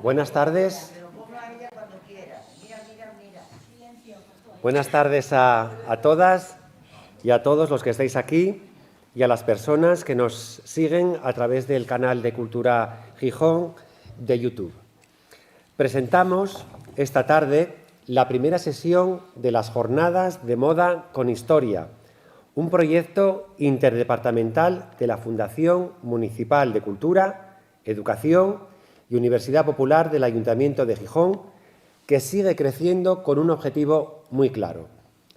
Buenas tardes. Buenas tardes a todas y a todos los que estáis aquí y a las personas que nos siguen a través del canal de Cultura Gijón de YouTube. Presentamos esta tarde la primera sesión de las Jornadas de Moda con Historia, un proyecto interdepartamental de la Fundación Municipal de Cultura, Educación y Universidad Popular del Ayuntamiento de Gijón, que sigue creciendo con un objetivo muy claro: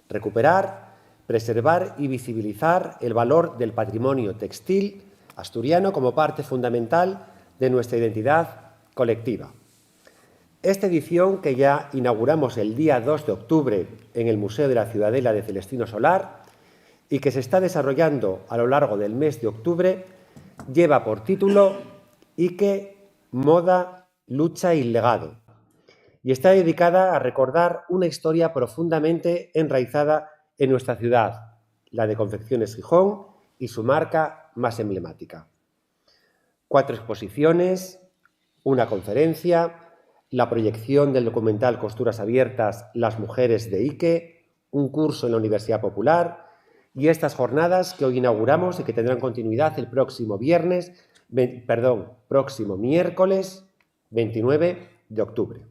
recuperar, preservar y visibilizar el valor del patrimonio textil asturiano como parte fundamental de nuestra identidad colectiva. Esta edición, que ya inauguramos el día 2 de octubre en el Museo de la Ciudadela de Celestino Solar y que se está desarrollando a lo largo del mes de octubre, lleva por título Ike, Moda, Lucha y Legado, y está dedicada a recordar una historia profundamente enraizada en nuestra ciudad, la de Confecciones Gijón y su marca más emblemática. 4 exposiciones, una conferencia, la proyección del documental Costuras Abiertas, Las Mujeres de Ike, un curso en la Universidad Popular y estas jornadas que hoy inauguramos y que tendrán continuidad el próximo miércoles 29 de octubre.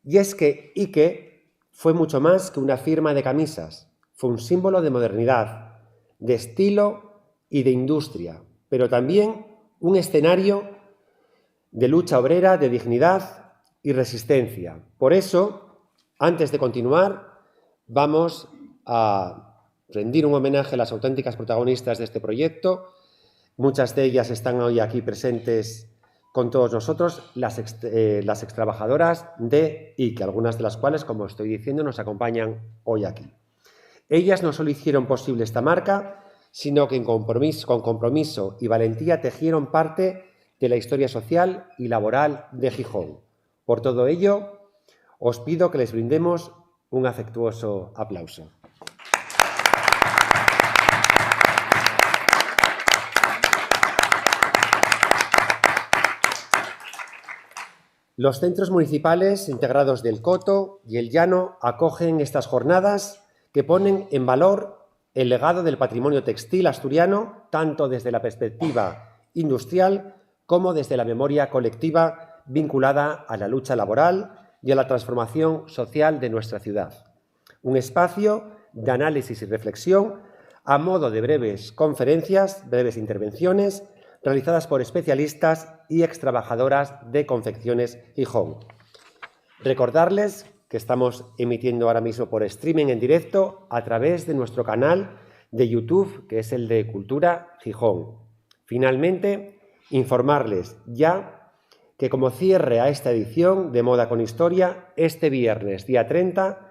Y es que Ike fue mucho más que una firma de camisas, fue un símbolo de modernidad, de estilo y de industria, pero también un escenario de lucha obrera, de dignidad y resistencia. Por eso, antes de continuar, vamos a rendir un homenaje a las auténticas protagonistas de este proyecto. Muchas de ellas están hoy aquí presentes con todos nosotros, las extrabajadoras de Ike, algunas de las cuales, como estoy diciendo, nos acompañan hoy aquí. Ellas no solo hicieron posible esta marca, sino que con compromiso y valentía tejieron parte de la historia social y laboral de Gijón. Por todo ello, os pido que les brindemos un afectuoso aplauso. Los centros municipales integrados del Coto y el Llano acogen estas jornadas que ponen en valor el legado del patrimonio textil asturiano, tanto desde la perspectiva industrial como desde la memoria colectiva vinculada a la lucha laboral y a la transformación social de nuestra ciudad. Un espacio de análisis y reflexión a modo de breves conferencias, breves intervenciones, realizadas por especialistas y extrabajadoras de Confecciones Gijón. Recordarles que estamos emitiendo ahora mismo por streaming en directo a través de nuestro canal de YouTube, que es el de Cultura Gijón. Finalmente, informarles ya que como cierre a esta edición de Moda con Historia, este viernes, día 30,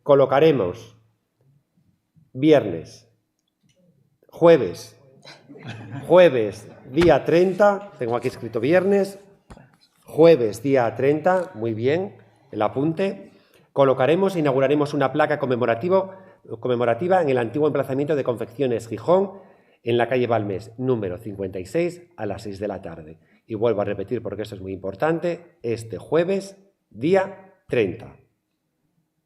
colocaremos jueves, día 30, tengo aquí escrito viernes, jueves, día 30, muy bien, el apunte, colocaremos e inauguraremos una placa conmemorativa en el antiguo emplazamiento de Confecciones Gijón, en la calle Balmes, número 56, a las 6 de la tarde. Y vuelvo a repetir, porque esto es muy importante, este jueves, día 30.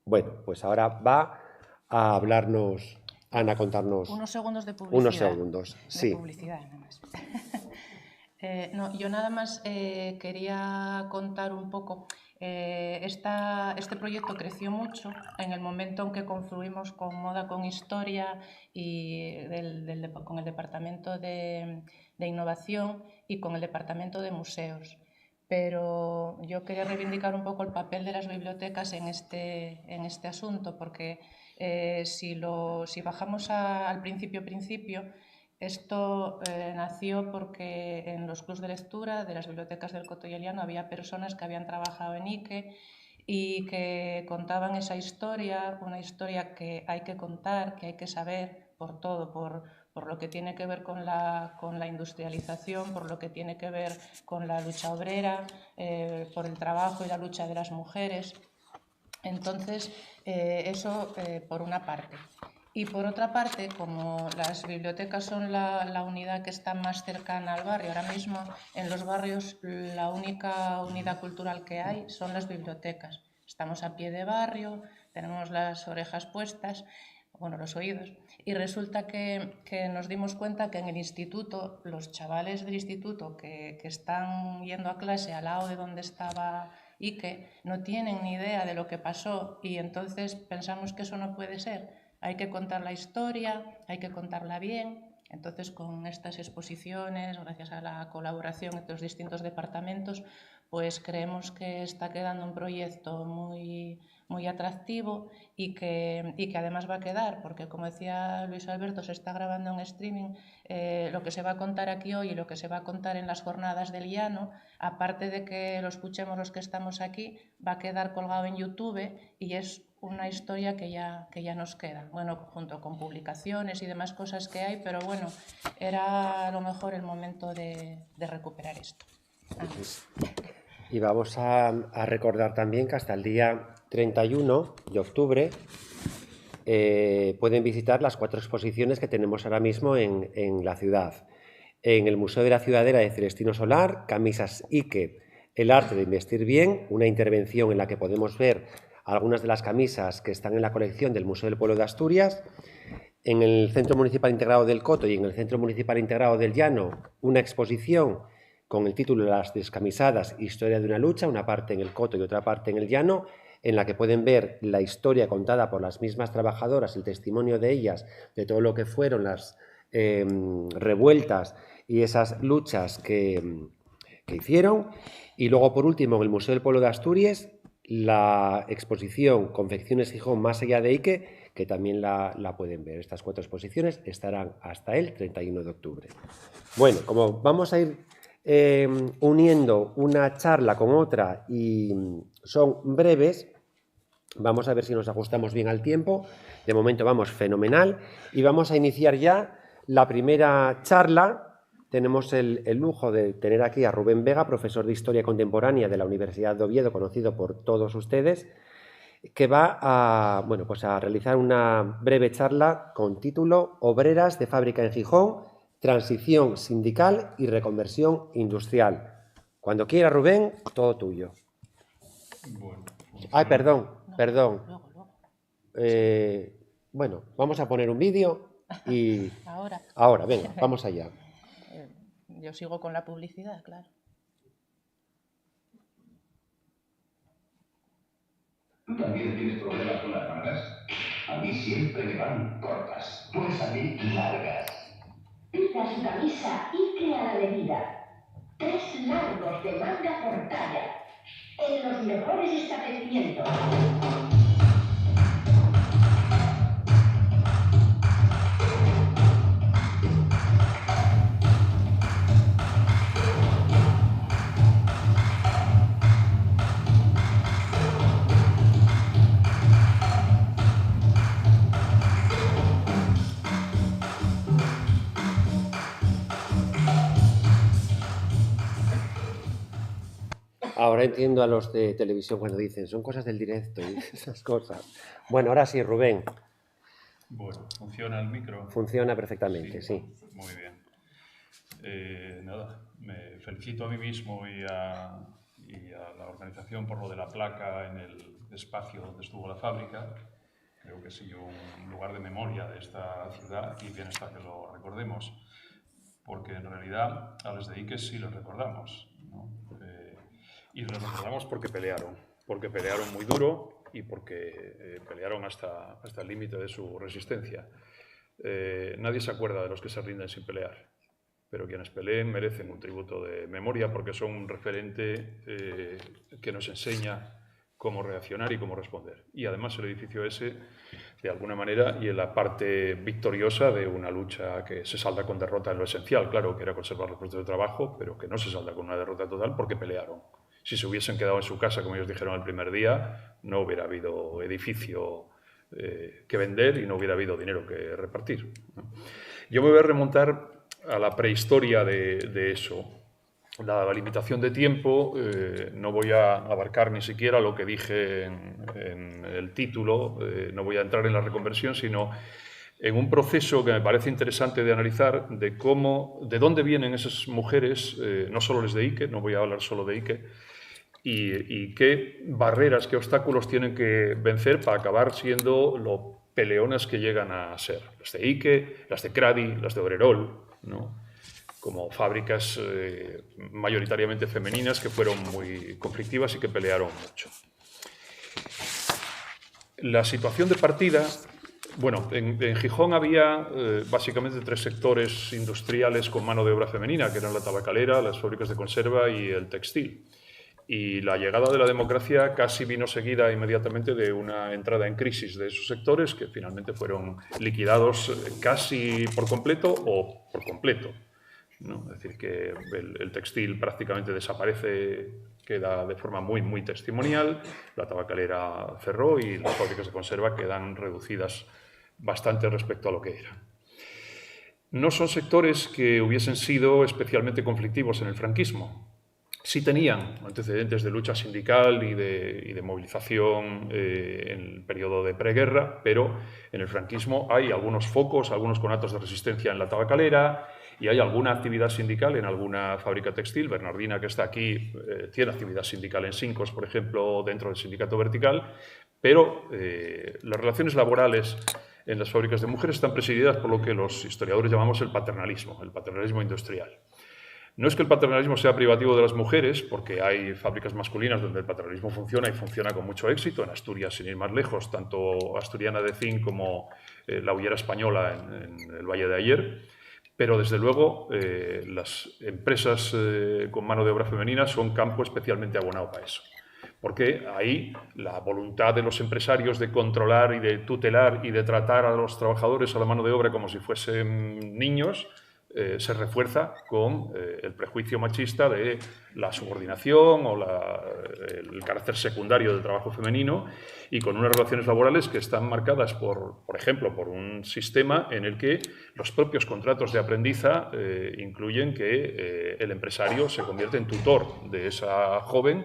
Bueno, pues ahora va a hablarnos Ana, a contarnos... Unos segundos de publicidad. Unos segundos, sí. De publicidad, nada más. Yo nada más quería contar un poco. Este proyecto creció mucho en el momento en que confluimos con Moda con Historia y con el Departamento de Innovación y con el Departamento de Museos. Pero yo quería reivindicar un poco el papel de las bibliotecas en este asunto, porque si bajamos al principio, esto nació porque en los clubs de lectura de las bibliotecas del Coto y el Llano había personas que habían trabajado en Ike y que contaban esa historia, una historia que hay que contar, que hay que saber por todo, por lo que tiene que ver con la industrialización, por lo que tiene que ver con la lucha obrera, por el trabajo y la lucha de las mujeres. Entonces, eso por una parte. Y por otra parte, como las bibliotecas son la unidad que está más cercana al barrio, ahora mismo en los barrios la única unidad cultural que hay son las bibliotecas. Estamos a pie de barrio, tenemos las orejas puestas, bueno, los oídos, y resulta que nos dimos cuenta que en el instituto, los chavales del instituto que están yendo a clase al lado de donde estaba Ike, no tienen ni idea de lo que pasó, y entonces pensamos que eso no puede ser. Hay que contar la historia, hay que contarla bien. Entonces, con estas exposiciones, gracias a la colaboración entre los distintos departamentos, pues creemos que está quedando un proyecto muy atractivo y que además va a quedar, porque como decía Luis Alberto, se está grabando en streaming. Lo que se va a contar aquí hoy y lo que se va a contar en las jornadas del Llano, aparte de que lo escuchemos los que estamos aquí, va a quedar colgado en YouTube y es una historia que ya nos queda, bueno, junto con publicaciones y demás cosas que hay, pero bueno, era a lo mejor el momento de recuperar esto. Y vamos a recordar también que hasta el día 31 de octubre pueden visitar las 4 exposiciones que tenemos ahora mismo en la ciudad. En el Museo de la Ciudadela de Celestino Solar, Camisas Ike, el arte de investir bien, una intervención en la que podemos ver algunas de las camisas que están en la colección del Museo del Pueblo de Asturias. En el Centro Municipal Integrado del Coto y en el Centro Municipal Integrado del Llano, una exposición con el título Las descamisadas, historia de una lucha, una parte en el Coto y otra parte en el Llano, en la que pueden ver la historia contada por las mismas trabajadoras, el testimonio de ellas, de todo lo que fueron las revueltas y esas luchas que hicieron. Y luego, por último, en el Museo del Pueblo de Asturias, la exposición Confecciones Gijón más allá de Ike, que también la pueden ver. Estas 4 exposiciones estarán hasta el 31 de octubre. Bueno, como vamos a ir uniendo una charla con otra y son breves, vamos a ver si nos ajustamos bien al tiempo. De momento vamos fenomenal y vamos a iniciar ya la primera charla. Tenemos el lujo de tener aquí a Rubén Vega, profesor de Historia Contemporánea de la Universidad de Oviedo, conocido por todos ustedes, que va a realizar una breve charla con título Obreras de fábrica en Gijón, transición sindical y reconversión industrial. Cuando quiera, Rubén, todo tuyo. Bueno, Ay, perdón. Bueno, vamos a poner un vídeo y... Ahora, venga, vamos allá. Yo sigo con la publicidad, claro. ¿Tú también tienes problemas con las mangas? A mí siempre me van cortas. Pues a mí largas. Pida su camisa Ike a la medida. 3 largos de manga por talla. En los mejores establecimientos. Ahora entiendo a los de televisión cuando dicen, son cosas del directo y esas cosas. Bueno, ahora sí, Rubén. Bueno, ¿funciona el micro? Funciona perfectamente, sí. Muy bien. Nada, me felicito a mí mismo y a la organización por lo de la placa en el espacio donde estuvo la fábrica. Creo que sí, un lugar de memoria de esta ciudad y bien está que lo recordemos, porque en realidad a los de Ike sí los recordamos, ¿no? Y los recordamos porque pelearon muy duro y porque pelearon hasta el límite de su resistencia. Nadie se acuerda de los que se rinden sin pelear, pero quienes peleen merecen un tributo de memoria porque son un referente que nos enseña cómo reaccionar y cómo responder. Y además el edificio ese, de alguna manera, y en la parte victoriosa de una lucha que se salda con derrota en lo esencial, claro, que era conservar los puestos de trabajo, pero que no se salda con una derrota total porque pelearon. Si se hubiesen quedado en su casa, como ellos dijeron el primer día, no hubiera habido edificio que vender y no hubiera habido dinero que repartir, ¿no? Yo me voy a remontar a la prehistoria de eso. La limitación de tiempo, no voy a abarcar ni siquiera lo que dije en el título, no voy a entrar en la reconversión, sino en un proceso que me parece interesante de analizar de dónde vienen esas mujeres, no solo les de Ike, no voy a hablar solo de Ike, y qué barreras, qué obstáculos tienen que vencer para acabar siendo lo peleonas que llegan a ser. Las de Ike, las de Cradi, las de Obrerol, ¿no? Como fábricas mayoritariamente femeninas que fueron muy conflictivas y que pelearon mucho. La situación de partida, bueno, en Gijón había básicamente 3 sectores industriales con mano de obra femenina, que eran la tabacalera, las fábricas de conserva y el textil. Y la llegada de la democracia casi vino seguida inmediatamente de una entrada en crisis de esos sectores que finalmente fueron liquidados casi por completo o por completo, ¿no? Es decir, que el textil prácticamente desaparece, queda de forma muy testimonial, la tabacalera cerró y las fábricas de conserva quedan reducidas bastante respecto a lo que eran. No son sectores que hubiesen sido especialmente conflictivos en el franquismo. Sí tenían antecedentes de lucha sindical y de movilización en el periodo de preguerra, pero en el franquismo hay algunos focos, algunos conatos de resistencia en la tabacalera y hay alguna actividad sindical en alguna fábrica textil. Bernardina, que está aquí, tiene actividad sindical en Sincos, por ejemplo, dentro del sindicato vertical, pero las relaciones laborales en las fábricas de mujeres están presididas por lo que los historiadores llamamos el paternalismo industrial. No es que el paternalismo sea privativo de las mujeres, porque hay fábricas masculinas donde el paternalismo funciona y funciona con mucho éxito. En Asturias, sin ir más lejos, tanto Asturiana de Zinc como la Hullera Española en el Valle de Ayer. Pero, desde luego, las empresas con mano de obra femenina son campo especialmente abonado para eso. Porque ahí la voluntad de los empresarios de controlar y de tutelar y de tratar a los trabajadores, a la mano de obra, como si fuesen niños, se refuerza con el prejuicio machista de la subordinación o el carácter secundario del trabajo femenino y con unas relaciones laborales que están marcadas, por ejemplo, por un sistema en el que los propios contratos de aprendiza incluyen que el empresario se convierte en tutor de esa joven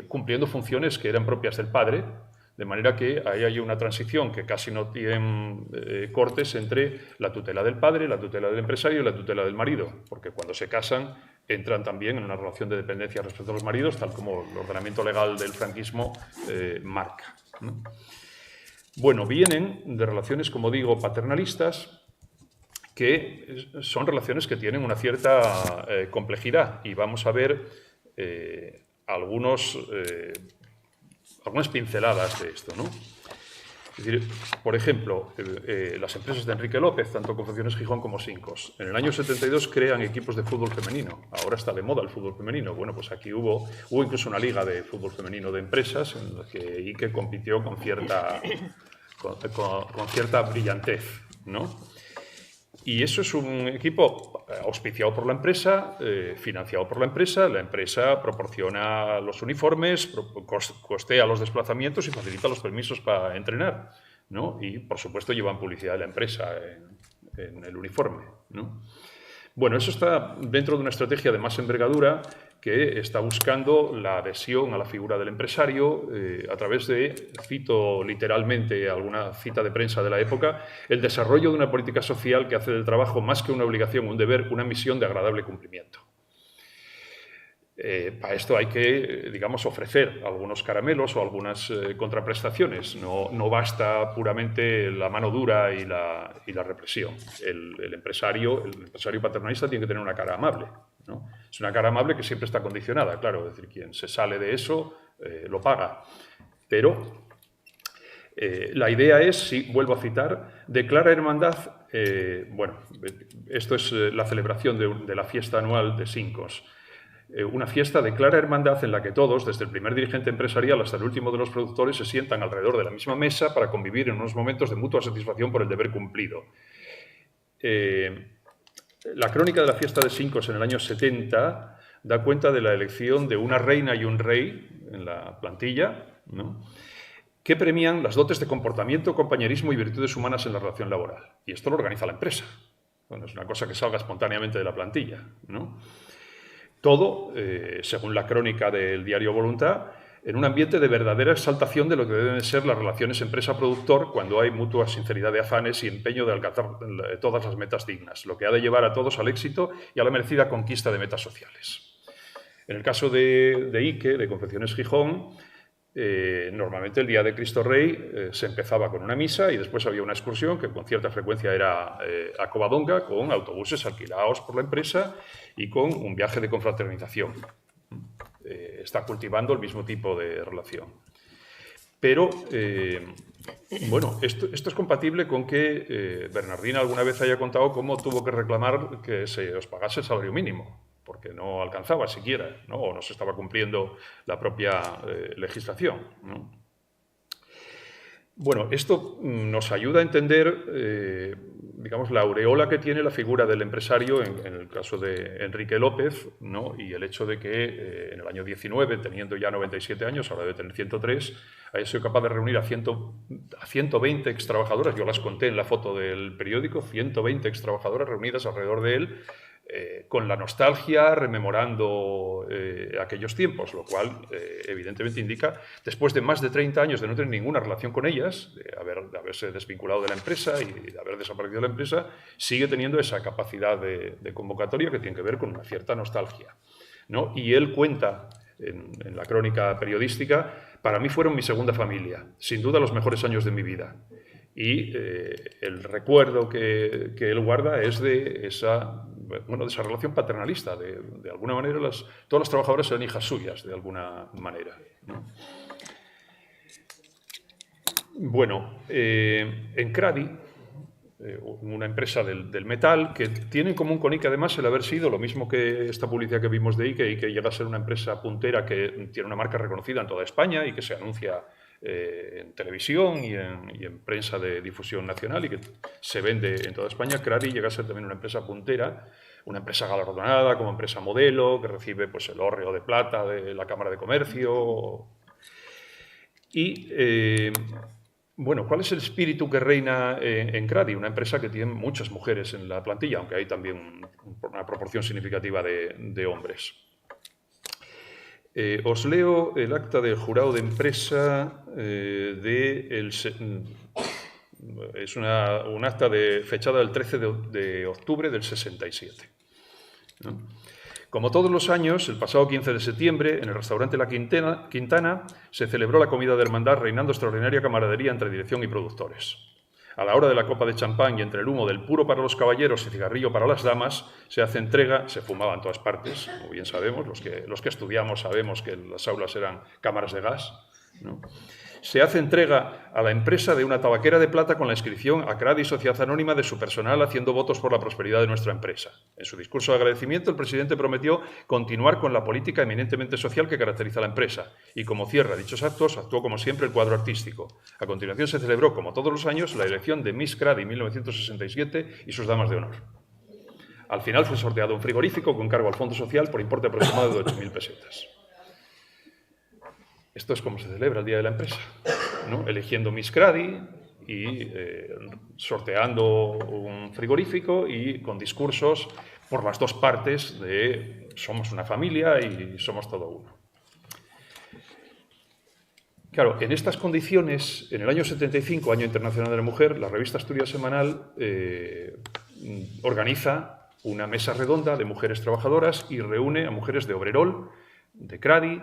cumpliendo funciones que eran propias del padre. De manera que ahí hay una transición que casi no tiene cortes entre la tutela del padre, la tutela del empresario y la tutela del marido, porque cuando se casan entran también en una relación de dependencia respecto a los maridos, tal como el ordenamiento legal del franquismo marca, ¿no? Bueno, vienen de relaciones, como digo, paternalistas, que son relaciones que tienen una cierta complejidad, y vamos a ver algunas pinceladas de esto, ¿no? Es decir, por ejemplo, las empresas de Enrique López, tanto Confecciones Gijón como Sincos, en el año 72 crean equipos de fútbol femenino. Ahora está de moda el fútbol femenino. Bueno, pues aquí hubo incluso una liga de fútbol femenino de empresas en la que Ike compitió con cierta brillantez, ¿no? Y eso es un equipo auspiciado por la empresa, financiado por la empresa proporciona los uniformes, costea los desplazamientos y facilita los permisos para entrenar, ¿no? Y, por supuesto, llevan publicidad de la empresa en el uniforme, ¿no? Bueno, eso está dentro de una estrategia de más envergadura que está buscando la adhesión a la figura del empresario a través de, cito literalmente alguna cita de prensa de la época, el desarrollo de una política social que hace del trabajo más que una obligación, un deber, una misión de agradable cumplimiento. Para esto hay que, digamos, ofrecer algunos caramelos o algunas contraprestaciones. No basta puramente la mano dura y la represión. El empresario paternalista tiene que tener una cara amable, ¿no? Es una cara amable que siempre está condicionada, claro. Es decir, quien se sale de eso lo paga. Pero la idea es, sí, vuelvo a citar, declara hermandad. Bueno, esto es la celebración de la fiesta anual de Sincos. Una fiesta de clara hermandad en la que todos, desde el primer dirigente empresarial hasta el último de los productores, se sientan alrededor de la misma mesa para convivir en unos momentos de mutua satisfacción por el deber cumplido. La crónica de la fiesta de Sincos en el año 70 da cuenta de la elección de una reina y un rey en la plantilla, ¿no?, que premian las dotes de comportamiento, compañerismo y virtudes humanas en la relación laboral. Y esto lo organiza la empresa. Bueno, es una cosa que salga espontáneamente de la plantilla, ¿no? Todo, según la crónica del diario Voluntad, en un ambiente de verdadera exaltación de lo que deben ser las relaciones empresa-productor cuando hay mutua sinceridad de afanes y empeño de alcanzar todas las metas dignas, lo que ha de llevar a todos al éxito y a la merecida conquista de metas sociales. En el caso de Ike, de Confecciones Gijón, normalmente el día de Cristo Rey se empezaba con una misa y después había una excursión que con cierta frecuencia era a Covadonga, con autobuses alquilados por la empresa y con un viaje de confraternización. Está cultivando el mismo tipo de relación. Pero, bueno, esto es compatible con que Bernardina alguna vez haya contado cómo tuvo que reclamar que se os pagase el salario mínimo, porque no alcanzaba siquiera, ¿no? O no se estaba cumpliendo la propia legislación, ¿no? Bueno, esto nos ayuda a entender, digamos, la aureola que tiene la figura del empresario en el caso de Enrique López, ¿no? Y el hecho de que en el año 19, teniendo ya 97 años, ahora debe tener 103, haya sido capaz de reunir a 120 extrabajadoras, yo las conté en la foto del periódico, 120 extrabajadoras reunidas alrededor de él, con la nostalgia, rememorando aquellos tiempos, lo cual evidentemente indica, después de más de 30 años de no tener ninguna relación con ellas, de haberse desvinculado de la empresa y de haber desaparecido de la empresa, sigue teniendo esa capacidad de convocatoria que tiene que ver con una cierta nostalgia, ¿no? Y él cuenta en la crónica periodística: para mí fueron mi segunda familia, sin duda los mejores años de mi vida. Y el recuerdo que él guarda es de esa relación paternalista. De alguna manera, todas las trabajadoras eran hijas suyas, de alguna manera, ¿no? Bueno, en Cradi, una empresa del metal, que tiene en común con Ike además el haber sido, lo mismo que esta publicidad que vimos de Ike, y que llega a ser una empresa puntera que tiene una marca reconocida en toda España y que se anuncia en televisión y en prensa de difusión nacional y que se vende en toda España. Cradi llega a ser también una empresa puntera, una empresa galardonada como empresa modelo, que recibe pues, el Hórreo de Plata de la Cámara de Comercio. Y, bueno, ¿cuál es el espíritu que reina en Cradi? Una empresa que tiene muchas mujeres en la plantilla, aunque hay también una proporción significativa de hombres. Os leo el acta del jurado de empresa es un acta fechada el 13 de octubre del 67. ¿No? Como todos los años, el pasado 15 de septiembre, en el restaurante La Quintana, se celebró la comida de hermandad reinando extraordinaria camaradería entre dirección y productores. A la hora de la copa de champán y entre el humo del puro para los caballeros y cigarrillo para las damas, se hace entrega, se fumaba en todas partes, como bien sabemos, los que estudiamos sabemos que las aulas eran cámaras de gas, ¿no? Se hace entrega a la empresa de una tabaquera de plata con la inscripción a Cradi Sociedad Anónima de su personal haciendo votos por la prosperidad de nuestra empresa. En su discurso de agradecimiento, el presidente prometió continuar con la política eminentemente social que caracteriza a la empresa y, como cierra dichos actos, actuó como siempre el cuadro artístico. A continuación se celebró, como todos los años, la elección de Miss Cradi 1967 y sus damas de honor. Al final fue sorteado un frigorífico con cargo al Fondo Social por importe aproximado de 8.000 pesetas. Esto es como se celebra el Día de la Empresa, ¿no? Eligiendo Miss Cradi y sorteando un frigorífico y con discursos por las dos partes de somos una familia y somos todo uno. Claro, en estas condiciones, en el año 75, Año Internacional de la Mujer, la revista Asturias Semanal organiza una mesa redonda de mujeres trabajadoras y reúne a mujeres de Obrerol, de Cradi,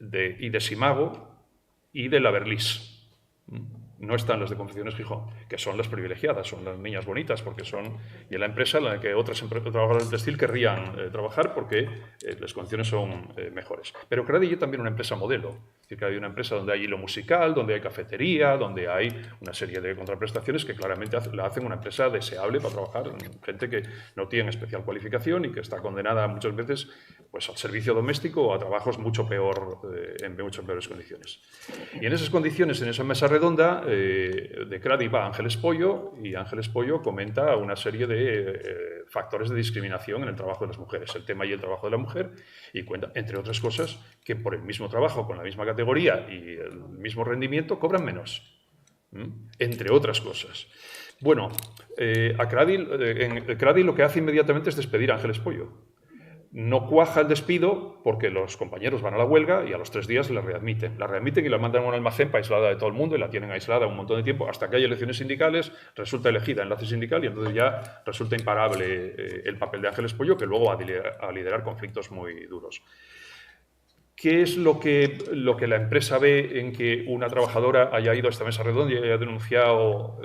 y de Simago y de la Berlis. No están las de Confecciones Gijón, que son las privilegiadas, son las niñas bonitas, porque son y en la empresa en la que otras trabajadoras del textil querrían trabajar porque las condiciones son mejores. Pero Cradi es también una empresa modelo. Es decir, que hay una empresa donde hay hilo musical, donde hay cafetería, donde hay una serie de contraprestaciones que claramente la hacen una empresa deseable para trabajar. Gente que no tiene especial cualificación y que está condenada muchas veces pues, al servicio doméstico o a trabajos mucho peor, en muchas peores condiciones. Y en esas condiciones, en esa mesa redonda, de Cradi va Ángeles Pollo y Ángeles Pollo comenta una serie de factores de discriminación en el trabajo de las mujeres, el tema y el trabajo de la mujer, y cuenta, entre otras cosas, que por el mismo trabajo, con la misma categoría y el mismo rendimiento, cobran menos, entre otras cosas. Bueno, en Cradi lo que hace inmediatamente es despedir a Ángeles Pollo. no cuaja el despido porque los compañeros van a la huelga y a los 3 días la readmiten. La readmiten y la mandan a un almacén para aislada de todo el mundo y la tienen aislada un montón de tiempo hasta que hay elecciones sindicales, resulta elegida enlace sindical y entonces ya resulta imparable el papel de Ángeles Pollo, que luego va a liderar conflictos muy duros. ¿Qué es lo que la empresa ve en que una trabajadora haya ido a esta mesa redonda y haya denunciado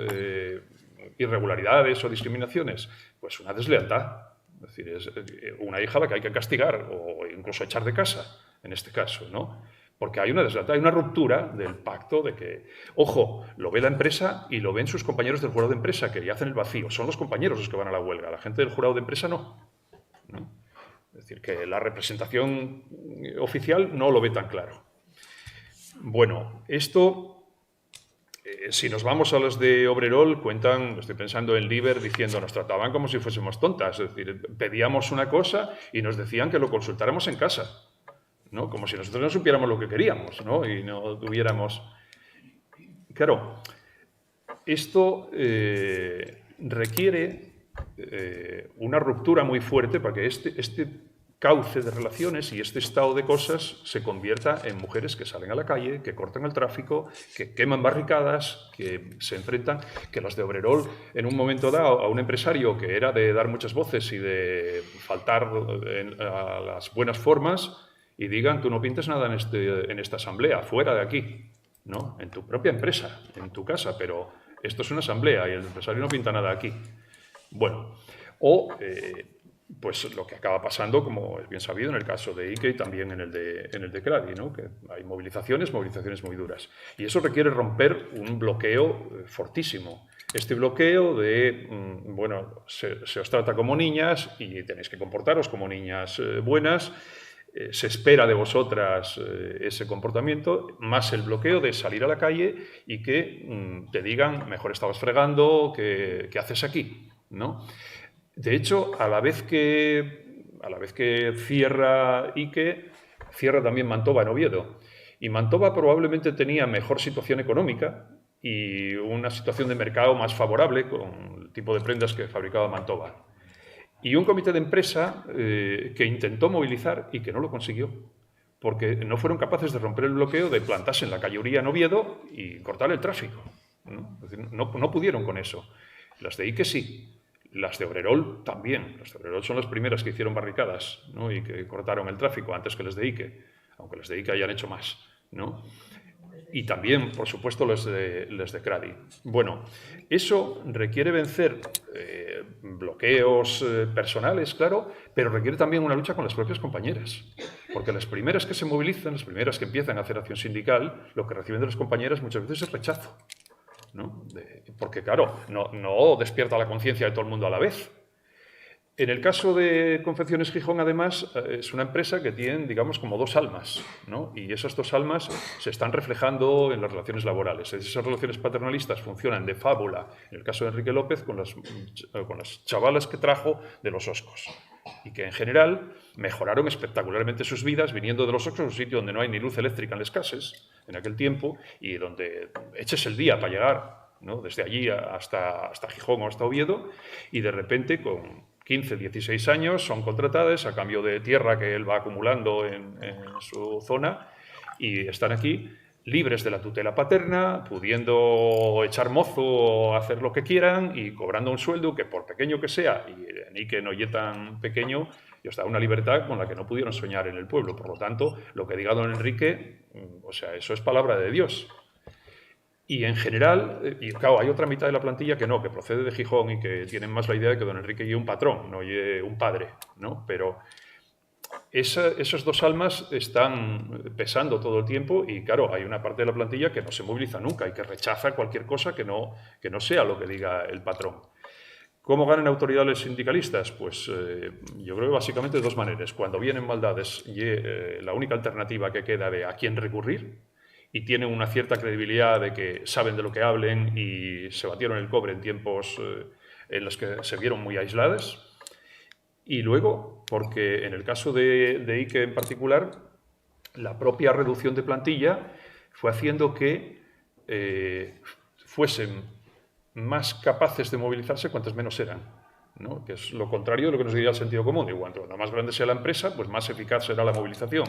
irregularidades o discriminaciones? Pues una deslealtad. Es decir, es una hija a la que hay que castigar o incluso echar de casa, en este caso, ¿no? Porque hay una deslealtad, hay una ruptura del pacto de que, ojo, lo ve la empresa y lo ven sus compañeros del jurado de empresa, que ya hacen el vacío. Son los compañeros los que van a la huelga, la gente del jurado de empresa no. Es decir, que la representación oficial no lo ve tan claro. Bueno, esto... si nos vamos a los de Obrerol, cuentan, estoy pensando en Liber, diciendo, nos trataban como si fuésemos tontas, es decir, pedíamos una cosa y nos decían que lo consultáramos en casa, ¿no? Como si nosotros no supiéramos lo que queríamos, ¿no? Y no tuviéramos... Claro, esto requiere una ruptura muy fuerte para que este cauce de relaciones y este estado de cosas se convierta en mujeres que salen a la calle, que cortan el tráfico, que queman barricadas, que se enfrentan, que las de Obrerol, en un momento dado, a un empresario que era de dar muchas voces y de faltar a las buenas formas, y digan, tú no pintes nada en esta asamblea, fuera de aquí, ¿no? En tu propia empresa, en tu casa, pero esto es una asamblea y el empresario no pinta nada aquí. Bueno, o... pues lo que acaba pasando, como es bien sabido, en el caso de Ike y también en el de Cradi, ¿no? Que hay movilizaciones muy duras. Y eso requiere romper un bloqueo fortísimo. Este bloqueo de, bueno, se os trata como niñas y tenéis que comportaros como niñas buenas, se espera de vosotras ese comportamiento, más el bloqueo de salir a la calle y que te digan, mejor estabas fregando, ¿qué haces aquí?, ¿no? De hecho, a la vez que cierra Ike, cierra también Mantova en Oviedo. Y Mantova probablemente tenía mejor situación económica y una situación de mercado más favorable con el tipo de prendas que fabricaba Mantova. Y un comité de empresa que intentó movilizar y que no lo consiguió, porque no fueron capaces de romper el bloqueo de plantarse en la calle Uría en Oviedo y cortar el tráfico, ¿no? Es decir, no pudieron con eso. Las de Ike sí. Las de Obrerol también. Las de Obrerol son las primeras que hicieron barricadas, ¿no? Y que cortaron el tráfico antes que las de Ike, aunque las de Ike hayan hecho más, ¿no? Y también, por supuesto, las de Cradi. Bueno, eso requiere vencer bloqueos personales, claro, pero requiere también una lucha con las propias compañeras. Porque las primeras que se movilizan, las primeras que empiezan a hacer acción sindical, lo que reciben de las compañeras muchas veces es rechazo, ¿no? Porque, claro, no despierta la conciencia de todo el mundo a la vez. En el caso de Confecciones Gijón, además, es una empresa que tiene, digamos, como dos almas, ¿no? Y esas dos almas se están reflejando en las relaciones laborales. Esas relaciones paternalistas funcionan de fábula, en el caso de Enrique López, con las chavalas que trajo de los Oscos, y que, en general, mejoraron espectacularmente sus vidas viniendo de los Oscos, un sitio donde no hay ni luz eléctrica en Les Cases, en aquel tiempo, y donde eches el día para llegar, ¿no? Desde allí hasta Gijón o hasta Oviedo, y de repente, con 15, 16 años, son contratadas a cambio de tierra que él va acumulando en su zona y están aquí libres de la tutela paterna, pudiendo echar mozo o hacer lo que quieran y cobrando un sueldo que, por pequeño que sea, y ni que no es tan pequeño, y os da una libertad con la que no pudieron soñar en el pueblo. Por lo tanto, lo que diga don Enrique, o sea, eso es palabra de Dios. Y en general, y claro, hay otra mitad de la plantilla que no, que procede de Gijón y que tienen más la idea de que don Enrique es un patrón, no es un padre, ¿no? Pero esas dos almas están pesando todo el tiempo y, claro, hay una parte de la plantilla que no se moviliza nunca y que rechaza cualquier cosa que no sea lo que diga el patrón. ¿Cómo ganan autoridades los sindicalistas? Pues yo creo que básicamente de dos maneras. Cuando vienen maldades, la única alternativa que queda de a quién recurrir, y tienen una cierta credibilidad de que saben de lo que hablen y se batieron el cobre en tiempos en los que se vieron muy aisladas. Y luego, porque en el caso de Ike en particular, la propia reducción de plantilla fue haciendo que fuesen más capaces de movilizarse cuantas menos eran, ¿no? Que es lo contrario de lo que nos diría el sentido común. Y cuanto más grande sea la empresa, pues más eficaz será la movilización.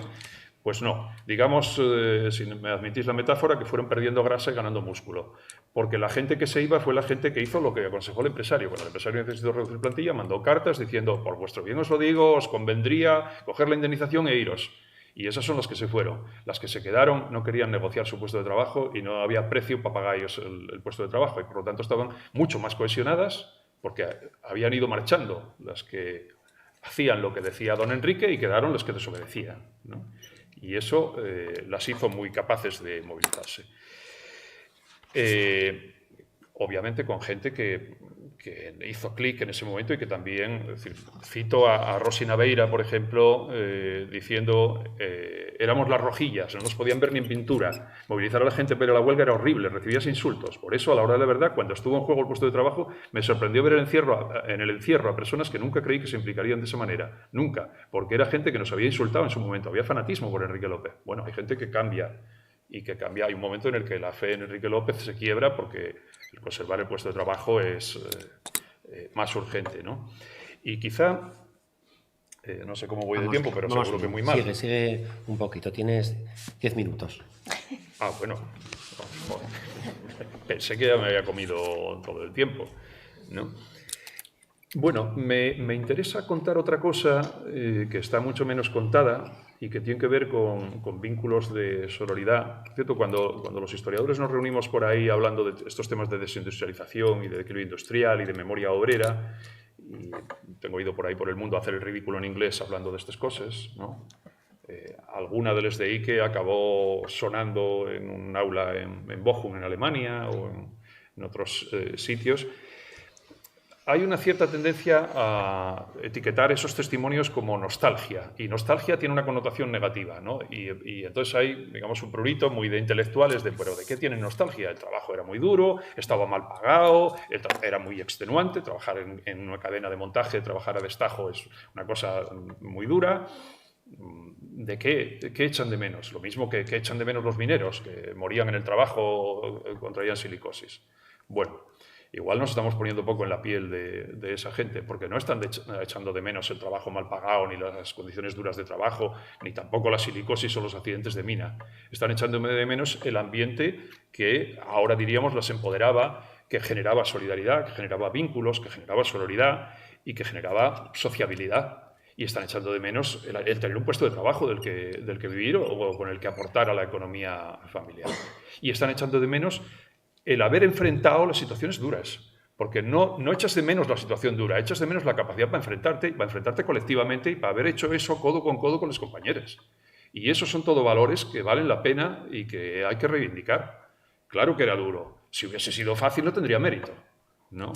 Pues no. Digamos, si me admitís la metáfora, que fueron perdiendo grasa y ganando músculo. Porque la gente que se iba fue la gente que hizo lo que aconsejó el empresario. Cuando el empresario necesitó reducir plantilla, mandó cartas diciendo, por vuestro bien os lo digo, os convendría coger la indemnización e iros. Y esas son las que se fueron. Las que se quedaron no querían negociar su puesto de trabajo y no había precio para pagar ellos el puesto de trabajo. Y por lo tanto estaban mucho más cohesionadas porque habían ido marchando las que hacían lo que decía don Enrique y quedaron los que desobedecían, ¿no? Y eso las hizo muy capaces de movilizarse. Obviamente con gente que hizo clic en ese momento y que también, es decir, cito a Rosy Naveira, por ejemplo, diciendo, éramos las rojillas, no nos podían ver ni en pintura, movilizar a la gente para la huelga era horrible, recibías insultos. Por eso, a la hora de la verdad, cuando estuvo en juego el puesto de trabajo, me sorprendió ver en el encierro a personas que nunca creí que se implicarían de esa manera, nunca, porque era gente que nos había insultado en su momento, había fanatismo por Enrique López. Bueno, hay gente que cambia, y que cambia. Hay un momento en el que la fe en Enrique López se quiebra porque el conservar el puesto de trabajo es más urgente, ¿no? Y quizá, no sé cómo voy de tiempo, pero seguro que muy mal. Sigue un poquito, tienes 10 minutos. Ah, bueno, pensé que ya me había comido todo el tiempo, ¿no? Bueno, me interesa contar otra cosa que está mucho menos contada y que tiene que ver con vínculos de sororidad. ¿Cierto? Cuando los historiadores nos reunimos por ahí hablando de estos temas de desindustrialización y de declive industrial y de memoria obrera, y tengo ido por ahí por el mundo a hacer el ridículo en inglés hablando de estas cosas, ¿no? Alguna del SDI que acabó sonando en un aula en Bochum, en Alemania, o en otros sitios. Hay una cierta tendencia a etiquetar esos testimonios como nostalgia, y nostalgia tiene una connotación negativa, ¿no? Y entonces hay, digamos, un prurito muy de intelectuales de, pero ¿de qué tienen nostalgia? El trabajo era muy duro, estaba mal pagado, era muy extenuante, trabajar en una cadena de montaje, trabajar a destajo es una cosa muy dura. ¿De qué echan de menos? Lo mismo que echan de menos los mineros, que morían en el trabajo, contraían silicosis. Bueno, igual nos estamos poniendo un poco en la piel de esa gente, porque no están echando de menos el trabajo mal pagado, ni las condiciones duras de trabajo, ni tampoco la silicosis o los accidentes de mina. Están echando de menos el ambiente que ahora diríamos los empoderaba, que generaba solidaridad, que generaba vínculos, que generaba sororidad y que generaba sociabilidad. Y están echando de menos el tener un puesto de trabajo del que vivir o con el que aportar a la economía familiar. Y están echando de menos el haber enfrentado las situaciones duras, porque no echas de menos la situación dura, echas de menos la capacidad para enfrentarte colectivamente y para haber hecho eso codo con los compañeros. Y esos son todo valores que valen la pena y que hay que reivindicar. Claro que era duro. Si hubiese sido fácil no tendría mérito, ¿no?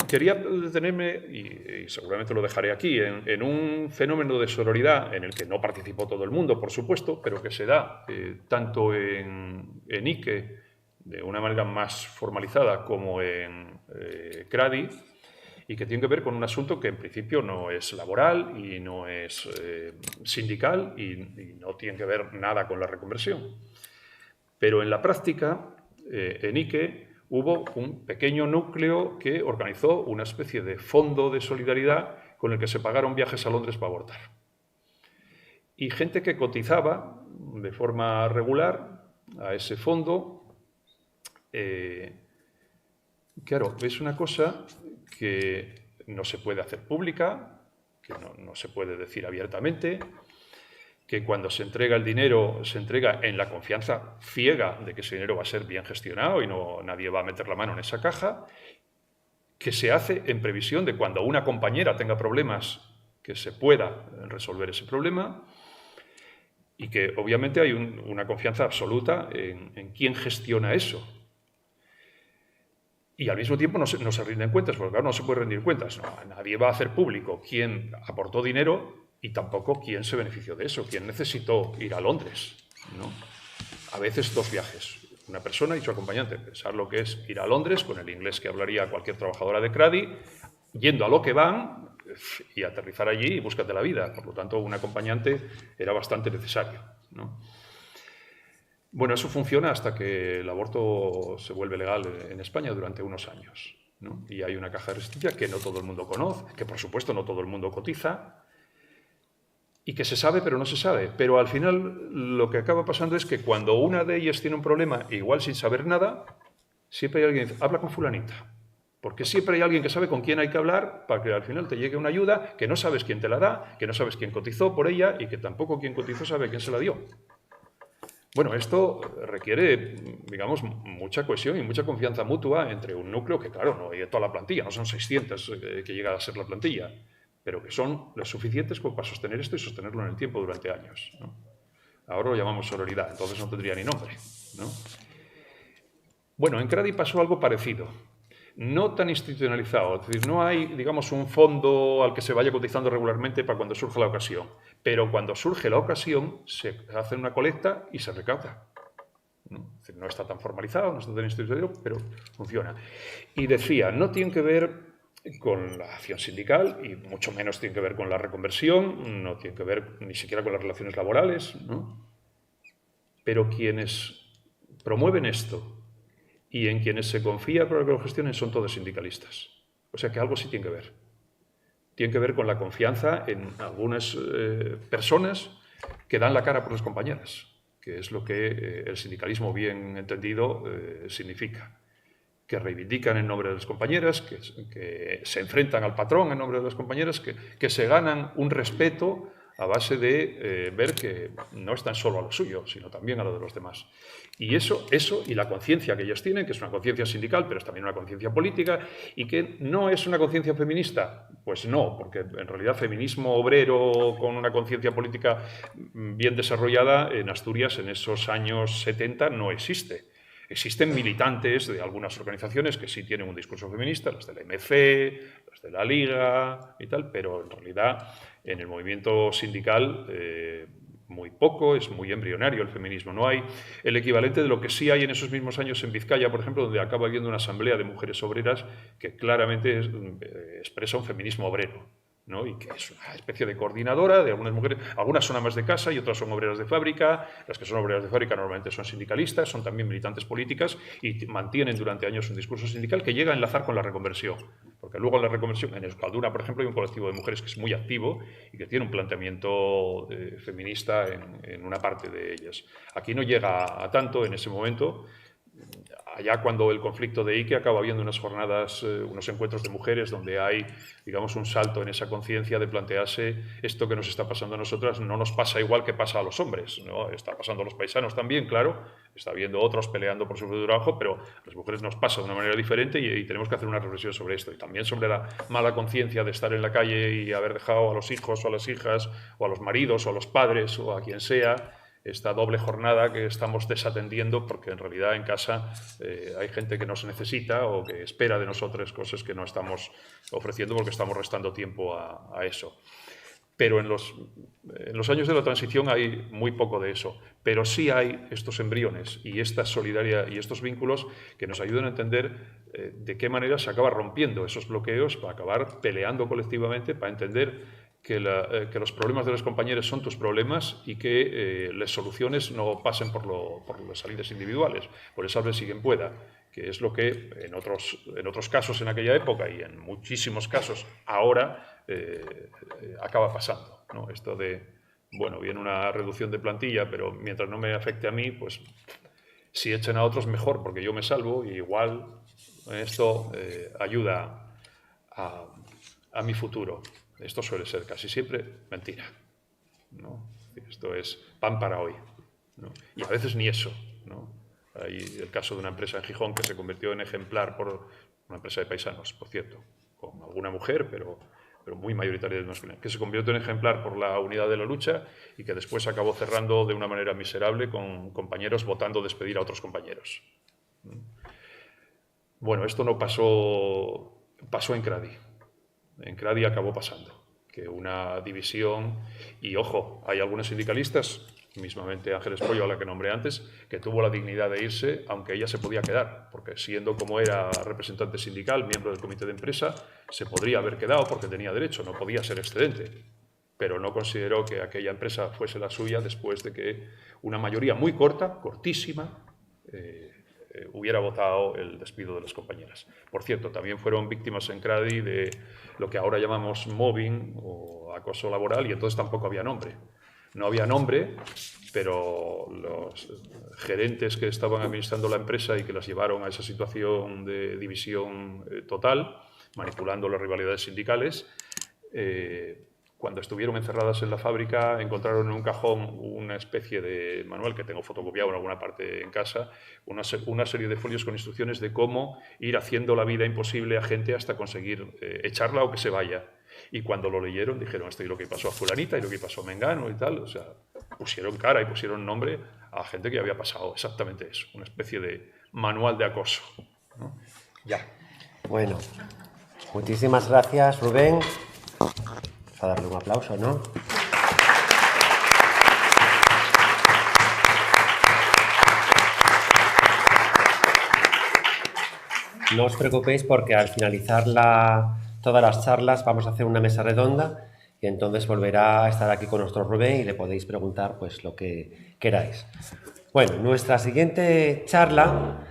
Quería detenerme, y seguramente lo dejaré aquí, en un fenómeno de sororidad en el que no participó todo el mundo, por supuesto, pero que se da tanto en Ike, de una manera más formalizada, como en CRADI, y que tiene que ver con un asunto que en principio no es laboral y no es sindical y no tiene que ver nada con la reconversión. Pero en la práctica, en Ike, hubo un pequeño núcleo que organizó una especie de fondo de solidaridad con el que se pagaron viajes a Londres para abortar. Y gente que cotizaba de forma regular a ese fondo. Claro, es una cosa que no se puede hacer pública, que no se puede decir abiertamente, que cuando se entrega el dinero se entrega en la confianza ciega de que ese dinero va a ser bien gestionado y nadie va a meter la mano en esa caja, que se hace en previsión de cuando una compañera tenga problemas que se pueda resolver ese problema y que obviamente hay una confianza absoluta en quién gestiona eso. Y al mismo tiempo no se rinden cuentas, porque claro, no se puede rendir cuentas. No, nadie va a hacer público quién aportó dinero y tampoco quién se benefició de eso, quién necesitó ir a Londres, ¿no? A veces 2 viajes, una persona y su acompañante. Pensar lo que es ir a Londres con el inglés que hablaría cualquier trabajadora de CRADI, yendo a lo que van y aterrizar allí y búscate la vida. Por lo tanto, un acompañante era bastante necesario, ¿no? Bueno, eso funciona hasta que el aborto se vuelve legal en España durante unos años. ¿no? Y hay una caja de resistencia que no todo el mundo conoce, que por supuesto no todo el mundo cotiza, y que se sabe pero no se sabe. Pero al final lo que acaba pasando es que cuando una de ellas tiene un problema, igual sin saber nada, siempre hay alguien que dice, habla con fulanita. Porque siempre hay alguien que sabe con quién hay que hablar para que al final te llegue una ayuda que no sabes quién te la da, que no sabes quién cotizó por ella y que tampoco quien cotizó sabe quién se la dio. Bueno, esto requiere, digamos, mucha cohesión y mucha confianza mutua entre un núcleo que, claro, no hay toda la plantilla, no son 600 que llega a ser la plantilla, pero que son lo suficientes como para sostener esto y sostenerlo en el tiempo durante años, ¿no? Ahora lo llamamos sororidad, entonces no tendría ni nombre, ¿no? Bueno, en Cradi pasó algo parecido. No tan institucionalizado, es decir, no hay, digamos, un fondo al que se vaya cotizando regularmente para cuando surge la ocasión, pero cuando surge la ocasión se hace una colecta y se recauda. ¿No? Es decir, no está tan formalizado, no está tan institucionalizado, pero funciona. Y decía, no tiene que ver con la acción sindical y mucho menos tiene que ver con la reconversión, no tiene que ver ni siquiera con las relaciones laborales, ¿no? Pero quienes promueven esto y en quienes se confía para que lo gestionen son todos sindicalistas. O sea que algo sí tiene que ver. Tiene que ver con la confianza en algunas personas que dan la cara por las compañeras, que es lo que el sindicalismo bien entendido significa. Que reivindican en nombre de las compañeras, que se enfrentan al patrón en nombre de las compañeras, que se ganan un respeto a base de ver que no están solo a lo suyo, sino también a lo de los demás. Y eso y la conciencia que ellas tienen, que es una conciencia sindical, pero es también una conciencia política, y que no es una conciencia feminista, pues no, porque en realidad feminismo obrero con una conciencia política bien desarrollada en Asturias en esos años 70 no existe. Existen militantes de algunas organizaciones que sí tienen un discurso feminista, las de la MC, las de la Liga y tal, pero en realidad en el movimiento sindical muy poco, es muy embrionario el feminismo. No hay el equivalente de lo que sí hay en esos mismos años en Vizcaya, por ejemplo, donde acaba habiendo una asamblea de mujeres obreras que claramente expresa un feminismo obrero, ¿no? Y que es una especie de coordinadora de algunas mujeres, algunas son amas de casa y otras son obreras de fábrica, las que son obreras de fábrica normalmente son sindicalistas, son también militantes políticas y mantienen durante años un discurso sindical que llega a enlazar con la reconversión, porque luego la reconversión, en Euskalduna por ejemplo hay un colectivo de mujeres que es muy activo y que tiene un planteamiento feminista en una parte de ellas. Aquí no llega a tanto en ese momento. Allá cuando el conflicto de Ike acaba habiendo unas jornadas, unos encuentros de mujeres donde hay, digamos, un salto en esa conciencia de plantearse esto que nos está pasando a nosotras no nos pasa igual que pasa a los hombres, ¿no? Está pasando a los paisanos también, claro, está habiendo otros peleando por su trabajo, pero a las mujeres nos pasa de una manera diferente y tenemos que hacer una reflexión sobre esto y también sobre la mala conciencia de estar en la calle y haber dejado a los hijos o a las hijas o a los maridos o a los padres o a quien sea esta doble jornada que estamos desatendiendo porque en realidad en casa hay gente que nos necesita o que espera de nosotros cosas que no estamos ofreciendo porque estamos restando tiempo a eso. Pero en los años de la transición hay muy poco de eso. Pero sí hay estos embriones y esta solidaridad y estos vínculos que nos ayudan a entender de qué manera se acaba rompiendo esos bloqueos para acabar peleando colectivamente, para entender que los problemas de los compañeros son tus problemas y que las soluciones no pasen por las salidas individuales, por el sálvese quien pueda, que es lo que en otros casos en aquella época y en muchísimos casos ahora acaba pasando, ¿no? Esto de, bueno, viene una reducción de plantilla, pero mientras no me afecte a mí, pues si echen a otros mejor, porque yo me salvo y igual esto ayuda a mi futuro. Esto suele ser casi siempre mentira, ¿no? Esto es pan para hoy, ¿no? Y a veces ni eso, ¿no? Hay el caso de una empresa en Gijón que se convirtió en ejemplar por una empresa de paisanos, por cierto, con alguna mujer, pero muy mayoritaria de masculina, que se convirtió en ejemplar por la unidad de la lucha y que después acabó cerrando de una manera miserable con compañeros votando despedir a otros compañeros. Bueno, esto no pasó en Cradi. En Cradi acabó pasando, que una división, y ojo, hay algunos sindicalistas, mismamente Ángeles Pollo, a la que nombré antes, que tuvo la dignidad de irse, aunque ella se podía quedar, porque siendo como era representante sindical, miembro del comité de empresa, se podría haber quedado porque tenía derecho, no podía ser excedente, pero no consideró que aquella empresa fuese la suya después de que una mayoría muy corta, cortísima, hubiera votado el despido de las compañeras. Por cierto, también fueron víctimas en Cradi de lo que ahora llamamos mobbing o acoso laboral, y entonces tampoco había nombre. No había nombre, pero los gerentes que estaban administrando la empresa y que las llevaron a esa situación de división total, manipulando las rivalidades sindicales, cuando estuvieron encerradas en la fábrica, encontraron en un cajón una especie de manual que tengo fotocopiado en alguna parte en casa, una serie de folios con instrucciones de cómo ir haciendo la vida imposible a gente hasta conseguir echarla o que se vaya. Y cuando lo leyeron dijeron, esto es lo que pasó a fulanita y lo que pasó a Mengano y tal. O sea, pusieron cara y pusieron nombre a gente que había pasado exactamente eso, una especie de manual de acoso, ¿no? Ya. Bueno, muchísimas gracias, Rubén. Vamos a darle un aplauso, ¿no? No os preocupéis porque al finalizar todas las charlas vamos a hacer una mesa redonda y entonces volverá a estar aquí con nuestro Rubén y le podéis preguntar pues lo que queráis. Bueno, nuestra siguiente charla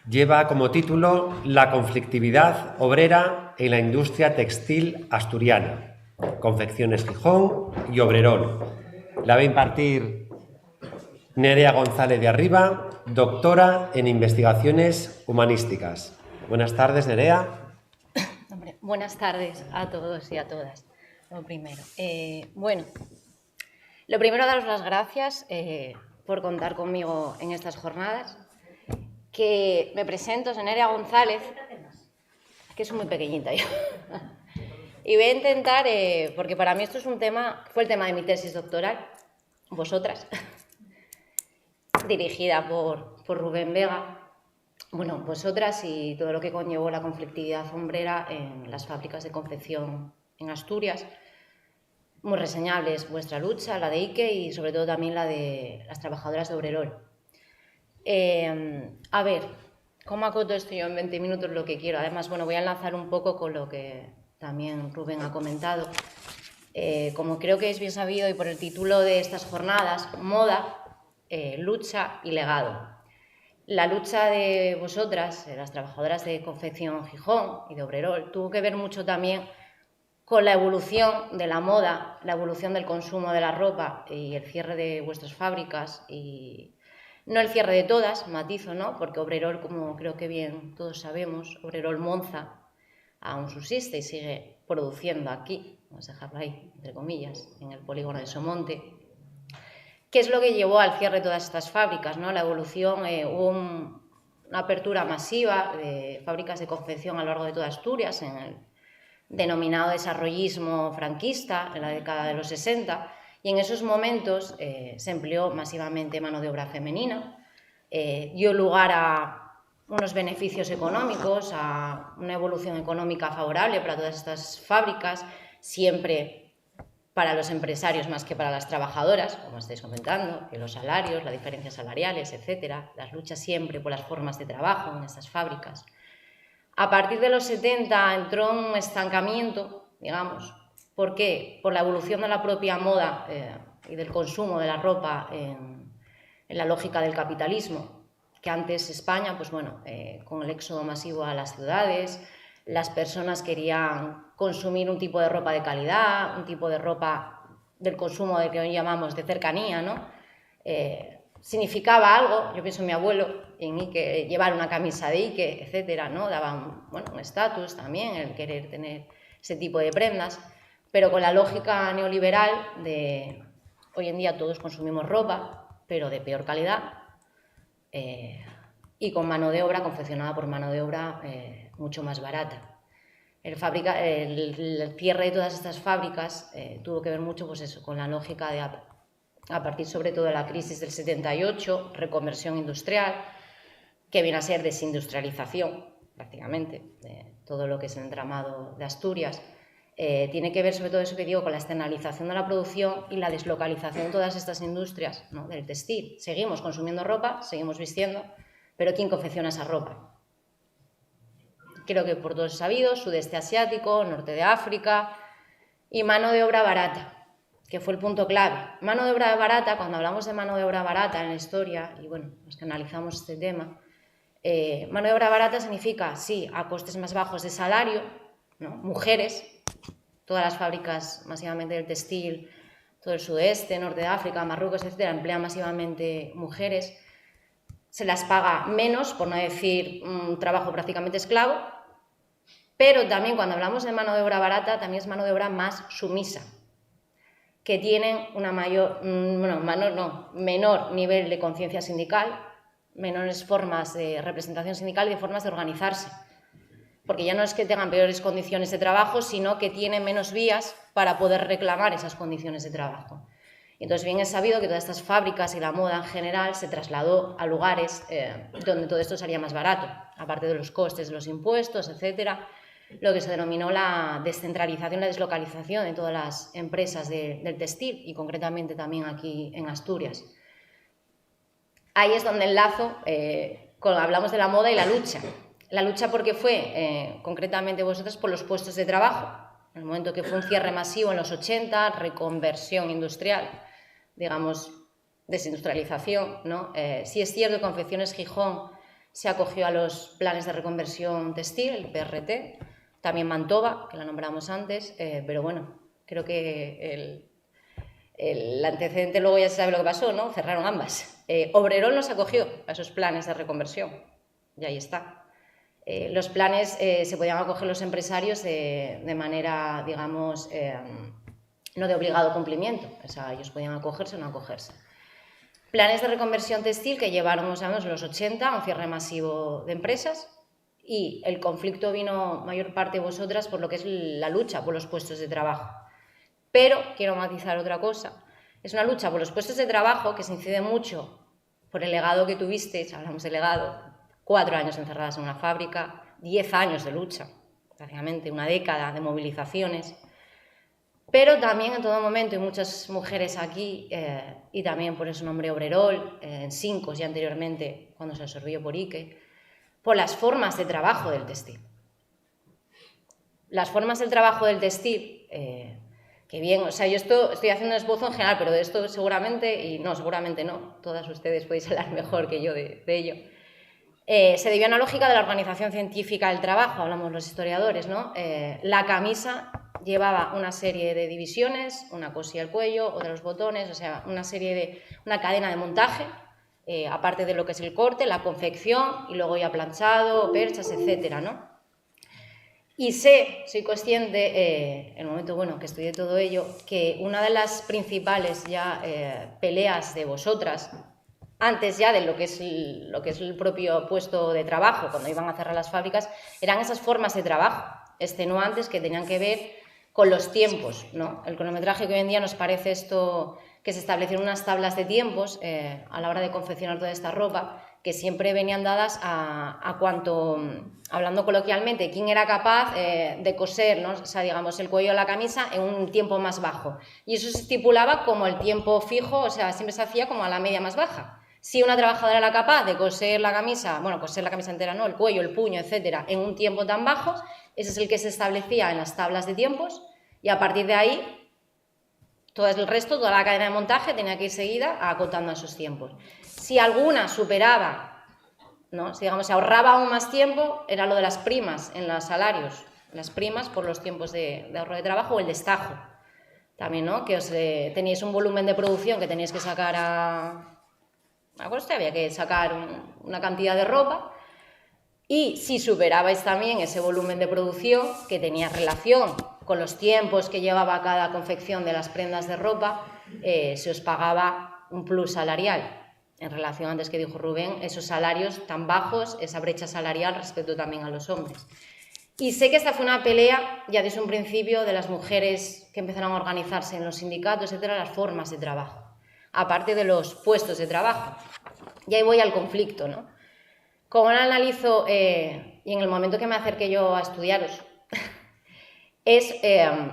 lleva como título La conflictividad obrera en la industria textil asturiana, Confecciones Gijón y Obrerol. La va a impartir Nerea González de Arriba, doctora en investigaciones humanísticas. Buenas tardes, Nerea. Hombre, buenas tardes a todos y a todas. Lo primero. Lo primero, daros las gracias por contar conmigo en estas jornadas. Que me presento, soy Nerea González, que soy muy pequeñita yo. Y voy a intentar, porque para mí esto es fue el tema de mi tesis doctoral, vosotras, dirigida por Rubén Vega. Bueno, vosotras y todo lo que conllevó la conflictividad obrera en las fábricas de confección en Asturias. Muy reseñables vuestra lucha, la de Ike y sobre todo también la de las trabajadoras de Obrerol. A ver, ¿cómo acoto esto yo en 20 minutos lo que quiero? Además, bueno, voy a enlazar un poco con lo que también Rubén ha comentado. Como creo que es bien sabido y por el título de estas jornadas, moda, lucha y legado. La lucha de vosotras, las trabajadoras de confección Gijón y de Obrerol, tuvo que ver mucho también con la evolución de la moda, la evolución del consumo de la ropa y el cierre de vuestras fábricas y no el cierre de todas, matizo, ¿no? Porque Obrerol, como creo que bien todos sabemos, Obrerol Monza aún subsiste y sigue produciendo aquí, vamos a dejarlo ahí, entre comillas, en el polígono de Somonte. ¿Qué es lo que llevó al cierre de todas estas fábricas, ¿no? La evolución, hubo una apertura masiva de fábricas de confección a lo largo de toda Asturias, en el denominado desarrollismo franquista, en la década de los 60, y en esos momentos se empleó masivamente mano de obra femenina, dio lugar a unos beneficios económicos, a una evolución económica favorable para todas estas fábricas, siempre para los empresarios más que para las trabajadoras, como estáis comentando, que los salarios, las diferencias salariales, etcétera, las luchas siempre por las formas de trabajo en estas fábricas. A partir de los 70 entró un estancamiento, digamos. ¿Por qué? Por la evolución de la propia moda y del consumo de la ropa en la lógica del capitalismo, que antes España, pues bueno, con el éxodo masivo a las ciudades, las personas querían consumir un tipo de ropa de calidad, un tipo de ropa del consumo de que hoy llamamos de cercanía, ¿no? Significaba algo, yo pienso en mi abuelo, en Ike, llevar una camisa de Ike, etcétera, ¿no? Daba un estatus también, el querer tener ese tipo de prendas, pero con la lógica neoliberal de hoy en día todos consumimos ropa, pero de peor calidad, y con mano de obra, confeccionada por mano de obra mucho más barata. El cierre de todas estas fábricas tuvo que ver mucho pues eso, con la lógica de, a partir sobre todo de la crisis del 78, reconversión industrial, que viene a ser desindustrialización prácticamente de todo lo que es el entramado de Asturias. Tiene que ver sobre todo eso que digo con la externalización de la producción y la deslocalización de todas estas industrias, ¿no? Del textil. Seguimos consumiendo ropa, seguimos vistiendo, pero ¿quién confecciona esa ropa? Creo que por todos sabidos, sudeste asiático, norte de África y mano de obra barata, que fue el punto clave. Mano de obra barata, cuando hablamos de mano de obra barata en la historia, y bueno, los que analizamos este tema, Mano de obra barata significa, sí, a costes más bajos de salario, ¿no? Mujeres, todas las fábricas masivamente del textil, todo el sudeste, norte de África, Marruecos, etcétera, emplean masivamente mujeres. Se las paga menos, por no decir un trabajo prácticamente esclavo, pero también cuando hablamos de mano de obra barata, también es mano de obra más sumisa, que tienen una menor nivel de conciencia sindical, menores formas de representación sindical y de formas de organizarse. Porque ya no es que tengan peores condiciones de trabajo, sino que tienen menos vías para poder reclamar esas condiciones de trabajo. Entonces, bien es sabido que todas estas fábricas y la moda en general se trasladó a lugares donde todo esto salía más barato, aparte de los costes de los impuestos, etcétera, lo que se denominó la descentralización, la deslocalización de todas las empresas del textil y concretamente también aquí en Asturias. Ahí es donde enlazo, cuando hablamos de la moda y la lucha. La lucha porque fue, concretamente vosotros, por los puestos de trabajo. En el momento que fue un cierre masivo en los 80, reconversión industrial, digamos, desindustrialización, ¿no? Sí es cierto que Confecciones Gijón se acogió a los planes de reconversión textil, el PRT, también Mantova, que la nombramos antes, pero bueno, creo que el antecedente luego ya se sabe lo que pasó, ¿no? Cerraron ambas. Obrerón los acogió a esos planes de reconversión, y ahí está. Los planes se podían acoger los empresarios de manera, digamos, no de obligado cumplimiento, o sea, ellos podían acogerse o no acogerse. Planes de reconversión textil que llevaron, sabemos, en los 80 a un cierre masivo de empresas y el conflicto vino, mayor parte de vosotras, por lo que es la lucha por los puestos de trabajo. Pero quiero matizar otra cosa. Es una lucha por los puestos de trabajo que se incide mucho por el legado que tuvisteis, hablamos de legado, 4 años encerradas en una fábrica, 10 años de lucha, prácticamente una década de movilizaciones, pero también en todo momento, y muchas mujeres aquí, y también por eso nombré Obrerol, en Sincos y anteriormente cuando se absorbió por Ike, por las formas de trabajo del textil. Las formas del trabajo del textil, que bien, o sea, yo estoy haciendo un esbozo en general, pero de esto seguramente, y no, seguramente no, todas ustedes podéis hablar mejor que yo de ello. Se debió a una lógica de la organización científica del trabajo, hablamos los historiadores, ¿no? La camisa llevaba una serie de divisiones, una cosía al cuello, otra los botones, o sea, una cadena de montaje, aparte de lo que es el corte, la confección, y luego ya planchado, perchas, etcétera, ¿no? Y soy consciente, en el momento que estudié todo ello, que una de las principales ya peleas de vosotras, antes ya de lo que es el propio puesto de trabajo, cuando iban a cerrar las fábricas, eran esas formas de trabajo extenuantes que tenían que ver con los tiempos, ¿no? El cronometraje que hoy en día nos parece esto, que se establecieron unas tablas de tiempos a la hora de confeccionar toda esta ropa, que siempre venían dadas a cuanto, hablando coloquialmente, quién era capaz de coser, ¿no? O sea, digamos, el cuello de la camisa en un tiempo más bajo. Y eso se estipulaba como el tiempo fijo, o sea, siempre se hacía como a la media más baja. Si una trabajadora era capaz de coser la camisa, coser la camisa entera no, el cuello, el puño, etcétera, en un tiempo tan bajo, ese es el que se establecía en las tablas de tiempos y a partir de ahí, todo el resto, toda la cadena de montaje tenía que ir seguida acotando a esos tiempos. Si alguna superaba, ¿no? Si digamos se ahorraba aún más tiempo, era lo de las primas en los salarios, las primas por los tiempos de ahorro de trabajo o el destajo. También, ¿no? Que teníais un volumen de producción que teníais que sacar había que sacar una cantidad de ropa y si superabais también ese volumen de producción que tenía relación con los tiempos que llevaba cada confección de las prendas de ropa, se os pagaba un plus salarial en relación, antes que dijo Rubén, esos salarios tan bajos, esa brecha salarial respecto también a los hombres. Y sé que esta fue una pelea ya desde un principio de las mujeres que empezaron a organizarse en los sindicatos, etcétera, las formas de trabajo, aparte de los puestos de trabajo. Y ahí voy al conflicto, ¿no? Como lo analizo, y en el momento que me acerqué yo a estudiaros, es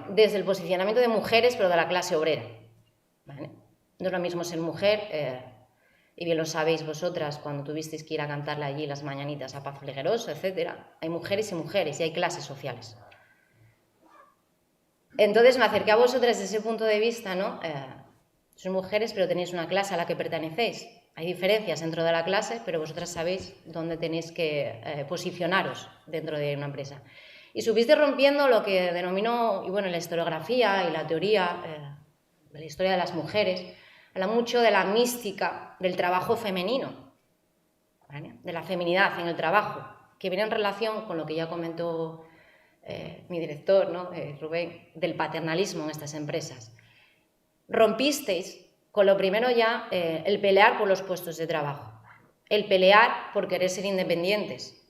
desde el posicionamiento de mujeres, pero de la clase obrera, ¿vale? No es lo mismo ser mujer, y bien lo sabéis vosotras cuando tuvisteis que ir a cantarle allí las mañanitas a Paz Flegueroso, etcétera. Hay mujeres y mujeres, y hay clases sociales. Entonces me acerqué a vosotras desde ese punto de vista, ¿no? Sois mujeres, pero tenéis una clase a la que pertenecéis. Hay diferencias dentro de la clase, pero vosotras sabéis dónde tenéis que posicionaros dentro de una empresa. Y subiste rompiendo lo que denomino, y bueno, la historiografía y la teoría de la historia de las mujeres, habla mucho de la mística del trabajo femenino, ¿vale? De la feminidad en el trabajo, que viene en relación con lo que ya comentó mi director, ¿no? Rubén, del paternalismo en estas empresas. Rompisteis con lo primero ya, el pelear por los puestos de trabajo, el pelear por querer ser independientes.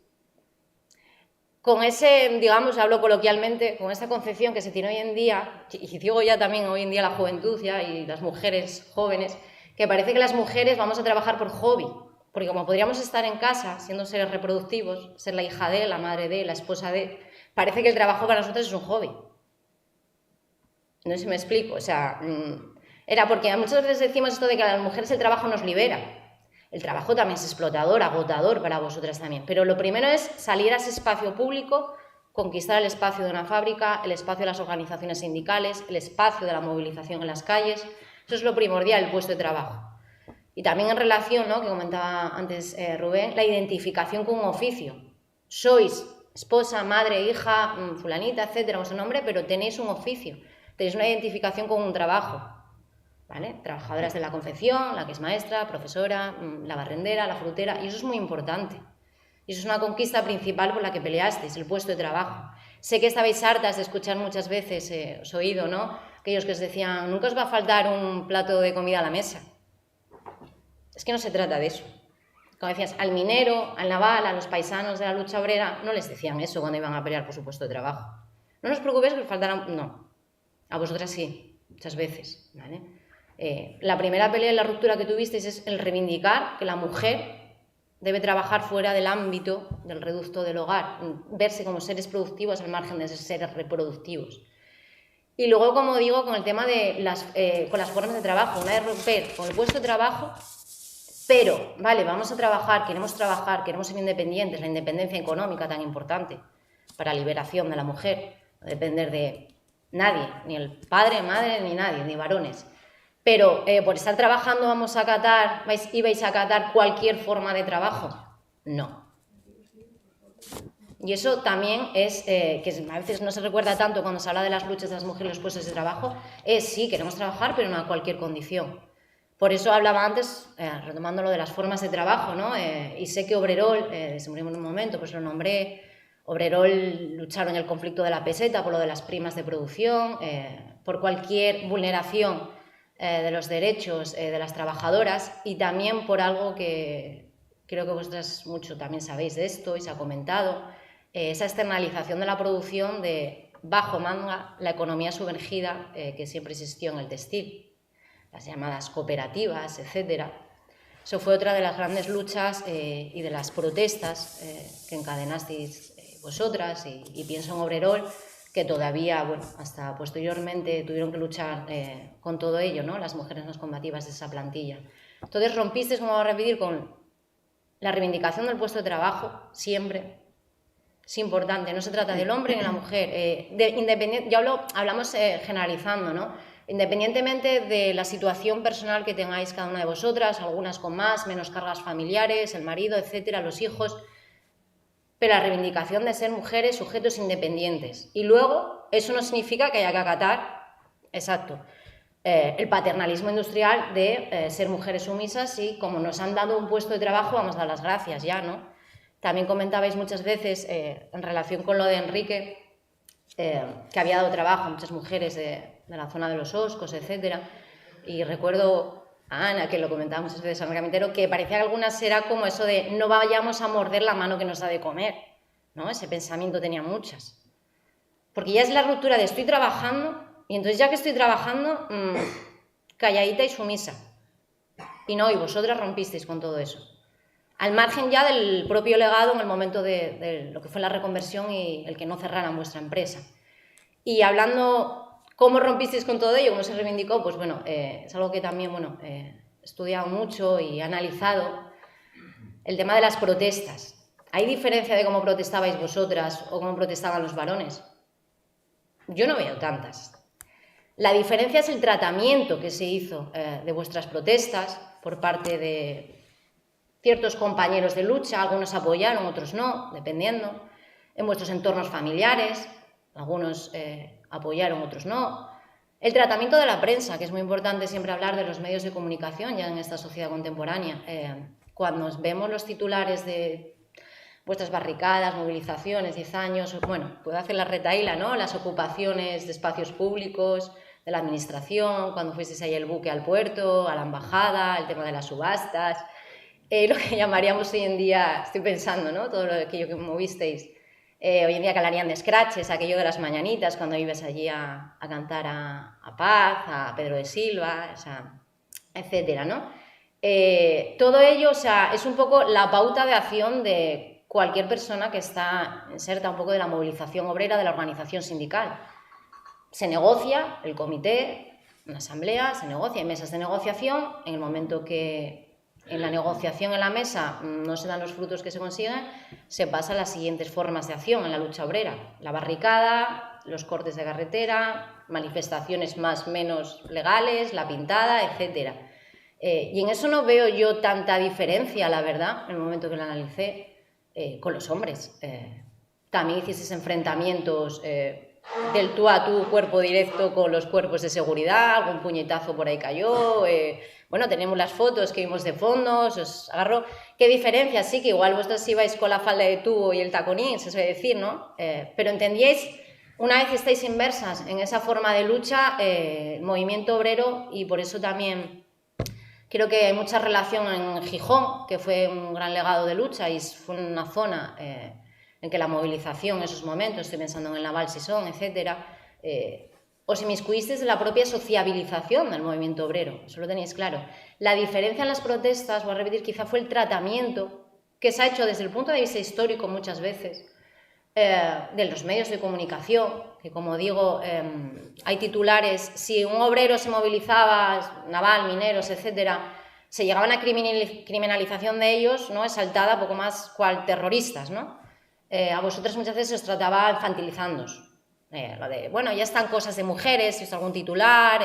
Con ese, digamos, hablo coloquialmente, con esa concepción que se tiene hoy en día, y digo ya también hoy en día la juventud ya, y las mujeres jóvenes, que parece que las mujeres vamos a trabajar por hobby, porque como podríamos estar en casa siendo seres reproductivos, ser la hija de, la madre de, la esposa de, parece que el trabajo para nosotros es un hobby. No sé si me explico, o sea, era porque muchas veces decimos esto de que a las mujeres el trabajo nos libera. El trabajo también es explotador, agotador para vosotras también. Pero lo primero es salir a ese espacio público, conquistar el espacio de una fábrica, el espacio de las organizaciones sindicales, el espacio de la movilización en las calles. Eso es lo primordial, el puesto de trabajo. Y también en relación, ¿no?, que comentaba antes Rubén, la identificación con un oficio. Sois esposa, madre, hija, fulanita, etcétera, vuestro nombre, pero tenéis un oficio. Tenéis una identificación con un trabajo, ¿vale? Trabajadoras de la confección, la que es maestra, profesora, la barrendera, la frutera, y eso es muy importante. Y eso es una conquista principal por la que peleasteis, el puesto de trabajo. Sé que estabais hartas de escuchar muchas veces, os he oído, ¿no?, aquellos que os decían, nunca os va a faltar un plato de comida a la mesa. Es que no se trata de eso. Como decías, al minero, al naval, a los paisanos de la lucha obrera, no les decían eso cuando iban a pelear por su puesto de trabajo. No os preocupéis que os faltará... No. A vosotras sí, muchas veces, ¿vale? La primera pelea y la ruptura que tuvisteis es el reivindicar que la mujer debe trabajar fuera del ámbito del reducto del hogar, verse como seres productivos al margen de ser seres reproductivos. Y luego, como digo, con el tema de con las formas de trabajo, una vez romper con el puesto de trabajo, pero, vale, vamos a trabajar, queremos ser independientes, la independencia económica tan importante para la liberación de la mujer, no depender de nadie, ni el padre, madre, ni nadie, ni varones. Pero por estar trabajando ibais a acatar cualquier forma de trabajo. No. Y eso también es, que a veces no se recuerda tanto cuando se habla de las luchas de las mujeres y los puestos de trabajo, sí, queremos trabajar, pero no a cualquier condición. Por eso hablaba antes, retomando lo de las formas de trabajo, ¿no? Y sé que Obrerol, se murió en un momento, pues lo nombré. Obrerol lucharon en el conflicto de la peseta por lo de las primas de producción, por cualquier vulneración de los derechos de las trabajadoras, y también por algo que creo que vosotras mucho también sabéis de esto y se ha comentado, esa externalización de la producción de bajo manga, la economía sumergida que siempre existió en el textil, las llamadas cooperativas, etcétera. Eso fue otra de las grandes luchas y de las protestas que encadenasteis vosotras, y pienso en Obrerol, que todavía, bueno, hasta posteriormente tuvieron que luchar con todo ello, ¿no?, las mujeres más combativas de esa plantilla. Entonces rompisteis, como voy a repetir, con la reivindicación del puesto de trabajo, siempre. Es importante, no se trata del hombre ni de la mujer. Ya hablamos generalizando, ¿no? Independientemente de la situación personal que tengáis cada una de vosotras, algunas con más, menos cargas familiares, el marido, etcétera, los hijos, pero la reivindicación de ser mujeres, sujetos independientes. Y luego, eso no significa que haya que acatar, exacto, el paternalismo industrial de ser mujeres sumisas y como nos han dado un puesto de trabajo, vamos a dar las gracias ya, ¿no? También comentabais muchas veces, en relación con lo de Enrique, que había dado trabajo a muchas mujeres de la zona de los Oscos, etcétera, y recuerdo a Ana, que lo comentaba muchas veces a Ana Camitero, que parecía que algunas era como eso de no vayamos a morder la mano que nos da de comer, ¿no? Ese pensamiento tenía muchas. Porque ya es la ruptura de estoy trabajando, y entonces ya que estoy trabajando, calladita y sumisa. Y no, y vosotras rompisteis con todo eso. Al margen ya del propio legado en el momento de lo que fue la reconversión y el que no cerraran vuestra empresa. Y hablando cómo rompisteis con todo ello, cómo se reivindicó, pues bueno, es algo que también, bueno, he estudiado mucho y he analizado, el tema de las protestas. ¿Hay diferencia de cómo protestabais vosotras o cómo protestaban los varones? Yo no veo tantas. La diferencia es el tratamiento que se hizo de vuestras protestas por parte de ciertos compañeros de lucha, algunos apoyaron, otros no, dependiendo, en vuestros entornos familiares, algunos apoyaron, otros no. El tratamiento de la prensa, que es muy importante siempre hablar de los medios de comunicación ya en esta sociedad contemporánea. Cuando vemos los titulares de vuestras barricadas, movilizaciones, 10 años, bueno, puedo hacer la retahíla, ¿no? Las ocupaciones de espacios públicos, de la administración, cuando fuisteis ahí el buque al puerto, a la embajada, el tema de las subastas, lo que llamaríamos hoy en día, estoy pensando, ¿no? Todo aquello que movisteis, hoy en día que hablarían de scratches, aquello de las mañanitas, cuando ibas allí a cantar a Paz, a Pedro de Silva, o sea, etcétera, ¿no? Todo ello, o sea, es un poco la pauta de acción de cualquier persona que está inserta un poco de la movilización obrera, de la organización sindical. Se negocia el comité, una asamblea, se negocia, hay mesas de negociación, en el momento que en la negociación en la mesa no se dan los frutos que se consiguen, se pasa a las siguientes formas de acción en la lucha obrera. La barricada, los cortes de carretera, manifestaciones más o menos legales, la pintada, etc. Y en eso no veo yo tanta diferencia, la verdad, en el momento que lo analicé, con los hombres. También hicieses enfrentamientos del tú a tú, cuerpo directo con los cuerpos de seguridad, algún puñetazo por ahí cayó, bueno, tenemos las fotos que vimos de fondo, os agarro. ¿Qué diferencia? Sí, que igual vosotros ibais con la falda de tubo y el taconín, se suele decir, ¿no? Pero entendíais, una vez estáis inmersas en esa forma de lucha, el movimiento obrero, y por eso también creo que hay mucha relación en Gijón, que fue un gran legado de lucha y fue una zona en que la movilización en esos momentos, estoy pensando en el Naval Sison, etcétera, os inmiscuisteis en la propia sociabilización del movimiento obrero, eso lo tenéis claro. La diferencia en las protestas, voy a repetir, quizá fue el tratamiento que se ha hecho desde el punto de vista histórico muchas veces de los medios de comunicación, que como digo, hay titulares, si un obrero se movilizaba, naval, mineros, etcétera, se llegaba a una criminalización de ellos, ¿no? Exaltada, poco más cual terroristas, ¿no? A vosotras muchas veces os trataba infantilizándoos. Lo de, bueno, ya están cosas de mujeres, si es algún titular,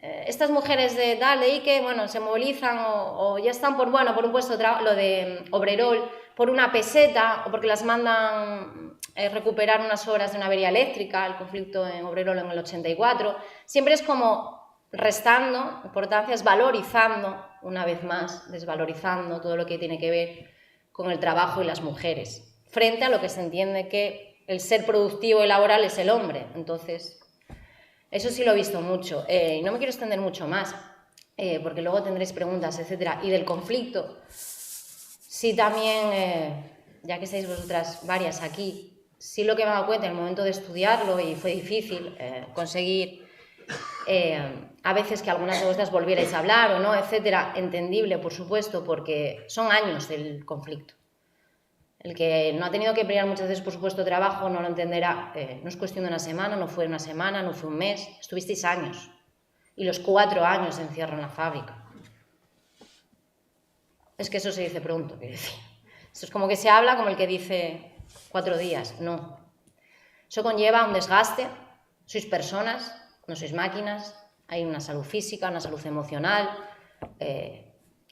estas mujeres de tal, de ahí que, bueno, se movilizan o ya están por, bueno, por un puesto de trabajo, lo de Obrerol, por una peseta o porque las mandan recuperar unas horas de una avería eléctrica, el conflicto en Obrerol en el 84, siempre es como restando importancias, valorizando, una vez más, desvalorizando todo lo que tiene que ver con el trabajo y las mujeres, frente a lo que se entiende que el ser productivo y laboral es el hombre. Entonces, eso sí lo he visto mucho. Y no me quiero extender mucho más, porque luego tendréis preguntas, etcétera. Y del conflicto, sí también, ya que estáis vosotras varias aquí, sí lo que me he dado cuenta en el momento de estudiarlo, y fue difícil conseguir a veces que algunas de vosotras volvierais a hablar o no, etcétera, entendible, por supuesto, porque son años del conflicto. El que no ha tenido que pelear muchas veces por su puesto de trabajo no lo entenderá. No es cuestión de una semana, no fue una semana, no fue un mes, estuvisteis años. Y los 4 años de encierro en la fábrica. Es que eso se dice pronto, quiero decir. Eso es como que se habla como el que dice 4 días. No. Eso conlleva un desgaste. Sois personas, no sois máquinas. Hay una salud física, una salud emocional.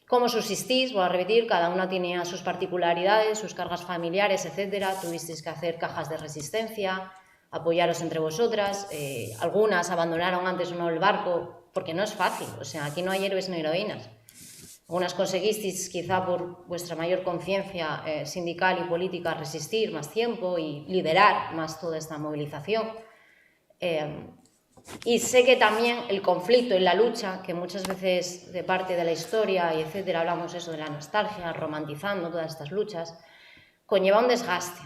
¿Cómo subsistís? Voy a repetir, cada una tenía sus particularidades, sus cargas familiares, etcétera. Tuvisteis que hacer cajas de resistencia, apoyaros entre vosotras. Algunas abandonaron antes o no el barco, porque no es fácil. O sea, aquí no hay héroes ni heroínas. Algunas conseguisteis, quizá por vuestra mayor conciencia sindical y política, resistir más tiempo y liderar más toda esta movilización. Y sé que también el conflicto y la lucha, que muchas veces de parte de la historia y etcétera hablamos eso de la nostalgia, romantizando todas estas luchas, conlleva un desgaste.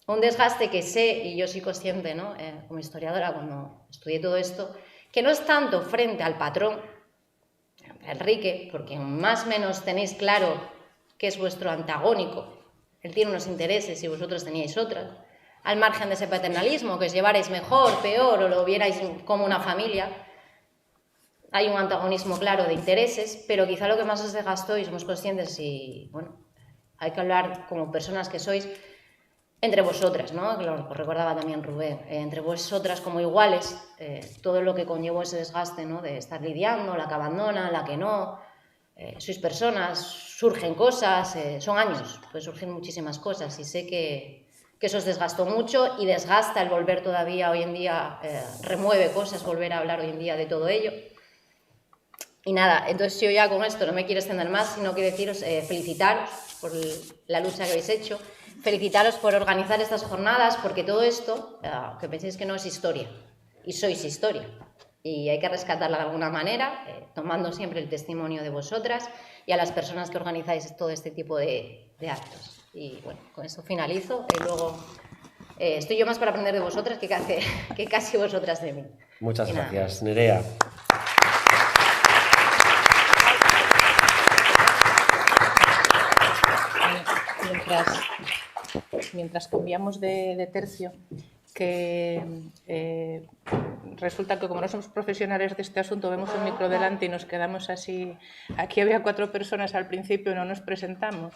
Un desgaste que sé, y yo soy consciente, ¿no? Como historiadora, cuando estudié todo esto, que no es tanto frente al patrón, Enrique, porque más o menos tenéis claro que es vuestro antagónico. Él tiene unos intereses y vosotros teníais otros. Al margen de ese paternalismo, que os llevarais mejor, peor, o lo vierais como una familia, hay un antagonismo claro de intereses, pero quizá lo que más os desgastó, y somos conscientes, y bueno, hay que hablar como personas que sois, entre vosotras, ¿no? Que lo recordaba también Rubén, entre vosotras como iguales, todo lo que conllevó ese desgaste, ¿no? De estar lidiando, la que abandona, la que no, sois personas, surgen cosas, son años, pues surgen muchísimas cosas y sé que eso os desgastó mucho y desgasta el volver todavía hoy en día, remueve cosas, volver a hablar hoy en día de todo ello. Y nada, entonces yo ya con esto no me quiero extender más, sino que deciros, felicitaros por la lucha que habéis hecho, felicitaros por organizar estas jornadas, porque todo esto, que penséis que no es historia, y sois historia, y hay que rescatarla de alguna manera, tomando siempre el testimonio de vosotras y a las personas que organizáis todo este tipo de actos. Y bueno, con esto finalizo, y luego estoy yo más para aprender de vosotras que casi vosotras de mí. Muchas gracias, Nerea. Mientras cambiamos de tercio, que resulta que como no somos profesionales de este asunto, vemos un micro delante y nos quedamos así. Aquí había 4 personas al principio, no nos presentamos.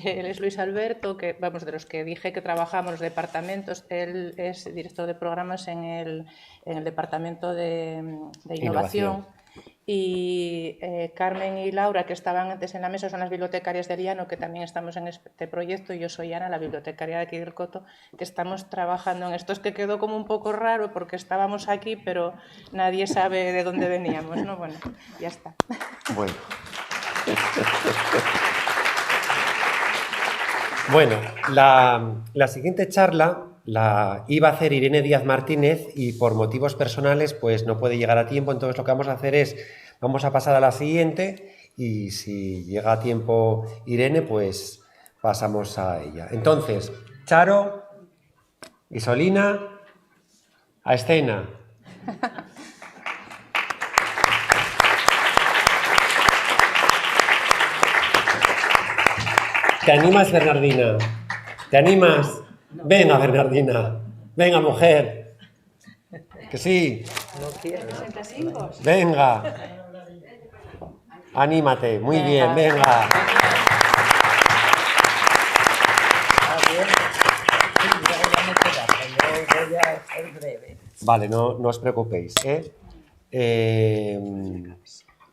Él es Luis Alberto, que vamos, de los que dije que trabajamos los departamentos. Él es director de programas en el departamento de innovación. Y Carmen y Laura, que estaban antes en la mesa, son las bibliotecarias de Liano, que también estamos en este proyecto, y yo soy Ana, la bibliotecaria de aquí del Coto, que estamos trabajando en esto. Es que quedó como un poco raro porque estábamos aquí, pero nadie sabe de dónde veníamos, ¿no? Bueno, ya está. Bueno. Bueno, la siguiente charla la iba a hacer Irene Díaz Martínez y por motivos personales pues no puede llegar a tiempo, entonces lo que vamos a hacer es, vamos a pasar a la siguiente y si llega a tiempo Irene pues pasamos a ella. Entonces, Charo, Isolina, a escena. ¿Te animas, Bernardina? ¿Te animas? Venga, Bernardina. Venga, mujer. Que sí. Venga. Anímate. Muy bien, venga. Vale, no os preocupéis,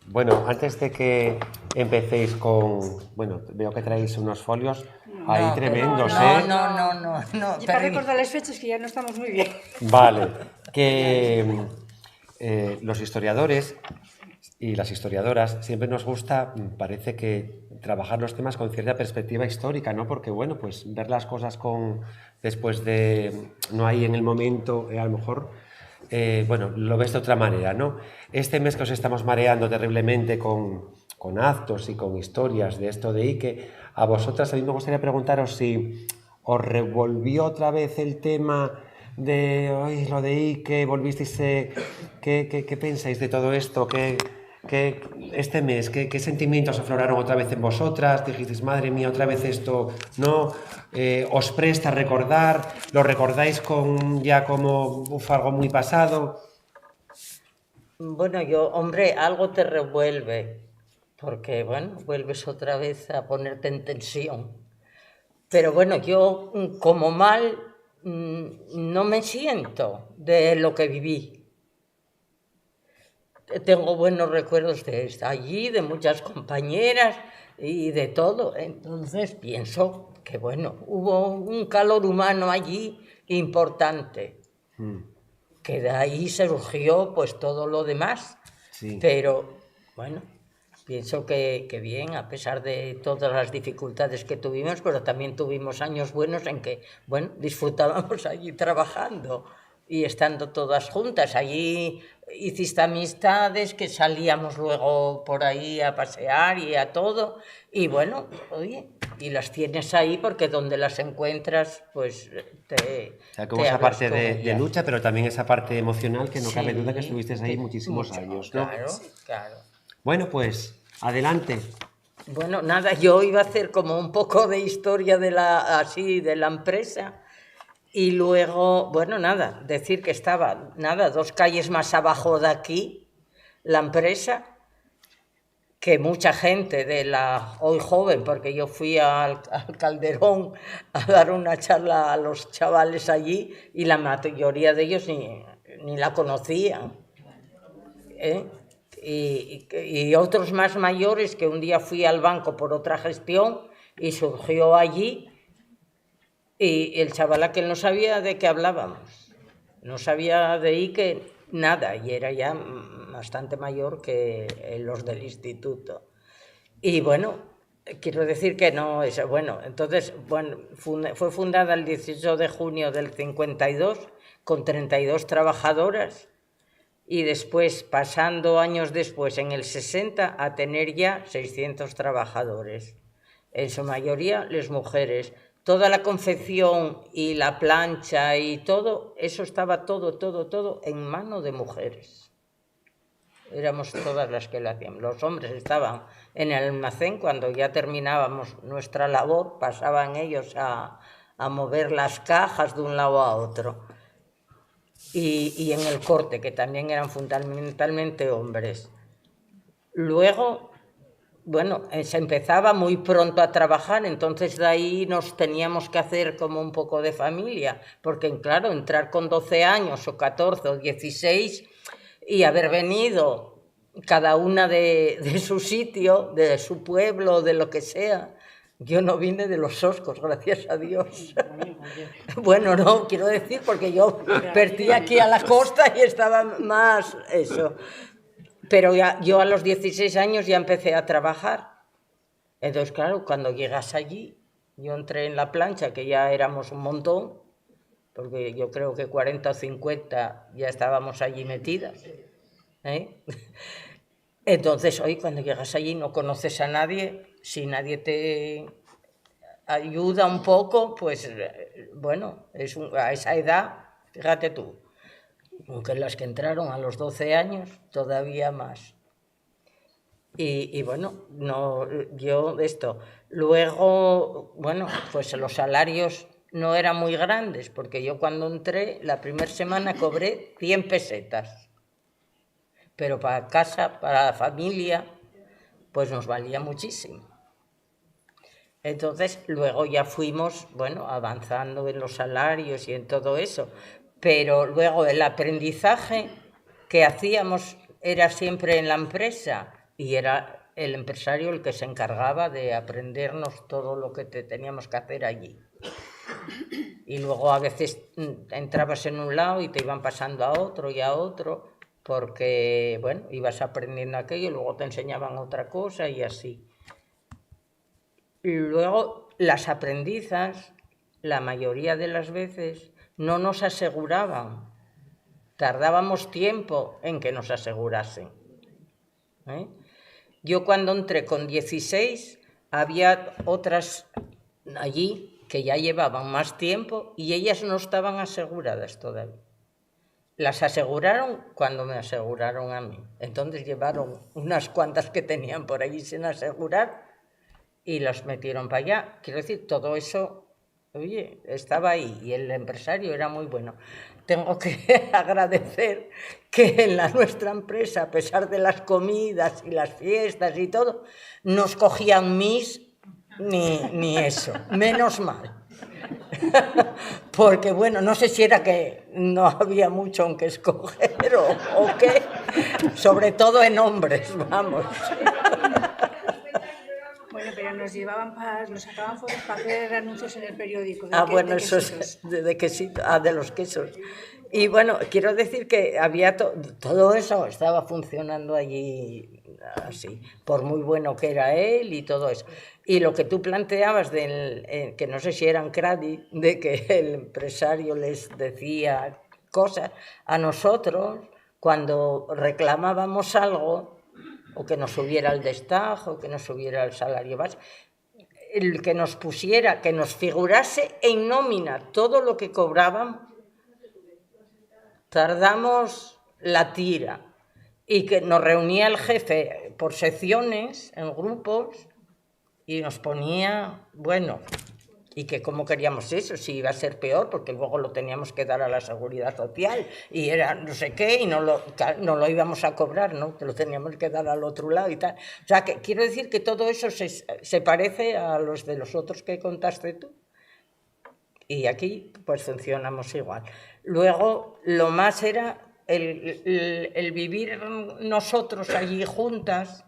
bueno, antes de que empecéis con... Bueno, veo que traéis unos folios ahí tremendos, No. Y para recordar las fechas que ya no estamos muy bien. Vale, que los historiadores y las historiadoras siempre nos gusta, parece que trabajar los temas con cierta perspectiva histórica, ¿no? Porque, bueno, pues ver las cosas después de... no ahí en el momento, a lo mejor... bueno, lo ves de otra manera, ¿no? Este mes que os estamos mareando terriblemente con actos y con historias de esto de Ike, a vosotras a mí me gustaría preguntaros si os revolvió otra vez el tema de lo de Ike, volvisteis, ¿qué pensáis de todo esto? Este mes, ¿qué sentimientos afloraron otra vez en vosotras? Dijisteis, madre mía, otra vez esto, ¿no? ¿Os presta a recordar? ¿Lo recordáis ya como algo muy pasado? Bueno, hombre, algo te revuelve, porque, bueno, vuelves otra vez a ponerte en tensión. Pero bueno, yo como mal no me siento de lo que viví. Tengo buenos recuerdos de estar allí, de muchas compañeras y de todo. Entonces pienso que, bueno, hubo un calor humano allí importante, que de ahí surgió pues todo lo demás. Sí. Pero, bueno, pienso que bien, a pesar de todas las dificultades que tuvimos, pero también tuvimos años buenos en que, bueno, disfrutábamos allí trabajando y estando todas juntas. Allí hiciste amistades que salíamos luego por ahí a pasear y a todo. Y bueno, oye, y las tienes ahí porque donde las encuentras, pues te... O sea, como esa parte de lucha, pero también esa parte emocional que no cabe duda que estuvisteis ahí muchísimos años, ¿no? Claro, claro. Bueno, pues, adelante. Bueno, nada, yo iba a hacer como un poco de historia de la empresa. Y luego, bueno, nada, decir que estaba, 2 calles más abajo de aquí, la empresa, que mucha gente de la hoy joven, porque yo fui al Calderón a dar una charla a los chavales allí y la mayoría de ellos ni la conocían. y otros más mayores, que un día fui al banco por otra gestión y surgió allí, y el chaval aquel no sabía de qué hablábamos, no sabía de Ike nada, y era ya bastante mayor que los del instituto. Y bueno, quiero decir que no, bueno, entonces, bueno, fue fundada el 18 de junio del 52 con 32 trabajadoras, y después, pasando años después, en el 60, a tener ya 600 trabajadores, en su mayoría las mujeres. Toda la confección y la plancha y todo, eso estaba todo en mano de mujeres. Éramos todas las que lo hacíamos. Los hombres estaban en el almacén, cuando ya terminábamos nuestra labor, pasaban ellos a mover las cajas de un lado a otro. Y en el corte, que también eran fundamentalmente hombres. Luego, bueno, se empezaba muy pronto a trabajar, entonces de ahí nos teníamos que hacer como un poco de familia, porque claro, entrar con 12 años o 14 o 16 y haber venido cada una de su sitio, de su pueblo, de lo que sea. Yo no vine de los Oscos, gracias a Dios. Bueno, no, quiero decir, porque yo partí aquí a la costa y estaba más eso. Pero ya, yo a los 16 años ya empecé a trabajar. Entonces, claro, cuando llegas allí, yo entré en la plancha, que ya éramos un montón, porque yo creo que 40 o 50 ya estábamos allí metidas. Entonces, hoy cuando llegas allí no conoces a nadie, si nadie te ayuda un poco, pues bueno, a esa edad, fíjate tú, aunque las que entraron a los 12 años, todavía más. Y bueno, no, yo esto. Luego, bueno, pues los salarios no eran muy grandes, porque yo cuando entré, la primera semana cobré 100 pesetas. Pero para casa, para la familia, pues nos valía muchísimo. Entonces, luego ya fuimos, bueno, avanzando en los salarios y en todo eso. Pero luego el aprendizaje que hacíamos era siempre en la empresa, y era el empresario el que se encargaba de aprendernos todo lo que teníamos que hacer allí. Y luego a veces entrabas en un lado y te iban pasando a otro y a otro, porque, bueno, ibas aprendiendo aquello y luego te enseñaban otra cosa y así. Y luego las aprendizas, la mayoría de las veces, no nos aseguraban. Tardábamos tiempo en que nos asegurasen. Yo cuando entré con 16, había otras allí que ya llevaban más tiempo y ellas no estaban aseguradas todavía. Las aseguraron cuando me aseguraron a mí. Entonces llevaron unas cuantas que tenían por allí sin asegurar y las metieron para allá. Quiero decir, todo eso, oye, estaba ahí y el empresario era muy bueno. Tengo que agradecer que en nuestra empresa, a pesar de las comidas y las fiestas y todo, no escogían ni eso, menos mal. Porque bueno, no sé si era que no había mucho aunque escoger o qué, sobre todo en hombres, vamos. Bueno, pero nos sacaban fotos para hacer anuncios en el periódico. Bueno, eso es de quesito, de los quesos. Y bueno, quiero decir que había todo eso estaba funcionando allí así, por muy bueno que era él y todo eso. Y lo que tú planteabas, que no sé si eran cradi, de que el empresario les decía cosas a nosotros cuando reclamábamos algo, o que nos subiera el destajo, o que nos subiera el salario base, el que nos pusiera, que nos figurase en nómina todo lo que cobrábamos, tardamos la tira. Y que nos reunía el jefe por secciones, en grupos, y nos ponía, bueno, y que cómo queríamos eso, si iba a ser peor, porque luego lo teníamos que dar a la Seguridad Social, y era no sé qué, y no lo íbamos a cobrar, ¿no? Que lo teníamos que dar al otro lado y tal. O sea, que quiero decir que todo eso se parece a los de los otros que contaste tú. Y aquí, pues, funcionamos igual. Luego, lo más era el vivir nosotros allí juntas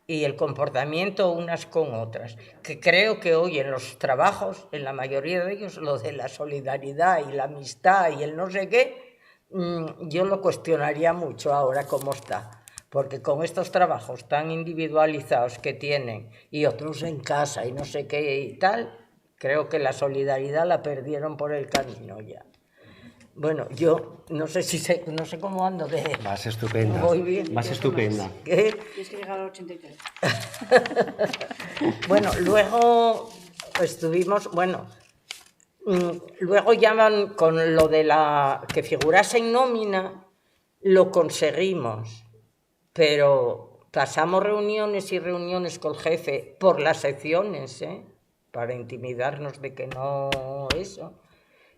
y el comportamiento unas con otras, que creo que hoy en los trabajos, en la mayoría de ellos, lo de la solidaridad y la amistad y el no sé qué, yo lo cuestionaría mucho ahora cómo está, porque con estos trabajos tan individualizados que tienen y otros en casa y no sé qué y tal, creo que la solidaridad la perdieron por el camino ya. Bueno, yo no sé cómo ando de... Vas estupenda. Voy bien. Vas estupenda. ¿Qué? Tienes que llegar al 83. Bueno, luego estuvimos, luego llaman con lo de la que figurase en nómina, lo conseguimos, pero pasamos reuniones y reuniones con el jefe por las secciones, para intimidarnos de que no eso.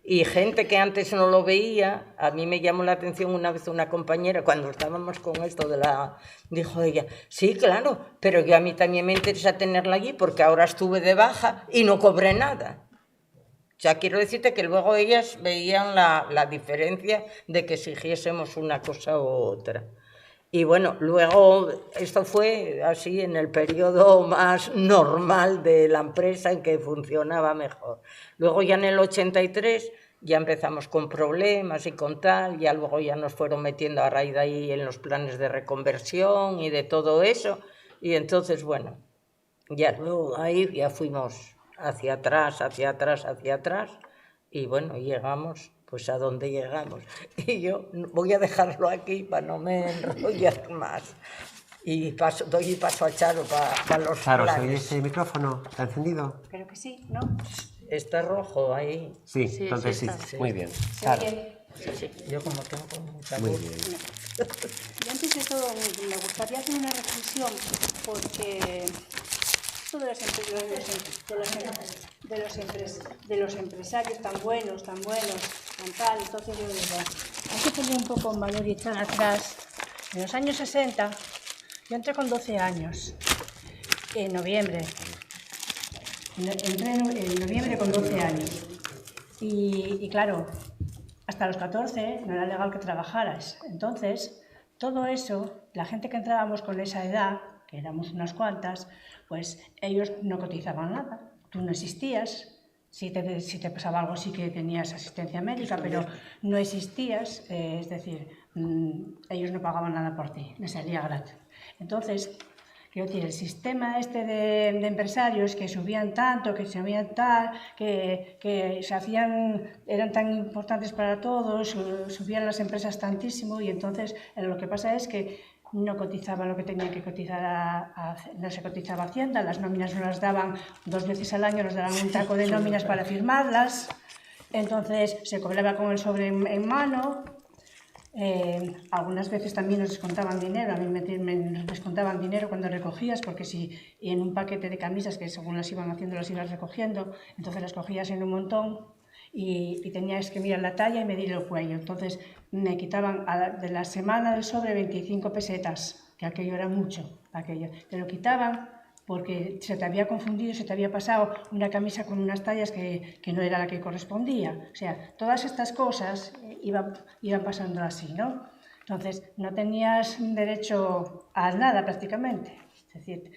Y gente que antes no lo veía, a mí me llamó la atención una vez una compañera, cuando estábamos con esto dijo ella, sí, claro, pero yo a mí también me interesa tenerla allí porque ahora estuve de baja y no cobré nada. O sea, quiero decirte que luego ellas veían la diferencia de que exigiésemos una cosa u otra. Y bueno, luego esto fue así en el periodo más normal de la empresa en que funcionaba mejor. Luego ya en el 83 ya empezamos con problemas y con tal, ya luego ya nos fueron metiendo a raíz de ahí en los planes de reconversión y de todo eso. Y entonces, bueno, ya luego ahí ya fuimos hacia atrás y bueno, llegamos pues a donde llegamos. Y yo voy a dejarlo aquí para no me enrollar más. Y doy paso a Charo para los Charo, planes. ¿se oye ese micrófono? ¿Está encendido? Creo que sí, ¿no? Está rojo ahí. Sí, entonces sí. está. Muy bien. ¿Se Charo. oye? Sí. Yo como tengo mucha Muy voz. bien. Y antes de todo, me gustaría hacer una reflexión, porque esto de los empresarios tan buenos, tan tal, entonces yo digo, hay que poner un poco en valor y echar atrás. En los años 60, yo entré con 12 años, en noviembre. Entré en noviembre con 12 años. Y claro, hasta los 14 no era legal que trabajaras. Entonces, todo eso, la gente que entrábamos con esa edad, que éramos unas cuantas, pues ellos no cotizaban nada. Tú no existías. Si te pasaba algo sí que tenías asistencia médica, pero no existías. Es decir, ellos no pagaban nada por ti, les salía gratis. Entonces, quiero decir, el sistema este de empresarios que subían tanto, que se subían tal, que eran tan importantes para todos, subían las empresas tantísimo, y entonces lo que pasa es que no cotizaban lo que tenían que cotizar, no se cotizaba Hacienda, las nóminas no las daban 2 veces al año, nos daban un taco de nóminas para firmarlas, entonces se cobraba con el sobre en mano. Algunas veces también nos descontaban dinero, a mí me descontaban dinero cuando recogías, porque si en un paquete de camisas que según las iban haciendo las ibas recogiendo, entonces las cogías en un montón y tenías que mirar la talla y medir el cuello, entonces me quitaban de la semana del sobre 25 pesetas, que aquello era mucho, te lo quitaban porque se te había confundido, se te había pasado una camisa con unas tallas que no era la que correspondía. O sea, todas estas cosas iban pasando así, ¿no? Entonces, no tenías derecho a nada prácticamente. Es decir,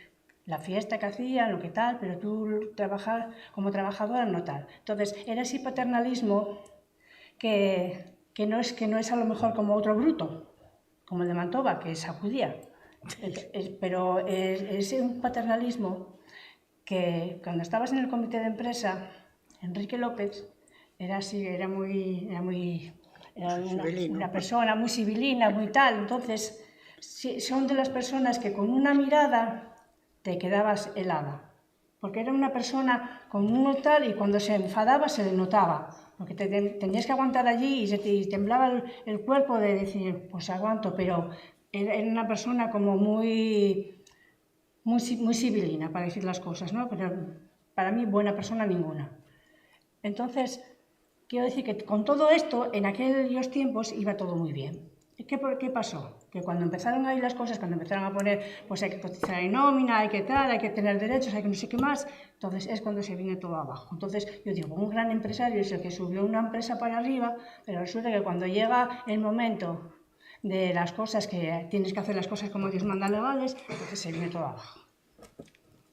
la fiesta que hacían, lo que tal, pero tú trabajar como trabajadora no tal. Entonces, era ese paternalismo que no es a lo mejor como otro bruto, como el de Mantova, que sacudía. Pero es un paternalismo que cuando estabas en el comité de empresa, Enrique López era una persona muy civilina, muy tal. Entonces, son de las personas que con una mirada te quedabas helada, porque era una persona con un tal y cuando se enfadaba se le notaba, porque tenías que aguantar allí y te temblaba el cuerpo de decir, pues aguanto, pero era una persona como muy civilina para decir las cosas, ¿no? Pero para mí buena persona ninguna. Entonces, quiero decir que con todo esto, en aquellos tiempos iba todo muy bien. ¿Qué pasó? que cuando empezaron ahí las cosas, cuando empezaron a poner, pues hay que cotizar en nómina, hay que tal, hay que tener derechos, hay que no sé qué más, entonces es cuando se viene todo abajo. Entonces yo digo, un gran empresario es el que subió una empresa para arriba, pero resulta que cuando llega el momento de las cosas, que tienes que hacer las cosas como Dios manda legales, entonces se viene todo abajo.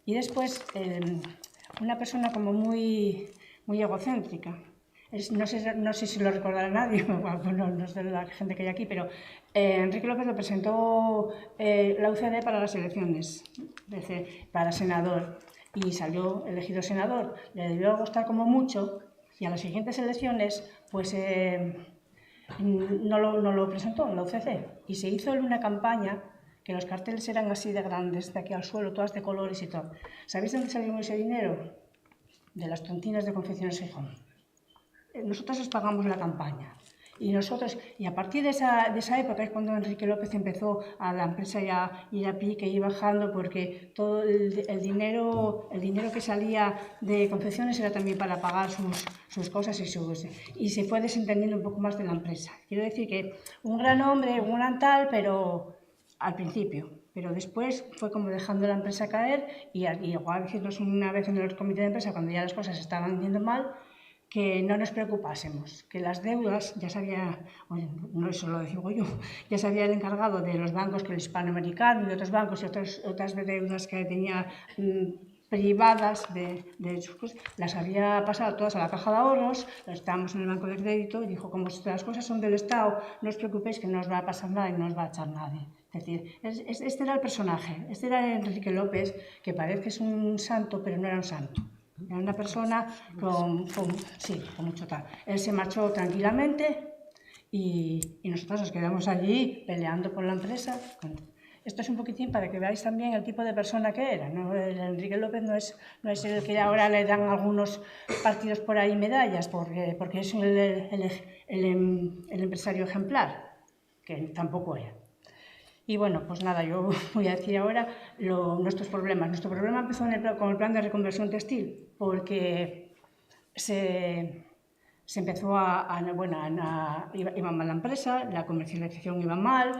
Y después, una persona como muy egocéntrica. No sé si lo recordará nadie, bueno, no es de la gente que hay aquí, pero Enrique López lo presentó la UCD para las elecciones, para senador, y salió elegido senador. Le debió gustar como mucho, y a las siguientes elecciones, pues no lo presentó en la UCC. Y se hizo una campaña, que los carteles eran así de grandes, de aquí al suelo, todas de colores y todo. ¿Sabéis dónde salió ese dinero? De las tontinas de Confecciones Gijón. Nosotros os pagamos la campaña. Y a partir de esa época es cuando Enrique López empezó a la empresa ya ir a pique y bajando, porque todo el dinero que salía de Confecciones era también para pagar sus cosas y se fue desentendiendo un poco más de la empresa. Quiero decir que un gran hombre, un gran tal, pero al principio. Pero después fue como dejando la empresa caer y igual decirnos una vez en el comité de empresa, cuando ya las cosas estaban yendo mal, que no nos preocupásemos, que las deudas, ya sabía, bueno, no eso lo digo yo, ya se había el encargado de los bancos, que el hispanoamericano y de otros bancos y otras deudas que tenía privadas de sus cosas, las había pasado todas a la caja de ahorros, estábamos en el banco de crédito y dijo, como las cosas son del Estado, no os preocupéis que no os va a pasar nada y no os va a echar nadie. Es decir, este era el personaje, este era Enrique López, que parece que es un santo, pero no era un santo. Era una persona con mucho tal. Él se marchó tranquilamente y nosotros nos quedamos allí peleando por la empresa. Esto es un poquitín para que veáis también el tipo de persona que era, ¿no? El Enrique López no es el que ahora le dan algunos partidos por ahí medallas, porque es el empresario ejemplar, que tampoco era. Y bueno, pues nada, yo voy a decir ahora nuestros problemas. Nuestro problema empezó con el plan de reconversión textil, porque se empezó iba mal la empresa, la comercialización iba mal,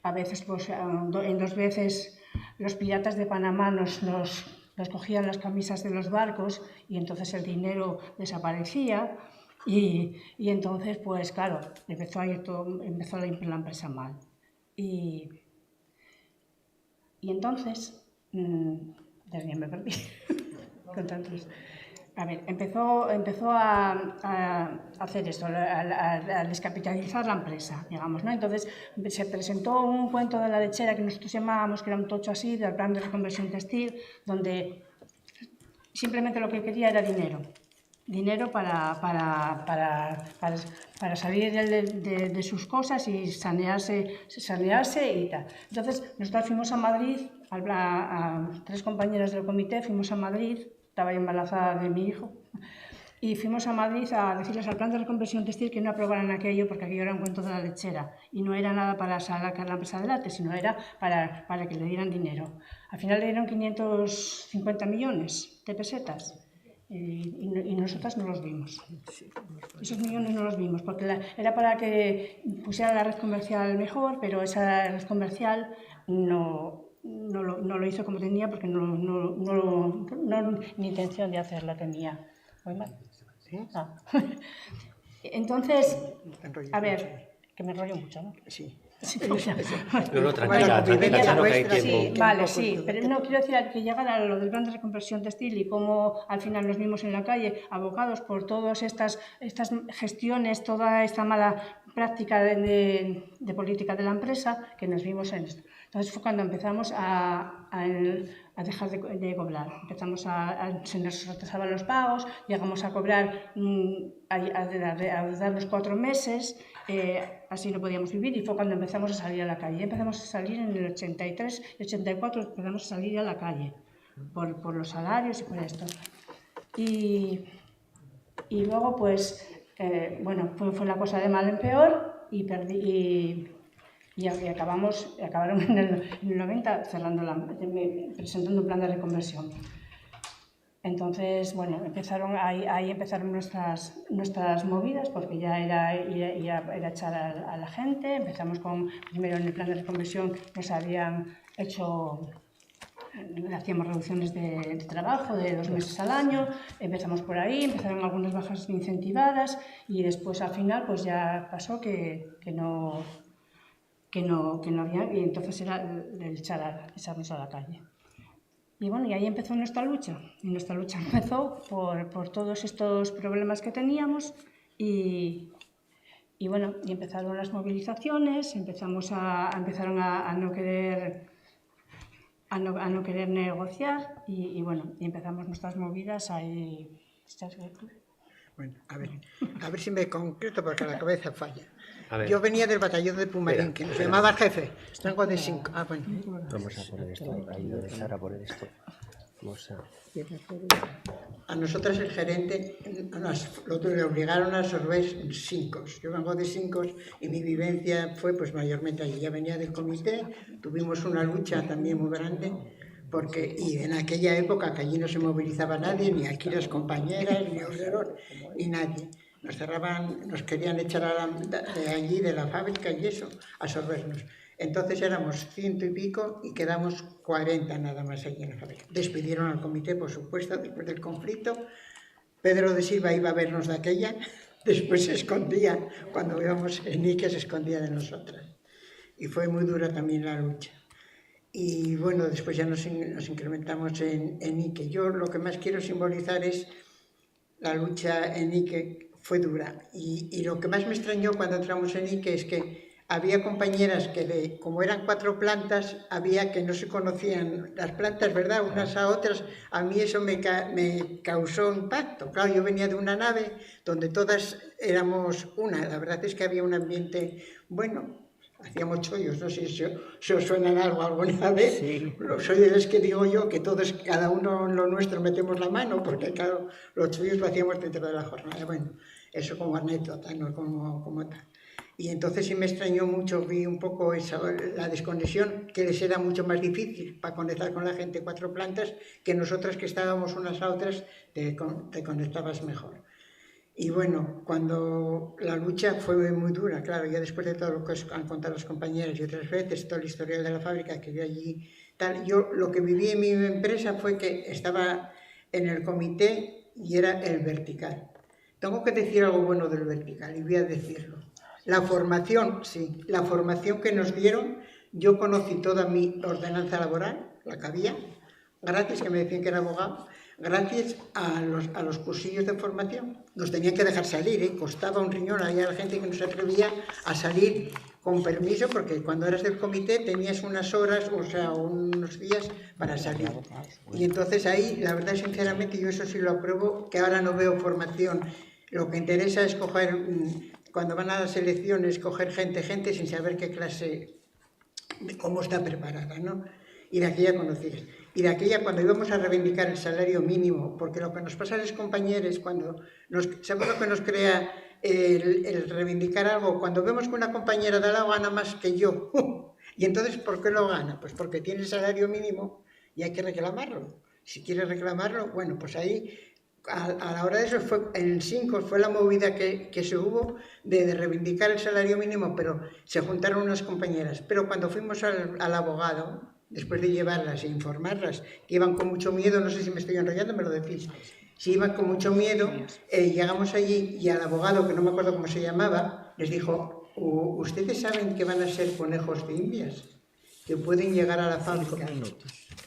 a veces, pues en 2 veces los piratas de Panamá nos cogían las camisas de los barcos y entonces el dinero desaparecía y entonces, pues claro, empezó a ir la empresa mal. Y entonces, ya me perdí, con tantos. A ver, empezó a hacer esto, a descapitalizar la empresa, digamos, ¿no? Entonces se presentó un cuento de la lechera que nosotros llamábamos, que era un tocho así, del plan de reconversión textil, donde simplemente lo que quería era dinero. Dinero para salir de sus cosas y sanearse y tal. Entonces, nosotros fuimos a Madrid, a 3 compañeras del comité, fuimos a Madrid, estaba embarazada de mi hijo, y fuimos a Madrid a decirles al plan de reconversión textil que no aprobaran aquello, porque aquello era un cuento de la lechera, y no era nada para sacar la empresa adelante, sino era para que le dieran dinero. Al final le dieron 550 millones de pesetas. Y nosotras no los vimos. Esos millones no los vimos, porque era para que pusiera la red comercial mejor, pero esa red comercial no lo hizo como tenía, porque ni intención de hacerla tenía. Muy mal. Ah. Entonces, a ver, que me enrollo mucho, ¿no? Sí. No, tranquila, ya no hay tiempo. Sí, vale, sí, pero no quiero decir que llegara lo del plan de reconversión textil y cómo al final nos vimos en la calle abocados por todas estas gestiones, toda esta mala práctica de política de la empresa, que nos vimos en esto. Entonces fue cuando empezamos a dejar de cobrar. Se nos retrasaban los pagos, llegamos a cobrar, a darnos 4 meses, así no podíamos vivir, y fue cuando empezamos a salir a la calle. Empezamos a salir en el 83 y 84, empezamos a salir a la calle por los salarios y por esto. Y luego, pues, bueno, fue la cosa de mal en peor y acabaron en el 90 presentando un plan de reconversión. Entonces, bueno, ahí empezaron nuestras movidas, porque ya era echar a la gente. Empezamos primero en el plan de reconversión, nos habían hecho, hacíamos reducciones de trabajo de 2 meses al año, empezamos por ahí, empezaron algunas bajas incentivadas y después al final pues ya pasó que no había, y entonces era el echarnos a la calle. Y bueno, y ahí empezó nuestra lucha. Y nuestra lucha empezó por todos estos problemas que teníamos y bueno, y empezaron las movilizaciones, empezaron a no querer negociar y bueno, y empezamos nuestras movidas ahí. Bueno, a ver si me concreto porque la cabeza falla. Yo venía del batallón de Pumarín, que nos llamaba el jefe. Vengo de 5. Bueno. Vamos a poner esto, ayúdame Sara a poner esto. A nosotras el gerente le obligaron a absorber 5. Yo vengo de 5 y mi vivencia fue pues mayormente allí. Ya venía del comité, tuvimos una lucha también muy grande, y en aquella época que allí no se movilizaba nadie, ni aquí las compañeras, ni obreros, ni nadie. Nos cerraban, nos querían echar de allí, de la fábrica y eso, absorbernos. Entonces éramos 100 y pico y quedamos 40 nada más allí en la fábrica. Despidieron al comité, por supuesto, después del conflicto. Pedro de Silva iba a vernos de aquella, después se escondía, cuando íbamos en Ike se escondía de nosotras. Y fue muy dura también la lucha. Y bueno, después ya nos incrementamos en Ike. Yo lo que más quiero simbolizar es la lucha en Ike. Fue dura. Y lo que más me extrañó cuando entramos en Ike es que había compañeras que, como eran 4 plantas, había que no se conocían las plantas, ¿verdad?, unas a otras. A mí eso me causó impacto. Claro, yo venía de una nave donde todas éramos una. La verdad es que había un ambiente bueno. Hacíamos chollos, no sé si os suena algo alguna vez. Sí. Soy de los que digo yo que todos, cada uno en lo nuestro metemos la mano, porque claro, los chollos lo hacíamos dentro de la jornada. Bueno, eso como anécdota, no como tal. Y entonces sí me extrañó mucho, vi un poco la desconexión, que les era mucho más difícil para conectar con la gente 4 plantas, que nosotras que estábamos unas a otras te conectabas mejor. Y bueno, cuando la lucha fue muy dura, claro, ya después de todo lo que han contado las compañeras y otras veces, todo el historial de la fábrica que vi allí, yo lo que viví en mi empresa fue que estaba en el comité y era el vertical. Tengo que decir algo bueno del vertical y voy a decirlo. La formación, sí, la formación que nos dieron, yo conocí toda mi ordenanza laboral, la que había, gracias que me decían que era abogado, gracias a los cursillos de formación. Nos tenían que dejar salir, costaba un riñón, había la gente que no se atrevía a salir con permiso, porque cuando eras del comité tenías unas horas, o sea, unos días para salir. Y entonces ahí, la verdad, sinceramente, yo eso sí lo apruebo, que ahora no veo formación. Lo que interesa es coger, cuando van a las elecciones, coger gente sin saber qué clase, cómo está preparada, ¿no? Y de aquella conocías. Y de aquella cuando íbamos a reivindicar el salario mínimo, porque lo que nos pasa a los compañeros cuando ¿sabes lo que nos crea el reivindicar algo? Cuando vemos que una compañera de al lado gana más que yo, y entonces ¿por qué lo gana? Pues porque tiene el salario mínimo y hay que reclamarlo. Si quieres reclamarlo, bueno, pues ahí a la hora de eso en el 5 fue la movida que se hubo de reivindicar el salario mínimo, pero se juntaron unas compañeras. Pero cuando fuimos al abogado, después de llevarlas e informarlas, que iban con mucho miedo, no sé si me estoy enrollando, me lo decís, si iban con mucho miedo, llegamos allí y al abogado, que no me acuerdo cómo se llamaba, les dijo, ¿ustedes saben que van a ser conejos de indias? Que pueden llegar a la fábrica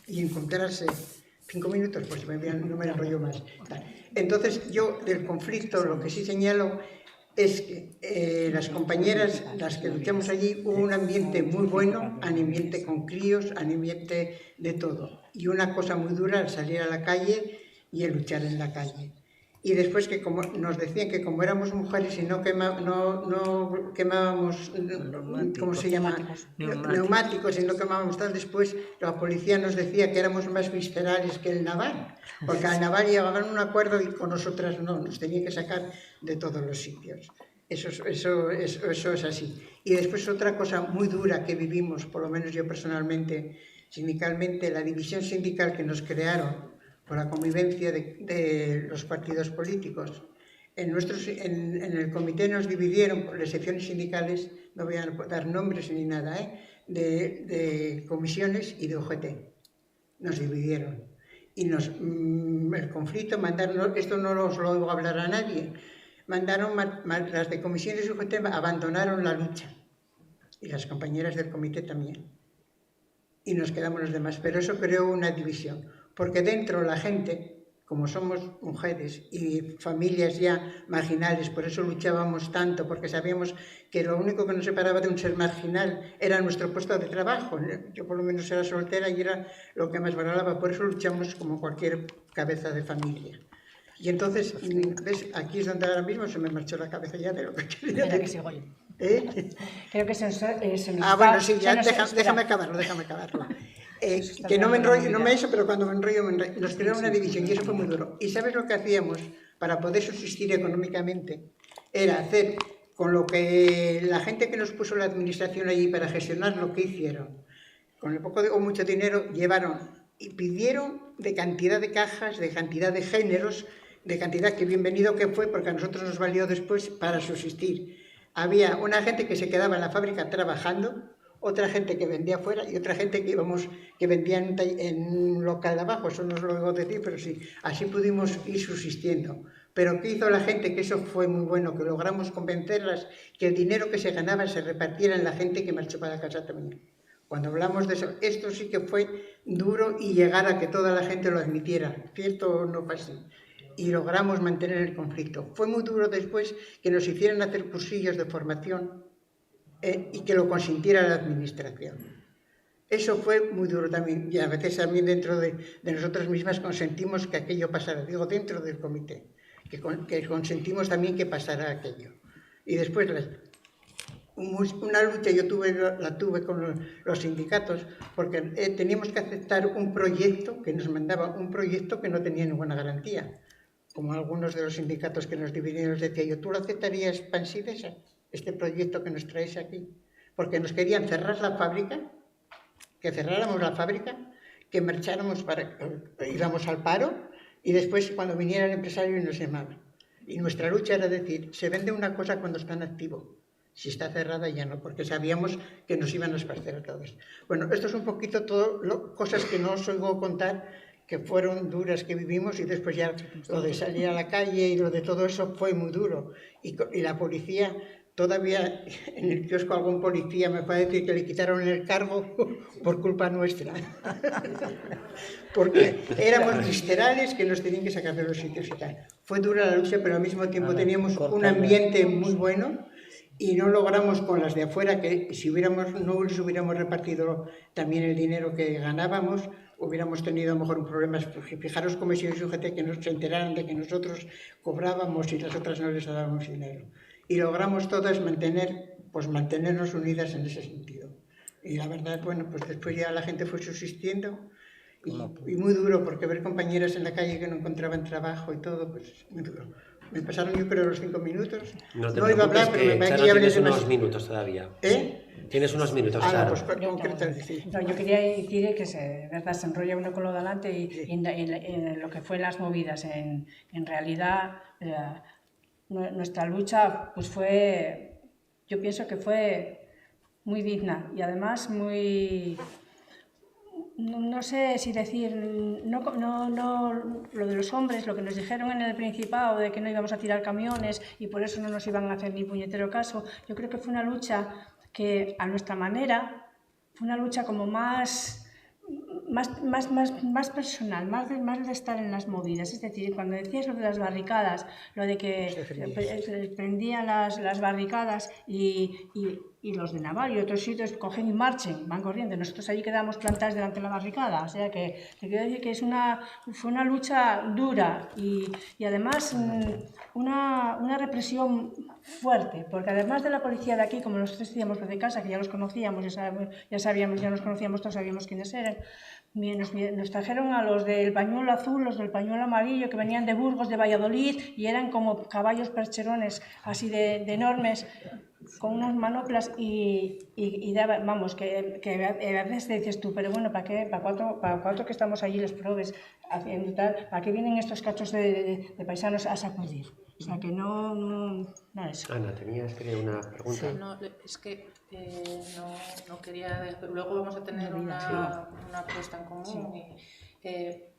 y encontrarse 5 minutos, pues no me enrollo más. Entonces yo del conflicto lo que sí señalo es que las compañeras, las que luchamos allí, hubo un ambiente muy bueno, un ambiente con críos, un ambiente de todo. Y una cosa muy dura al salir a la calle y el luchar en la calle. Y después que como nos decían que como éramos mujeres y no quemábamos, ¿cómo se llama? Neumáticos y no quemábamos tal, después la policía nos decía que éramos más viscerales que el naval, porque al naval llegaban a un acuerdo y con nosotras no, nos tenían que sacar de todos los sitios. Eso es así. Y después otra cosa muy dura que vivimos, por lo menos yo personalmente, sindicalmente, la división sindical que nos crearon por la convivencia de los partidos políticos. En el comité nos dividieron por las secciones sindicales, no voy a dar nombres ni nada, de comisiones y de UGT. Nos dividieron. Y el conflicto mandaron, esto no os lo oigo hablar a nadie, mandaron, las de comisiones y UGT abandonaron la lucha. Y las compañeras del comité también. Y nos quedamos los demás. Pero eso creó una división. Porque dentro la gente, como somos mujeres y familias ya marginales, por eso luchábamos tanto, porque sabíamos que lo único que nos separaba de un ser marginal era nuestro puesto de trabajo. Yo por lo menos era soltera y era lo que más valoraba, por eso luchamos como cualquier cabeza de familia. Y entonces, ¿ves? Aquí es donde ahora mismo se me marchó la cabeza ya de lo que quería decir. Creo que se nos bueno, sí, ya, déjame acabarlo. Que no me enrollo, no me eso, pero cuando me enrollo, nos creó una división y eso fue muy duro. ¿Y sabes lo que hacíamos para poder subsistir económicamente? Era hacer con lo que la gente que nos puso la administración allí para gestionar lo que hicieron. Con el poco o mucho dinero llevaron y pidieron de cantidad de cajas, de cantidad de géneros, de cantidad que bienvenido que fue, porque a nosotros nos valió después para subsistir. Había una gente que se quedaba en la fábrica trabajando, otra gente que vendía afuera y otra gente que vendía en un local de abajo, eso no os lo oigo decir, pero sí, así pudimos ir subsistiendo. Pero ¿qué hizo la gente? Que eso fue muy bueno, que logramos convencerlas que el dinero que se ganaba se repartiera en la gente que marchó para casa también. Cuando hablamos de eso, esto sí que fue duro y llegar a que toda la gente lo admitiera, ¿cierto? No fue así. Y logramos mantener el conflicto. Fue muy duro después que nos hicieran hacer cursillos de formación y que lo consintiera la administración. Eso fue muy duro también, y a veces también dentro de nosotras mismas consentimos que aquello pasara, digo dentro del comité, que consentimos también que pasara aquello. Y después una lucha la tuve con los sindicatos, porque teníamos que aceptar un proyecto que nos mandaba, un proyecto que no tenía ninguna garantía. Como algunos de los sindicatos que nos dividieron nos decía yo, ¿tú lo aceptarías, Pansidesa? Este proyecto que nos traes aquí, porque nos querían cerrar la fábrica, que cerráramos la fábrica, que marcháramos íbamos al paro y después cuando viniera el empresario nos llamaban. Y nuestra lucha era decir, se vende una cosa cuando está en activo, si está cerrada ya no, porque sabíamos que nos iban a esparcer a todos. Bueno, esto es un poquito todo, cosas que no os oigo contar, que fueron duras que vivimos y después ya lo de salir a la calle y lo de todo eso fue muy duro. Y la policía... Todavía en el kiosco algún policía me puede decir que le quitaron el cargo por culpa nuestra. Porque éramos viscerales que nos tenían que sacar de los sitios y tal. Fue dura la lucha, pero al mismo tiempo teníamos un ambiente muy bueno y no logramos con las de afuera que si no les hubiéramos repartido también el dinero que ganábamos, hubiéramos tenido a lo mejor un problema. Fijaros como si UGT que no se enteraran de que nosotros cobrábamos y las otras no les dábamos dinero. Y logramos todas mantenernos unidas en ese sentido. Y la verdad, bueno, pues después ya la gente fue subsistiendo y muy duro, porque ver compañeras en la calle que no encontraban trabajo y todo, pues muy duro. Me pasaron yo creo los 5 minutos. No iba a hablar, pero me Charo, tienes unos minutos todavía. Tienes unos minutos, Charo. Pues concretamente, sí. No, yo quería decir que se enrolla uno con lo de adelante y en lo que fue las movidas. En realidad... nuestra lucha pues yo pienso que fue muy digna y además muy, no sé si decir, lo de los hombres, lo que nos dijeron en el Principado de que no íbamos a tirar camiones y por eso no nos iban a hacer ni puñetero caso. Yo creo que fue una lucha que a nuestra manera, fue una lucha como más personal, más de estar en las movidas. Es decir, cuando decías lo de las barricadas, lo de que prendían las barricadas y los de Naval y otros sitios cogen y marchen, van corriendo. Nosotros allí quedamos plantados delante de la barricada. O sea que te quiero decir que fue una lucha dura y además una represión fuerte, porque además de la policía de aquí, como nosotros decíamos los de casa, que ya los conocíamos, ya nos conocíamos, todos sabíamos quiénes eran, nos trajeron a los del pañuelo azul, los del pañuelo amarillo, que venían de Burgos, de Valladolid, y eran como caballos percherones, así de enormes. con unas manoplas y daba, vamos, que a veces dices tú, pero bueno, ¿para qué? ¿Para cuatro que estamos allí los probes haciendo tal? ¿Para qué vienen estos cachos de paisanos a sacudir? O sea, que no eso. Ana, tenías una pregunta. Sí, no, es que no quería... Luego vamos a tener una puesta en común.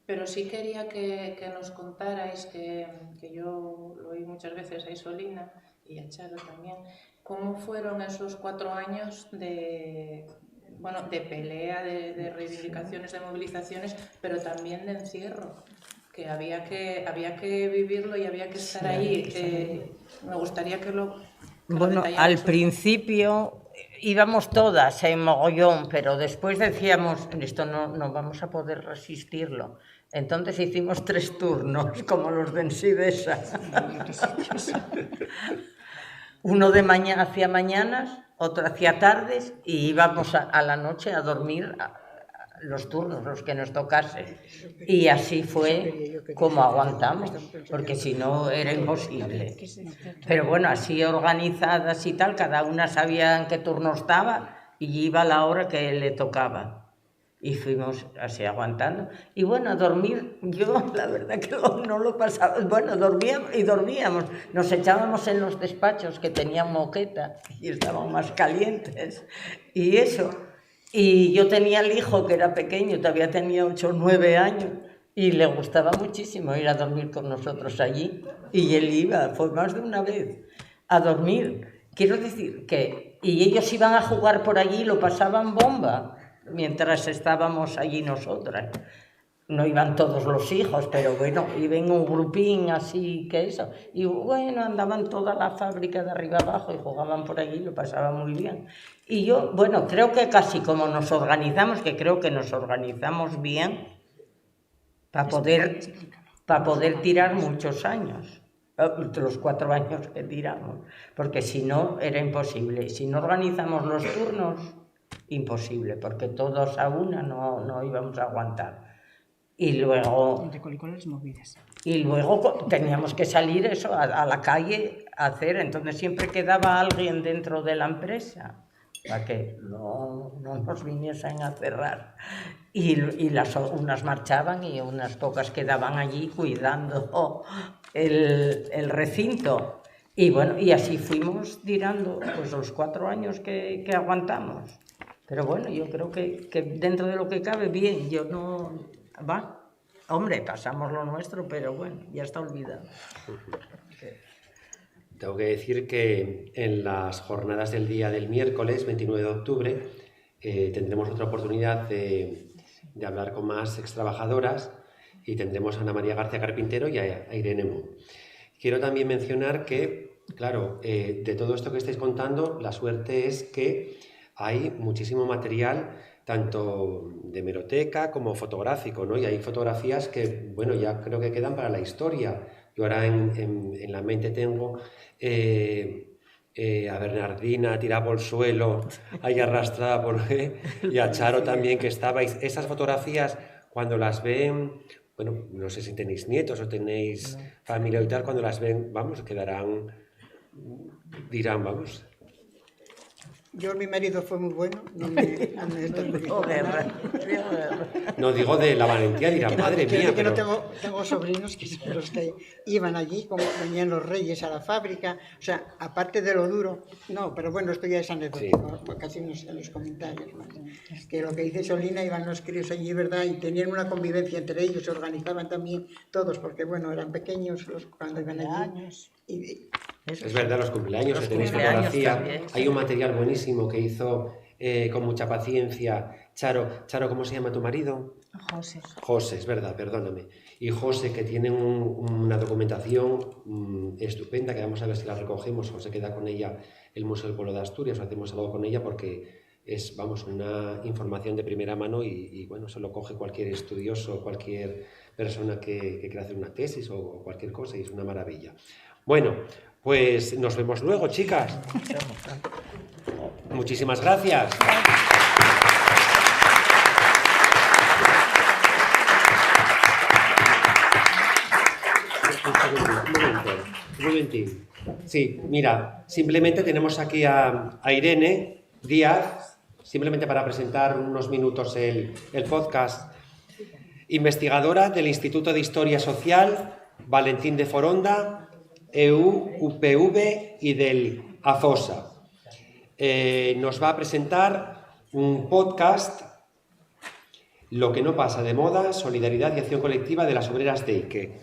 Pero sí quería que nos contarais, que yo lo oí muchas veces a Isolina y a Charo también, cómo fueron esos 4 años de pelea, de reivindicaciones, de movilizaciones, pero también de encierro, que había que vivirlo y había que estar ahí. Me gustaría que lo... Bueno, al principio íbamos todas en mogollón, pero después decíamos, esto no vamos a poder resistirlo. Entonces hicimos 3 turnos, como los de Ensidesa. Uno de mañana hacia mañanas, otro hacia tardes, y íbamos a la noche a dormir los turnos, los que nos tocase. Y así fue como aguantamos, porque si no era imposible. Pero bueno, así organizadas y tal, cada una sabía en qué turno estaba y iba a la hora que le tocaba. Y fuimos así aguantando. Y bueno, a dormir, yo la verdad que no lo pasaba. Bueno, dormíamos. Nos echábamos en los despachos que tenían moqueta y estaban más calientes. Y eso. Y yo tenía el hijo que era pequeño, todavía tenía 8 o 9 años. Y le gustaba muchísimo ir a dormir con nosotros allí. Y él iba, fue más de una vez, a dormir. Quiero decir que... Y ellos iban a jugar por allí y lo pasaban bomba mientras estábamos allí nosotras. No iban todos los hijos, pero bueno, iban un grupín así que eso. Y bueno, andaban toda la fábrica de arriba abajo y jugaban por allí y lo pasaban muy bien. Y yo, bueno, creo que casi como nos organizamos, que creo que nos organizamos bien para poder tirar muchos años, los 4 años que tiramos, porque si no era imposible. Si no organizamos los turnos, imposible, porque todos a una no íbamos a aguantar. Y luego teníamos que salir eso a la calle a hacer, entonces siempre quedaba alguien dentro de la empresa para que no nos viniesen a cerrar. Y unas marchaban y unas pocas quedaban allí cuidando el recinto. Y bueno, y así fuimos tirando pues los 4 años que aguantamos. Pero bueno, yo creo que dentro de lo que cabe, bien, yo no... Va, hombre, pasamos lo nuestro, pero bueno, ya está olvidado. Tengo que decir que en las jornadas del día del miércoles, 29 de octubre, tendremos otra oportunidad de hablar con más extrabajadoras y tendremos a Ana María García Carpintero y a Irene Mo. Quiero también mencionar que, claro, de todo esto que estáis contando, la suerte es que hay muchísimo material, tanto de hemeroteca como fotográfico, ¿no? Y hay fotografías que, bueno, ya creo que quedan para la historia. Yo ahora en la mente tengo a Bernardina tirada por el suelo, ahí arrastrada y a Charo también, que estabais. Esas fotografías, cuando las ven, bueno, no sé si tenéis nietos o tenéis familia y tal, cuando las ven, vamos, dirán, vamos... Yo, mi marido fue muy bueno, no digo de la valentía, dirán, madre mía, pero... tengo sobrinos que son los que iban allí, como venían los reyes a la fábrica, o sea, aparte de lo duro, no, pero bueno, esto ya es anecdótico, sí. Casi no sé en los comentarios más. Que lo que dice Solina, iban los críos allí, ¿verdad? Y tenían una convivencia entre ellos, se organizaban también todos, porque bueno, eran pequeños cuando iban allí. Es verdad, los cumpleaños, que tenéis fotografía. También, sí. Hay un material buenísimo que hizo con mucha paciencia Charo. Charo, ¿cómo se llama tu marido? José. José, es verdad, perdóname. Y José, que tiene una documentación estupenda, que vamos a ver si la recogemos. José queda con ella el Museo del Pueblo de Asturias, o hacemos algo con ella porque es, vamos, una información de primera mano y bueno, se lo coge cualquier estudioso, cualquier persona que quiera hacer una tesis o cualquier cosa y es una maravilla. Bueno, pues nos vemos luego, chicas. Muchísimas gracias. Un momentín. Sí, mira, simplemente tenemos aquí a Irene Díaz, simplemente para presentar unos minutos el podcast, investigadora del Instituto de Historia Social Valentín de Foronda, EU-UPV y del AFOSA. Nos va a presentar un podcast, Lo que no pasa de moda, solidaridad y acción colectiva de las obreras de Ike.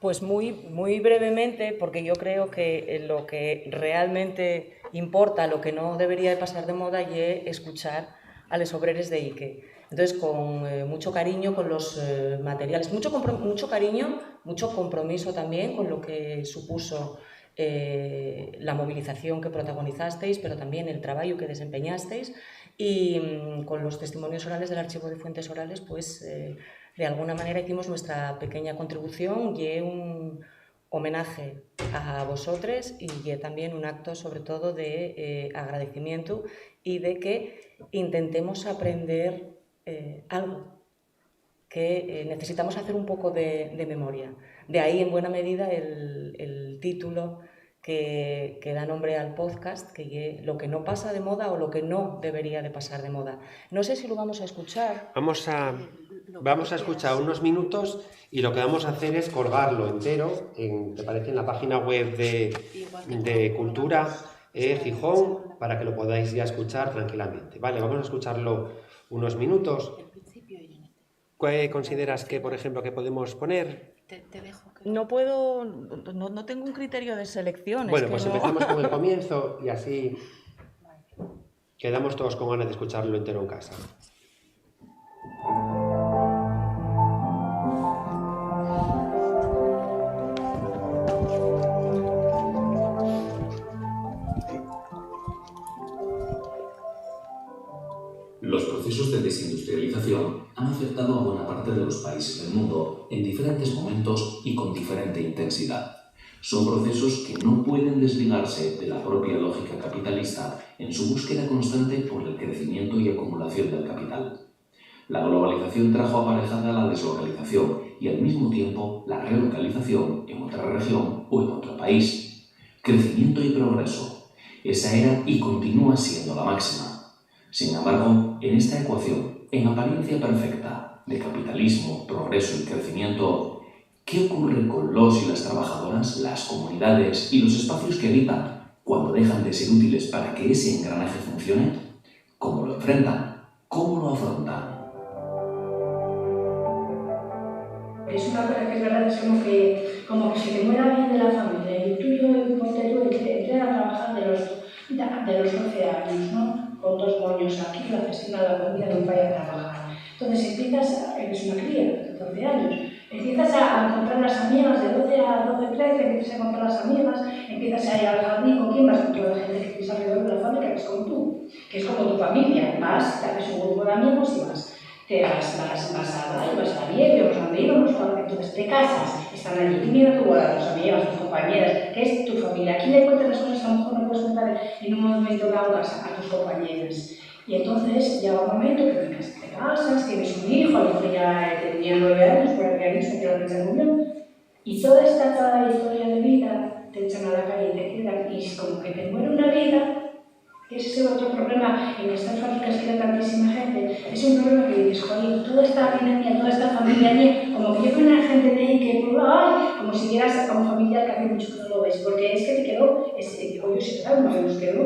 Pues muy brevemente, porque yo creo que lo que realmente importa, lo que no debería de pasar de moda, es escuchar a los obreros de Ike. Entonces, con mucho cariño con los materiales, mucho cariño, mucho compromiso también con lo que supuso la movilización que protagonizasteis, pero también el trabajo que desempeñasteis, y con los testimonios orales del Archivo de Fuentes Orales, pues de alguna manera hicimos nuestra pequeña contribución y un homenaje a vosotros y también un acto sobre todo de agradecimiento y de que intentemos aprender algo, que necesitamos hacer un poco de memoria. De ahí en buena medida el título que da nombre al podcast, que es Lo que no pasa de moda o lo que no debería de pasar de moda. No sé si lo vamos a escuchar. Vamos a escuchar unos minutos y lo que vamos a hacer es colgarlo entero, ¿te parece? En la página web de Cultura Gijón, para que lo podáis ya escuchar tranquilamente. Vale, vamos a escucharlo unos minutos. ¿Qué consideras que, por ejemplo, que podemos poner? Te dejo. No puedo, no tengo un criterio de selección. Bueno, pues empezamos con el comienzo y así quedamos todos con ganas de escucharlo entero en casa. Los procesos de desindustrialización han afectado a buena parte de los países del mundo en diferentes momentos y con diferente intensidad. Son procesos que no pueden desligarse de la propia lógica capitalista en su búsqueda constante por el crecimiento y acumulación del capital. La globalización trajo aparejada la deslocalización y al mismo tiempo la relocalización en otra región o en otro país. Crecimiento y progreso. Esa era y continúa siendo la máxima. Sin embargo, en esta ecuación, en apariencia perfecta, de capitalismo, progreso y crecimiento, ¿qué ocurre con los y las trabajadoras, las comunidades y los espacios que habitan cuando dejan de ser útiles para que ese engranaje funcione? ¿Cómo lo enfrentan? ¿Cómo lo afrontan? Es una cosa que es verdad, es como que se te muera alguien de la familia y tú y yo, ponte tú, entré a trabajar de los 12 años, ¿no? Con 2 moños aquí, la gestión de la comida no vaya a trabajar. Entonces eres una cría de 12 años, empiezas a encontrar las amigas de 12 a 12, 13, empiezas a encontrar las amigas, empiezas a ir al jardín, ¿con quién vas? Con toda la gente que tienes alrededor de la fábrica, que es como tú, que es como tu familia, vas, te haces un grupo de amigos y vas. Te vas a la nieve, vas a donde íbamos, entonces te casas, están allí, tú miras tu boda, tus amigas, tus compañeras, que es tu familia. Aquí le cuentas las cosas que a lo mejor no puedes contar en un momento dado a tus compañeras. Y entonces llega un momento que te casas, tienes un hijo, el hijo ya tenía 9 años, por el realista que la fecha de unión, y toda esta trayectoria de vida te echan a la calle y te quedan, y es como que te muere una vida. Que ese es otro problema en estas fábricas que hay tantísima gente. Es un problema que dices, joder, toda esta vida mía, toda esta familia mía, como que yo con la gente de ahí que, ay, como si quieras a un familiar que hace mucho que no lo ves, porque es que te quedó, oye, si te nos quedó,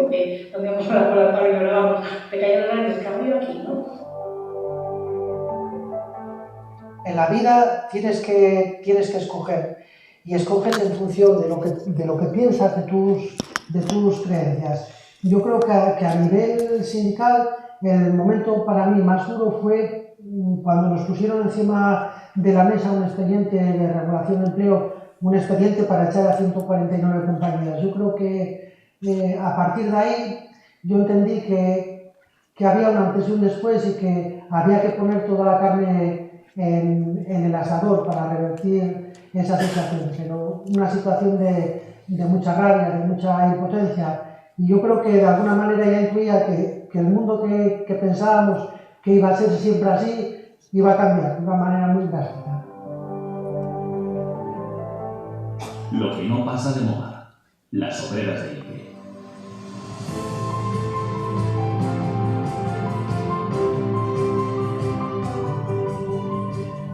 donde vamos a la cola y ahora vamos, te cayó la nariz, cago yo aquí, ¿no? En la vida tienes que escoger, y escoges en función de lo que piensas, de tus creencias. Yo creo que a nivel sindical el momento para mí más duro fue cuando nos pusieron encima de la mesa un expediente de regulación de empleo, un expediente para echar a 149 compañías. Yo creo que a partir de ahí yo entendí que había un antes y un después y que había que poner toda la carne en el asador para revertir esa situación. Pero una situación de mucha rabia, de mucha impotencia. Y yo creo que de alguna manera ya intuía que el mundo que pensábamos que iba a ser siempre así, iba a cambiar de una manera muy drástica. Lo que no pasa de moda. las obreras de Ike.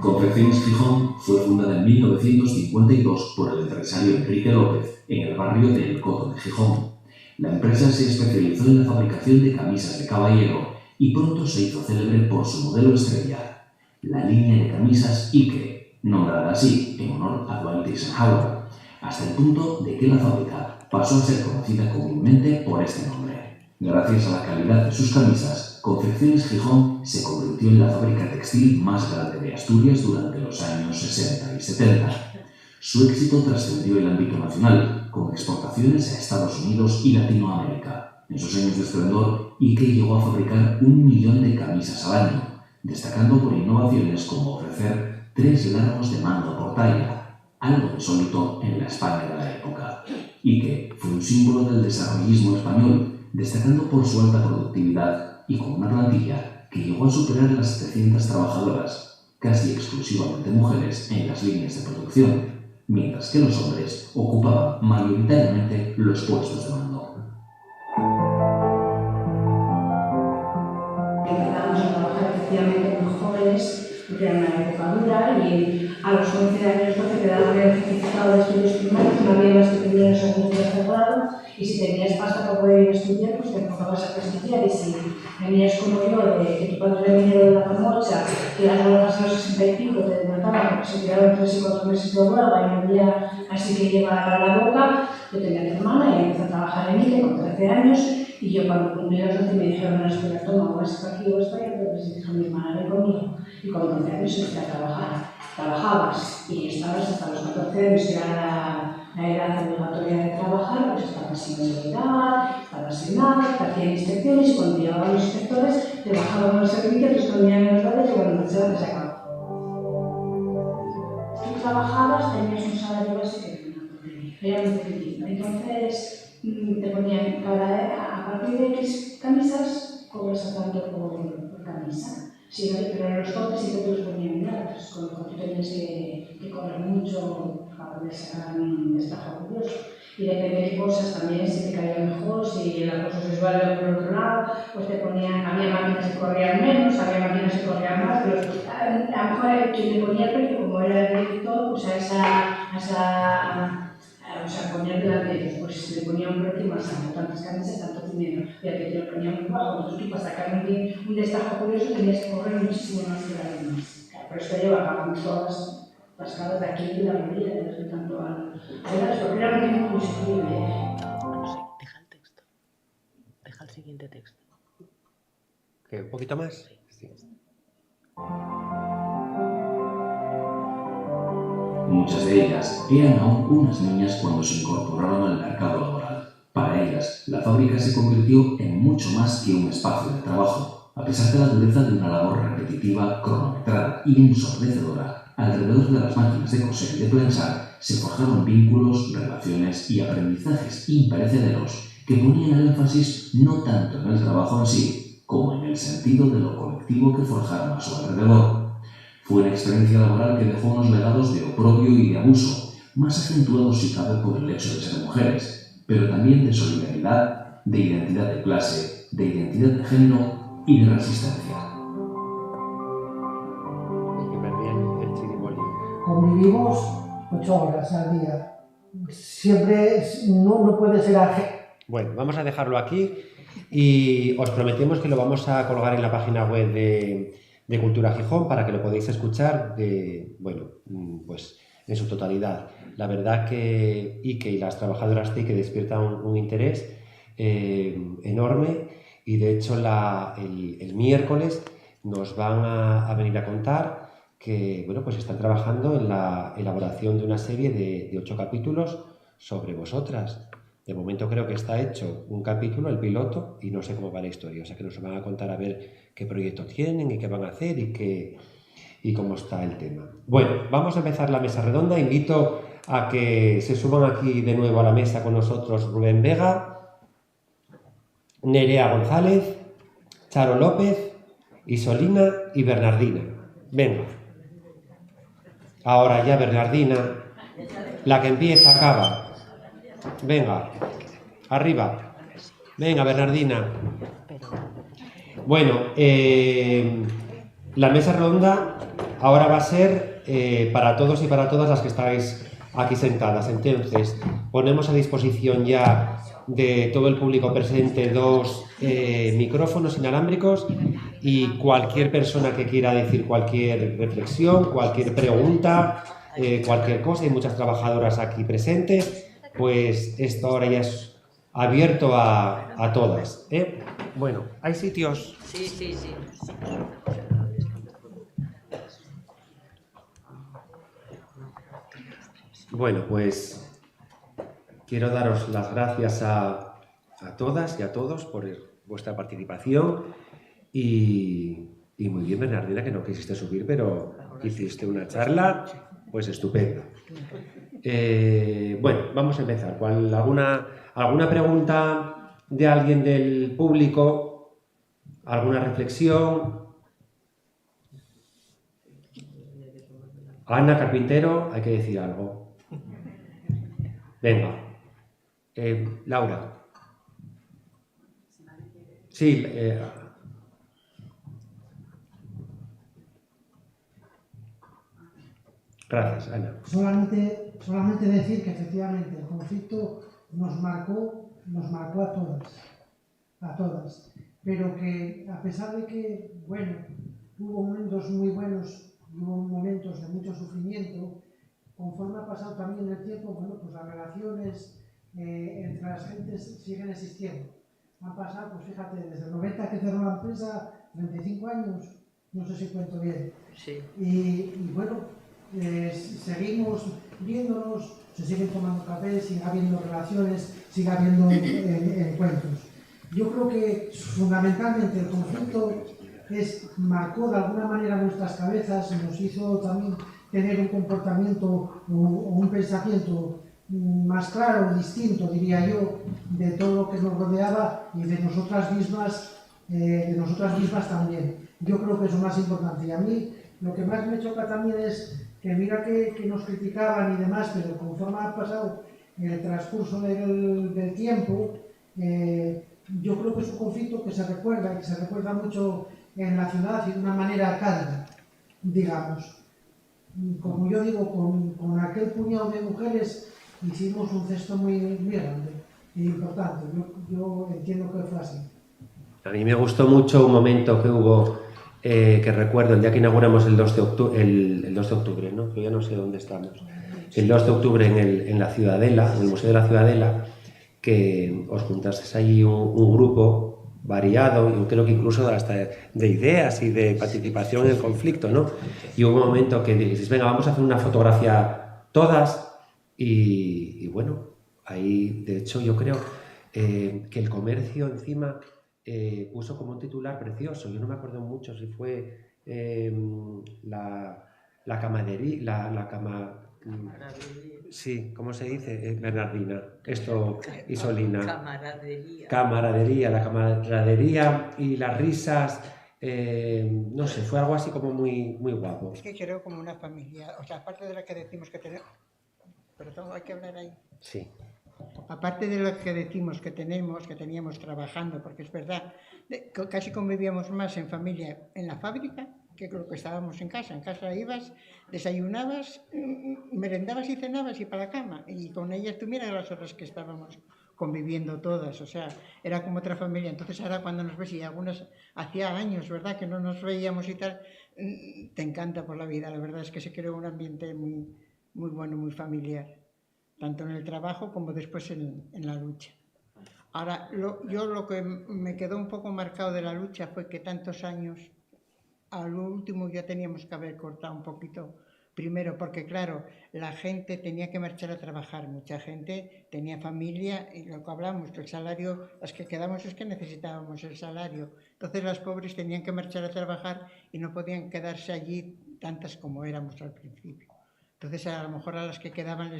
Confecciones Gijón fue fundada en 1952 por el empresario Enrique López en el barrio de El Coto de Gijón. La empresa se especializó en la fabricación de camisas de caballero y pronto se hizo célebre por su modelo estrella, la línea de camisas Ike, nombrada así en honor a Dwight Eisenhower, hasta el punto de que la fábrica pasó a ser conocida comúnmente por este nombre. Gracias a la calidad de sus camisas, Confecciones Gijón se convirtió en la fábrica textil más grande de Asturias durante los años 60 y 70. Su éxito trascendió el ámbito nacional, con exportaciones a Estados Unidos y Latinoamérica. En sus años de esplendor, Ike llegó a fabricar 1 millón de camisas al año, destacando por innovaciones como ofrecer 3 largos de mando por talla, algo insólito en la España de la época. Ike fue un símbolo del desarrollismo español, destacando por su alta productividad y con una plantilla que llegó a superar las 700 trabajadoras, casi exclusivamente mujeres, en las líneas de producción, mientras que los hombres ocupaban mayoritariamente los puestos de mando. Empezamos a trabajar efectivamente con jóvenes, porque era una época dura, y a los 11 años 12 quedaban el certificado de estudios primarios, no había más que tenían los años de grado, y si tenías pasta para poder ir a estudiar, pues te enfocabas a prestigiar, y si venías como yo, de que tu padre era minero de la Camocha, que las huelgas a los 65 te mataban porque se quedaron 3 y 4 meses de huelga y no había así que llevar a la boca. Yo tenía a mi hermana y empecé a trabajar en Ike con 13 años, y yo cuando cumplí los 12 me dijeron en la escuela, toma, vas para aquí o vas para allá, entonces dije a mi hermana, ven conmigo, y con 11 años empecé a trabajar. Trabajabas y estabas hasta los 14 años, que era la edad obligatoria de trabajar, pues estabas sin seguridad, estabas sin nada, te hacían inspecciones, y cuando llegaban los inspectores te bajaban los servicios, te escondían en los bares y cuando te sacaban. Tú trabajabas, tenías un salario base que era muy pequeñito, entonces te ponían a partir de X camisas, cobras a tanto por camisa. Sí, pero los toques sí que te los ponían gratis, con lo que tú tenías que cobrar mucho para poder sacar un destajo curioso. Y depende de qué cosas también, si te caía mejor, si el acoso sexual era por otro lado, pues te ponían, había máquinas que corrían menos, había máquinas que corrían más, pero a lo mejor quien le ponía el precio, como era el director, pues o sea, poner delante de ellos, pues si le ponía un precio más alto, tantas camisas, tanto dinero, y al que te lo ponía muy bajo, entonces tú para sacar un destajo curioso tenías que correr muchísimo más que las demás. Por eso yo acabamos todas las caras de aquí y la mayoría, de tanto a las porque era muy imposible. No sé, deja el texto. Deja el siguiente texto. ¿Qué, un poquito más? Sí. Muchas de ellas eran aún unas niñas cuando se incorporaron al mercado laboral. Para ellas, la fábrica se convirtió en mucho más que un espacio de trabajo. A pesar de la dureza de una labor repetitiva, cronometrada y ensordecedora, alrededor de las máquinas de coser y de planchar se forjaron vínculos, relaciones y aprendizajes imperecederos que ponían el énfasis no tanto en el trabajo en sí, como en el sentido de lo colectivo que forjaron a su alrededor. Fue una experiencia laboral que dejó unos legados de oprobio y de abuso, más acentuados si cabe por el hecho de ser mujeres, pero también de solidaridad, de identidad de clase, de identidad de género y de resistencia. Convivimos 8 horas al día. Siempre no puede ser ajeno. Bueno, vamos a dejarlo aquí y os prometemos que lo vamos a colgar en la página web de Cultura Gijón para que lo podáis escuchar pues en su totalidad. La verdad que Ike y las trabajadoras de Ike despiertan un interés enorme y de hecho el miércoles nos van a venir a contar que pues están trabajando en la elaboración de una serie de 8 capítulos sobre vosotras. De momento creo que está hecho un capítulo, el piloto, y no sé cómo va la historia. O sea que nos van a contar a ver qué proyecto tienen y qué van a hacer y cómo está el tema. Bueno, vamos a empezar la mesa redonda. Invito a que se suban aquí de nuevo a la mesa con nosotros Rubén Vega, Nerea González, Charo López, Isolina y Bernardina. Venga. Ahora ya Bernardina, la que empieza acaba. Venga, arriba. Venga, Bernardina. Bueno, la mesa redonda ahora va a ser para todos y para todas las que estáis aquí sentadas. Entonces, ponemos a disposición ya de todo el público presente 2 micrófonos inalámbricos y cualquier persona que quiera decir cualquier reflexión, cualquier pregunta, cualquier cosa, hay muchas trabajadoras aquí presentes, pues esto ahora ya es abierto a todas. Bueno, ¿hay sitios? Sí, sí, sí. Bueno, pues quiero daros las gracias a todas y a todos por vuestra participación y muy bien, Bernardina, que no quisiste subir, pero hiciste una charla pues estupenda. Bueno, vamos a empezar. ¿Alguna pregunta de alguien del público? ¿Alguna reflexión? Ana Carpintero, hay que decir algo. Venga. Laura. Sí. Gracias, Ana. Solamente decir que efectivamente el conflicto nos marcó a todas, pero que a pesar de que, bueno, hubo momentos muy buenos y hubo momentos de mucho sufrimiento, conforme ha pasado también el tiempo, bueno, pues las relaciones entre las gentes siguen existiendo. Han pasado, pues fíjate, desde el 90 que cerró la empresa, 35 años, no sé si cuento bien. Sí. Y bueno, seguimos viéndonos, se siguen tomando café, sigue habiendo relaciones, sigue habiendo encuentros. Yo creo que fundamentalmente el conflicto marcó de alguna manera nuestras cabezas, nos hizo también tener un comportamiento o un pensamiento más claro, distinto, diría yo, de todo lo que nos rodeaba y de nosotras mismas también. Yo creo que es lo más importante. Y a mí lo que más me choca también es que mira que nos criticaban y demás, pero conforme ha pasado el transcurso del tiempo, yo creo que es un conflicto que se recuerda mucho en la ciudad y de una manera cálida, digamos. Como yo digo, con aquel puñado de mujeres hicimos un cesto muy grande e importante. Yo entiendo que fue así. A mí me gustó mucho un momento que hubo, que recuerdo, el día que inauguramos el 2 de octubre, ¿no? Yo ya no sé dónde estamos. El 2 de octubre en la Ciudadela, en el Museo de la Ciudadela, que os juntasteis ahí un grupo variado, yo creo que incluso hasta de ideas y de participación en el conflicto, ¿no? Y hubo un momento que dijisteis, venga, vamos a hacer una fotografía todas y bueno, ahí de hecho yo creo que el comercio encima puso como un titular precioso, yo no me acuerdo mucho si fue la camadería, sí, ¿cómo se dice? Bernardina, esto, Isolina. Camaradería, la camaradería y las risas, no sé, fue algo así como muy, muy guapo. Es que creo como una familia, o sea, aparte de lo que decimos que tenemos, perdón, hay que hablar ahí. Sí. Aparte de lo que decimos que teníamos trabajando, porque es verdad, casi convivíamos más en familia en la fábrica que creo que estábamos en casa. En casa ibas, desayunabas, merendabas y cenabas y para la cama. Y con ellas tú miras las horas que estábamos conviviendo todas, o sea, era como otra familia. Entonces ahora cuando nos ves, y algunos hacía años, ¿verdad?, que no nos veíamos y tal, te encanta por la vida. La verdad es que se creó un ambiente muy, muy bueno, muy familiar, tanto en el trabajo como después en la lucha. Ahora, yo lo que me quedó un poco marcado de la lucha fue que tantos años, al último ya teníamos que haber cortado un poquito primero, porque claro, la gente tenía que marchar a trabajar, mucha gente tenía familia, y lo que hablamos, que el salario, las que quedamos es que necesitábamos el salario, entonces las pobres tenían que marchar a trabajar y no podían quedarse allí tantas como éramos al principio. Entonces a lo mejor a las que quedaban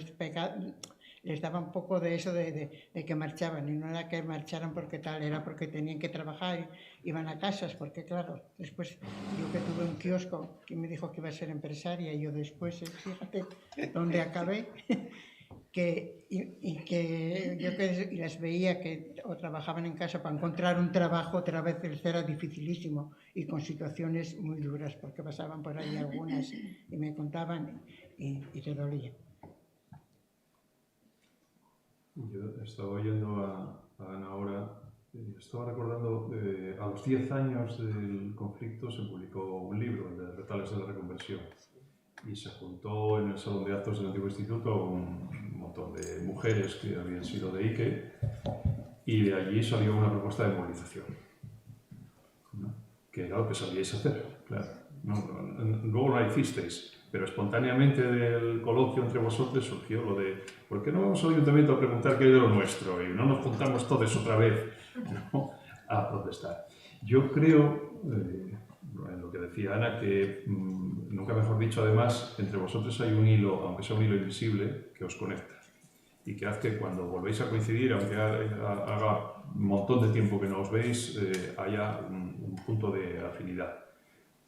les daba un poco de eso de que marchaban, y no era que marcharan porque tal, era porque tenían que trabajar, iban a casas, porque claro, después yo que tuve un kiosco que me dijo que iba a ser empresaria, y yo después, fíjate dónde acabé, y las veía que o trabajaban en casa para encontrar un trabajo, otra vez era dificilísimo y con situaciones muy duras, porque pasaban por ahí algunas y me contaban y te dolía. Yo estaba oyendo a Ana ahora, estaba recordando, a los 10 años del conflicto se publicó un libro, el de Retales de la Reconversión, y se juntó en el salón de actos del antiguo instituto un montón de mujeres que habían sido de Ike, y de allí salió una propuesta de movilización, ¿no? Que era lo que sabíais hacer, claro. Luego no la hicisteis, pero espontáneamente del coloquio entre vosotros surgió lo de ¿por qué no vamos al ayuntamiento a preguntar qué hay de lo nuestro? Y no nos juntamos todos otra vez, ¿no?, a protestar. Yo creo, en lo que decía Ana, que nunca mejor dicho, además, entre vosotros hay un hilo, aunque sea un hilo invisible, que os conecta y que hace que cuando volvéis a coincidir, aunque haga un montón de tiempo que no os veis, haya un punto de afinidad.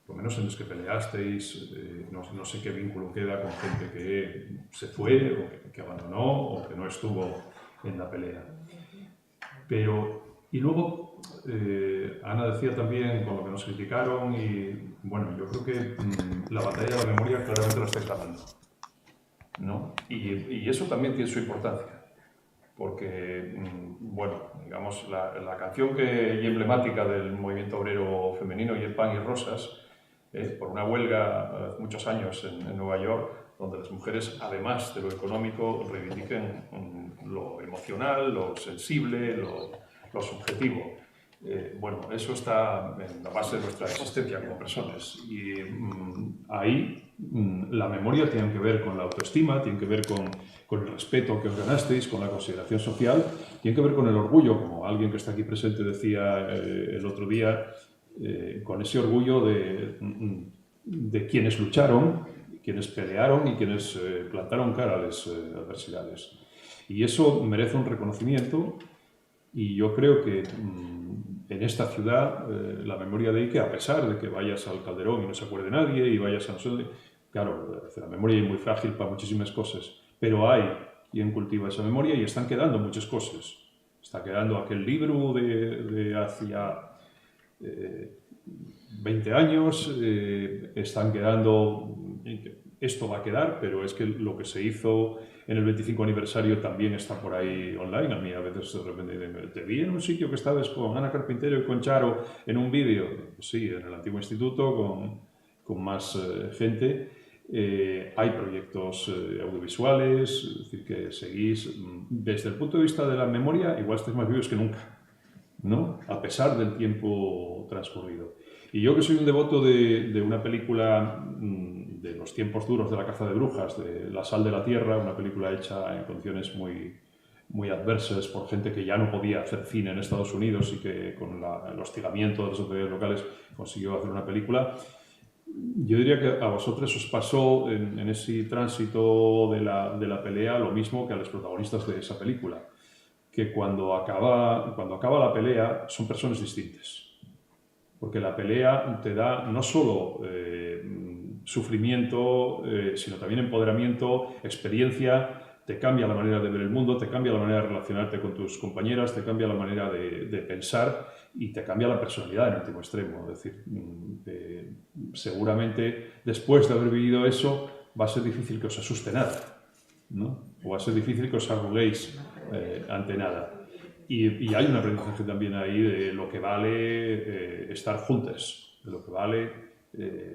Por lo menos en los que peleasteis, no sé qué vínculo queda con gente que se fue, o que abandonó, o que no estuvo en la pelea. Y luego, Ana decía también con lo que nos criticaron, y bueno, yo creo que la batalla de la memoria claramente la estáis ganando, ¿no? Y eso también tiene su importancia, porque, bueno, digamos, la canción y emblemática del movimiento obrero femenino, y el pan y rosas, por una huelga hace muchos años en Nueva York, donde las mujeres, además de lo económico, reivindiquen lo emocional, lo sensible, lo subjetivo. Bueno, eso está en la base de nuestra existencia como personas. Y ahí la memoria tiene que ver con la autoestima, tiene que ver con el respeto que os ganasteis, con la consideración social, tiene que ver con el orgullo, como alguien que está aquí presente decía el otro día, con ese orgullo de quienes lucharon, quienes pelearon y quienes plantaron cara a las adversidades. Y eso merece un reconocimiento, y yo creo que en esta ciudad la memoria de Ike, a pesar de que vayas al Calderón y no se acuerde nadie, y vayas a no sé dónde, claro, la memoria es muy frágil para muchísimas cosas, pero hay quien cultiva esa memoria y están quedando muchas cosas. Está quedando aquel libro de hacia 20 años, están quedando, esto va a quedar, pero es que lo que se hizo en el 25 aniversario también está por ahí online. A mí a veces de repente te vi en un sitio que estabas con Ana Carpintero y con Charo en un vídeo. Pues sí, en el antiguo instituto con más gente. Hay proyectos audiovisuales, es decir, que seguís. Desde el punto de vista de la memoria, igual estáis más vivos que nunca, ¿no? A pesar del tiempo transcurrido. Y yo, que soy un devoto de una película de los tiempos duros de la caza de brujas, de La sal de la tierra, una película hecha en condiciones muy adversas por gente que ya no podía hacer cine en Estados Unidos y que con el hostigamiento de las autoridades locales consiguió hacer una película. Yo diría que a vosotros os pasó en ese tránsito de la pelea lo mismo que a los protagonistas de esa película, que cuando acaba la pelea son personas distintas. Porque la pelea te da no solo sufrimiento, sino también empoderamiento, experiencia, te cambia la manera de ver el mundo, te cambia la manera de relacionarte con tus compañeras, te cambia la manera de pensar y te cambia la personalidad en último extremo. Es decir, seguramente después de haber vivido eso va a ser difícil que os asuste nada, ¿no? O va a ser difícil que os arruguéis ante nada. Y hay un aprendizaje también ahí de lo que vale estar juntas, de lo que vale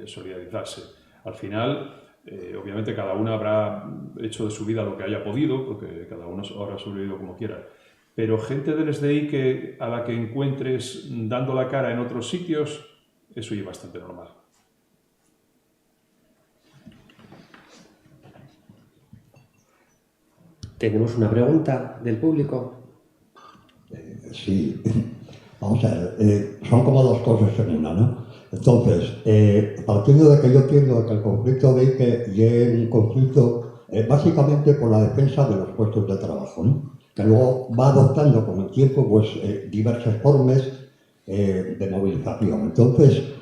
solidarizarse. Al final, obviamente cada una habrá hecho de su vida lo que haya podido, porque cada uno habrá sobrevivido como quiera. Pero gente del SDI a la que encuentres dando la cara en otros sitios, eso ya es bastante normal. ¿Tenemos una pregunta del público? Sí, vamos a ver, son como dos cosas en una, ¿no? Entonces, partiendo de que yo entiendo que el conflicto de Ike es un conflicto básicamente por la defensa de los puestos de trabajo, ¿no? Que luego va adoptando con el tiempo pues, diversas formas de movilización. Entonces,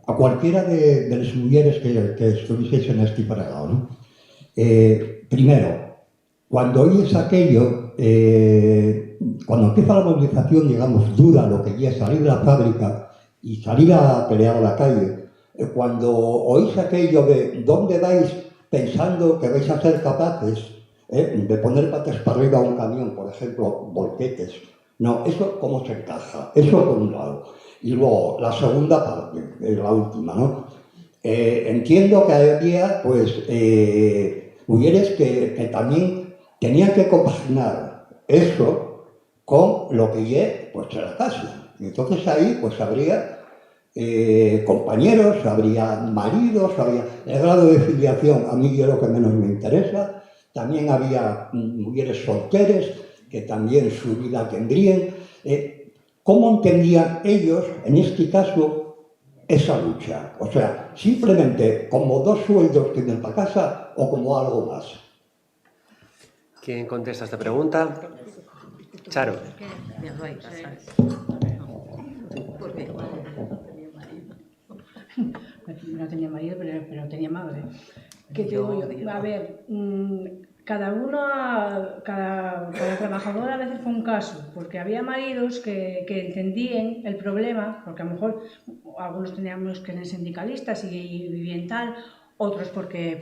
a cualquiera de las mujeres que estuvieseis en este fregado, ¿no? Primero, cuando oyes aquello, cuando empieza la movilización, digamos, dura, lo que ya es salir de la fábrica y salir a pelear a la calle, cuando oís aquello de ¿dónde vais pensando que vais a ser capaces de poner patas para arriba a un camión, por ejemplo, volquetes? No, eso cómo se encaja, eso por un lado. Y luego, la segunda parte, la última, ¿no? Entiendo que había, pues, mujeres que también tenían que compaginar eso con lo que pues, era la casa. Y entonces ahí, pues, habría compañeros, habría maridos, habría el grado de filiación, a mí es lo que menos me interesa. También había mujeres solteras que también su vida tendrían. ¿Cómo entendían ellos, en este caso, esa lucha? O sea, simplemente como 2 sueldos que tienen para casa o como algo más. ¿Quién contesta esta pregunta? Charo. No tenía marido, pero tenía madre. ¿Qué te digo yo? A ver, cada trabajadora a veces fue un caso, porque había maridos que entendían el problema, porque a lo mejor algunos teníamos que ser sindicalistas y vivían tal, otros porque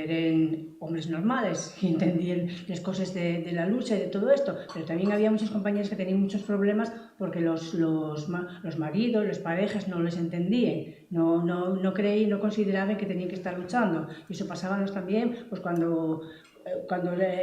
eran hombres normales y entendían las cosas de la lucha y de todo esto, pero también había muchos compañeros que tenían muchos problemas porque los maridos, las parejas no les entendían, no creían, no consideraban que tenían que estar luchando. Y eso pasábamos también pues cuando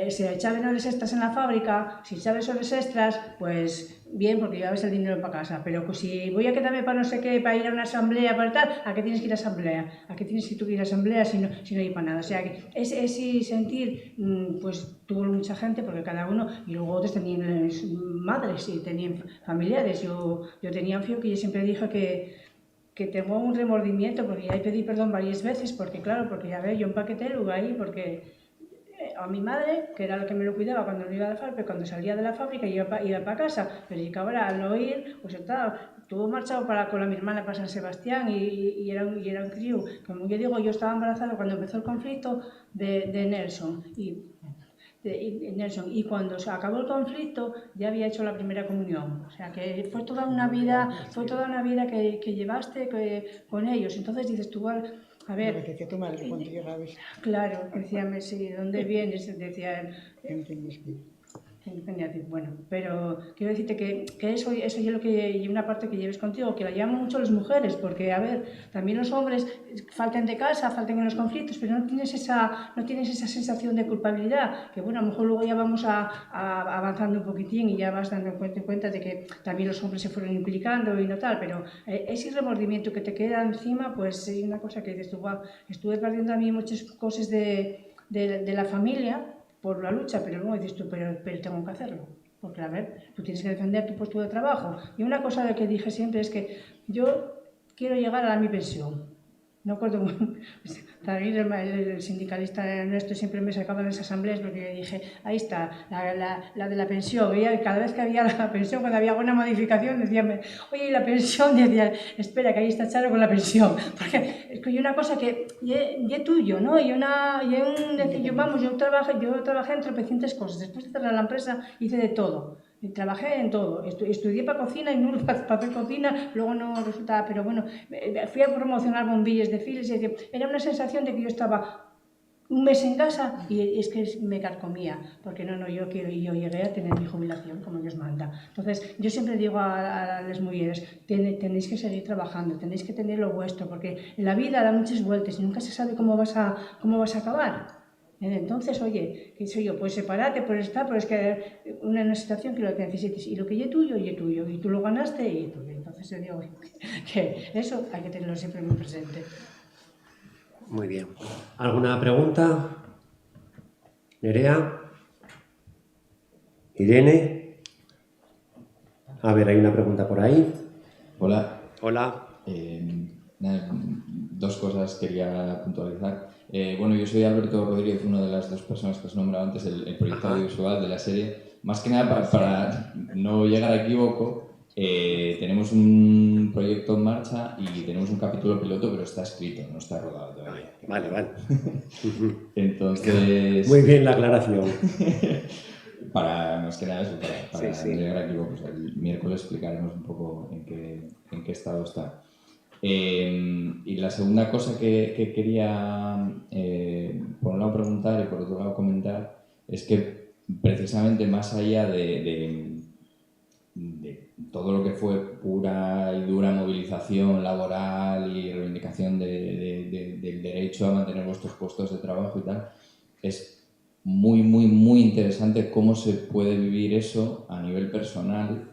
se echaban horas extras en la fábrica, si echabas horas extras, pues bien, porque llevabas el dinero para casa, pero pues si voy a quedarme para no sé qué, para ir a una asamblea, para tal, ¿a qué tienes que ir a asamblea? ¿A qué tienes que ir a asamblea si no hay para nada? O sea, que ese sentir, pues tuvo mucha gente, porque cada uno, y luego otros tenían madres y tenían familiares. Yo tenía un fío que yo siempre dije que tengo un remordimiento, porque ya pedí perdón varias veces, porque claro, porque ya veo, yo empaqueté el lugar ahí, porque a mi madre, que era la que me lo cuidaba cuando no iba a la fábrica, cuando salía de la fábrica iba para casa, pero y que ahora al no ir, pues estuvo marchado con mi hermana para San Sebastián y era un crío. Como yo digo, yo estaba embarazada cuando empezó el conflicto de Nelson. Y cuando se acabó el conflicto ya había hecho la primera comunión, o sea que fue toda una vida que llevaste con ellos. Entonces dices tú, a ver, decía tu madre cuando llegabas. Claro, decíame, sí, ¿de dónde vienes? Decía él. Bueno, pero quiero decirte que eso es lo que y una parte que lleves contigo, que la llevamos mucho las mujeres, porque, a ver, también los hombres faltan de casa, faltan en los conflictos, pero no tienes esa sensación de culpabilidad, que bueno, a lo mejor luego ya vamos avanzando un poquitín y ya vas dando cuenta de que también los hombres se fueron implicando y no tal, pero ese remordimiento que te queda encima, pues es una cosa que dices tú, wow, estuve perdiendo a mí muchas cosas de la familia por la lucha, pero luego dices tú, pero tengo que hacerlo, porque a ver, tú tienes que defender tu puesto de trabajo. Y una cosa que dije siempre es que yo quiero llegar a mi pensión. No acuerdo, también el sindicalista nuestro siempre me sacaba en las asambleas porque yo dije, ahí está, la de la pensión. Y cada vez que había la pensión, cuando había alguna modificación, decían, oye, ¿y la pensión? Decía, espera, que ahí está Charo con la pensión. Porque es que hay una cosa que es tuyo, ¿no? Yo trabajé en tropecientes cosas. Después de cerrar la empresa hice de todo. Trabajé en todo, estudié para cocina y no para hacer cocina, luego no resultaba, pero bueno, fui a promocionar bombillas de files, era una sensación de que yo estaba un mes en casa y es que me carcomía, porque yo llegué a tener mi jubilación como Dios manda. Entonces, yo siempre digo a las mujeres, tenéis que seguir trabajando, tenéis que tener lo vuestro, porque la vida da muchas vueltas y nunca se sabe cómo vas a acabar. Entonces, oye, ¿qué soy yo? Pues sepárate, pues es que una situación que lo que necesites, y lo que es tuyo, y tú lo ganaste y es tuyo. Entonces yo digo que eso hay que tenerlo siempre muy presente. Muy bien. ¿Alguna pregunta? ¿Nerea? ¿Irene? A ver, hay una pregunta por ahí. Hola. Hola. Dos cosas quería puntualizar. Bueno, yo soy Alberto Rodríguez, una de las dos personas que os he nombrado antes, el proyecto audiovisual de la serie. Más que nada para no llegar a equívoco, Tenemos un proyecto en marcha y tenemos un capítulo piloto, pero está escrito, no está rodado todavía. Vale. Entonces... Muy bien la aclaración. Para, más que nada eso, para Sí. llegar aquí, pues el miércoles explicaremos un poco en qué estado está. Y la segunda cosa que quería, por un lado preguntar y por otro lado comentar, es que precisamente más allá de todo lo que fue pura y dura movilización laboral y reivindicación del derecho a mantener vuestros puestos de trabajo y tal, es muy, muy, muy interesante cómo se puede vivir eso a nivel personal,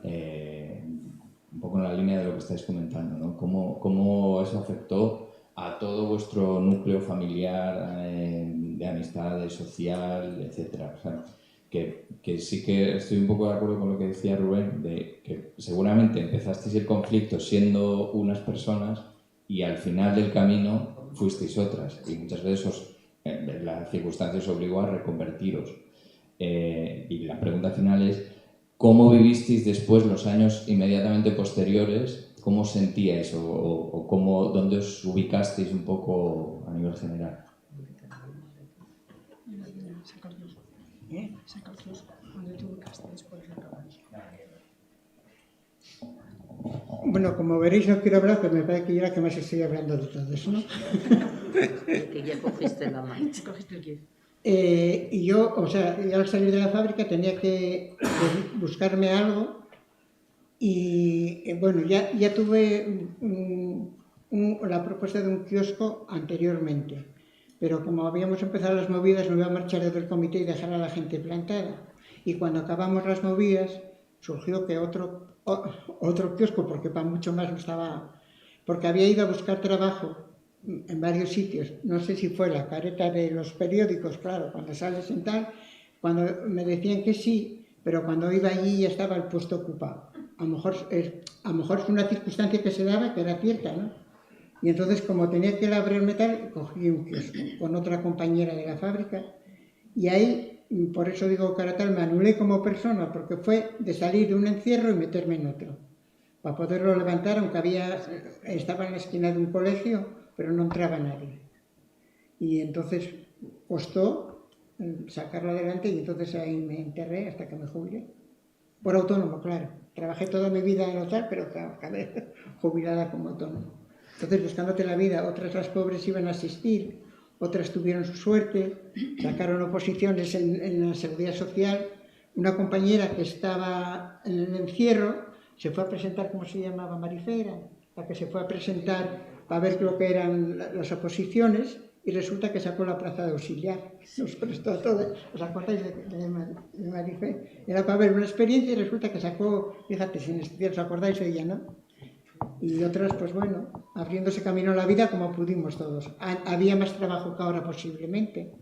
un poco en la línea de lo que estáis comentando, ¿no? Cómo eso afectó a todo vuestro núcleo familiar, de amistades, social, etcétera. O sea, que sí que estoy un poco de acuerdo con lo que decía Rubén, de que seguramente empezasteis el conflicto siendo unas personas y al final del camino fuisteis otras, y muchas veces la circunstancia os obligó a reconvertiros. Y la pregunta final es, ¿cómo vivisteis después los años inmediatamente posteriores? ¿Cómo sentíais o dónde os ubicasteis un poco a nivel general? Bueno, como veréis no quiero hablar, pero me parece que yo la que más estoy hablando de todos, ¿no? Que ya cogiste la mano. Y yo, o sea, yo al salir de la fábrica tenía que buscarme algo y bueno, ya tuve la propuesta de un kiosco anteriormente, pero como habíamos empezado las movidas me iba a marchar del comité y dejar a la gente plantada. Y cuando acabamos las movidas surgió que otro kiosco, porque para mucho más no estaba, porque había ido a buscar trabajo en varios sitios, no sé si fue la careta de los periódicos, claro, cuando sales en tal, cuando me decían que sí, pero cuando iba allí ya estaba el puesto ocupado. A lo mejor es una circunstancia que se daba que era cierta, ¿no? Y entonces, como tenía que labrar metal, cogí un kiosco con otra compañera de la fábrica y ahí, por eso digo que ahora tal, me anulé como persona, porque fue de salir de un encierro y meterme en otro. Para poderlo levantar, aunque estaba en la esquina de un colegio, pero no entraba nadie. Y entonces costó sacarlo adelante y entonces ahí me enterré hasta que me jubilé. Por autónomo, claro. Trabajé toda mi vida en hotel, pero acabé jubilada como autónomo. Entonces, buscándote la vida, otras las pobres iban a asistir, otras tuvieron su suerte, sacaron oposiciones en la seguridad social. Una compañera que estaba en el encierro se fue a presentar, ¿cómo se llamaba? Marifera, la que se fue a presentar para ver lo que eran las oposiciones y resulta que sacó la plaza de auxiliar. Nos prestó todo. ¿Os acordáis de Marifé? Era para ver una experiencia y resulta que sacó, fíjate, sin estudiar, ¿os acordáis de ella, no? Y otras, pues bueno, abriéndose camino a la vida como pudimos todos. Había más trabajo que ahora posiblemente.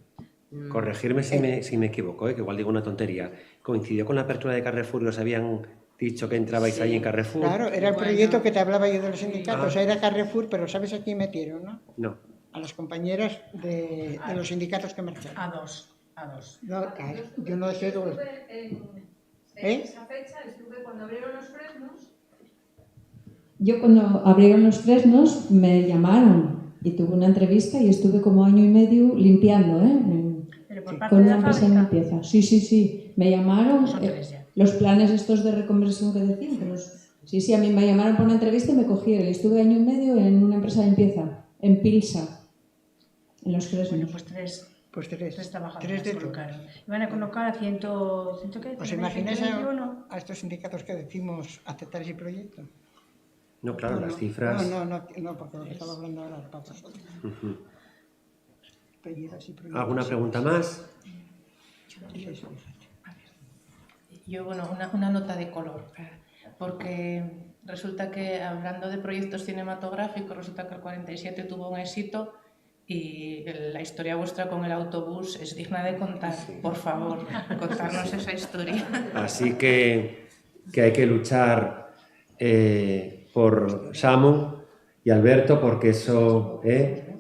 Corregirme si me equivoco, que igual digo una tontería. ¿Coincidió con la apertura de Carrefour y os habían dicho que entrabais ahí en Carrefour? Claro, era el proyecto que te hablaba yo de los sindicatos. O sea, era Carrefour, pero ¿sabes a quién metieron, no? No. A las compañeras de los sindicatos que marcharon. A dos. No, claro, yo no sé... En esa fecha estuve cuando abrieron los fresnos. Yo cuando abrieron los fresnos me llamaron y tuve una entrevista y estuve como año y medio limpiando, con una empresa de limpieza. Sí, me llamaron, los planes estos de reconversión que decían, sí, a mí me llamaron por una entrevista y me cogieron y estuve año y medio en una empresa de limpieza, en Pilsa, en los fresnos. Pues tres trabajadores colocaron. Iban a colocar a 100 ¿qué? ¿Os imagináis a estos sindicatos que decimos aceptar ese proyecto? No, claro, las cifras... No, porque lo que estaba hablando ahora es para vosotros. ¿Alguna pregunta más? Yo, bueno, una nota de color, porque resulta que, hablando de proyectos cinematográficos, resulta que el 47 tuvo un éxito y la historia vuestra con el autobús es digna de contar. Por favor, contarnos esa historia. Así que hay que luchar por Samu y Alberto, porque eso...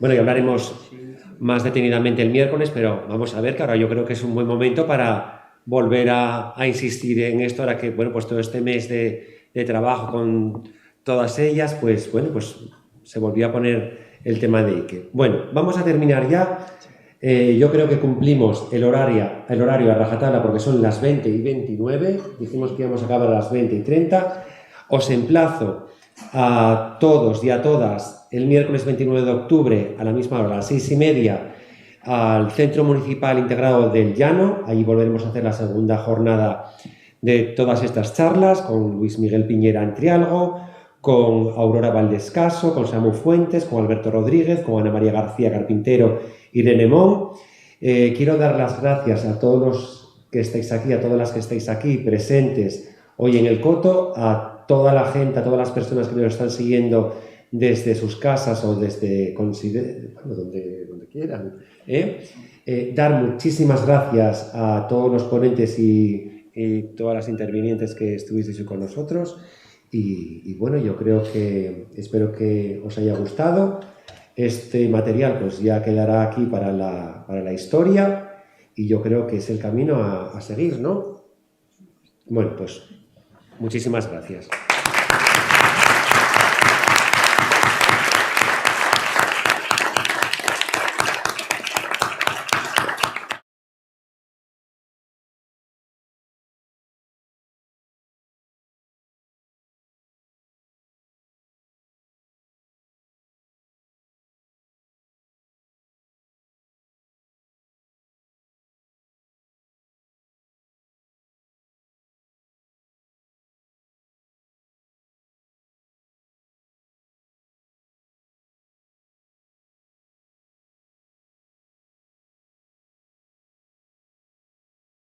Bueno, y hablaremos más detenidamente el miércoles, pero vamos a ver que ahora yo creo que es un buen momento para volver a insistir en esto, ahora que, bueno, pues todo este mes de de trabajo con todas ellas, pues bueno, pues se volvió a poner el tema de Ike. Bueno, vamos a terminar ya. Yo creo que cumplimos el horario a rajatabla porque son las 20:29, dijimos que íbamos a acabar a las 20:30. Os emplazo a todos y a todas el miércoles 29 de octubre a la misma hora, a las 6:30, al Centro Municipal Integrado del Llano. Allí volveremos a hacer la segunda jornada de todas estas charlas con Luis Miguel Piñera en Trialgo, con Aurora Valdescaso, con Samu Fuentes, con Alberto Rodríguez, con Ana María García Carpintero y Irene Mon. Quiero dar las gracias a todos los que estáis aquí, a todas las que estáis aquí presentes hoy en el Coto, a toda la gente, a todas las personas que nos están siguiendo desde sus casas o desde donde quieran. Dar muchísimas gracias a todos los ponentes y todas las intervinientes que estuvisteis con nosotros. Y bueno, yo creo que espero que os haya gustado. Este material pues ya quedará aquí para la historia y yo creo que es el camino a seguir, ¿no? Bueno, pues muchísimas gracias.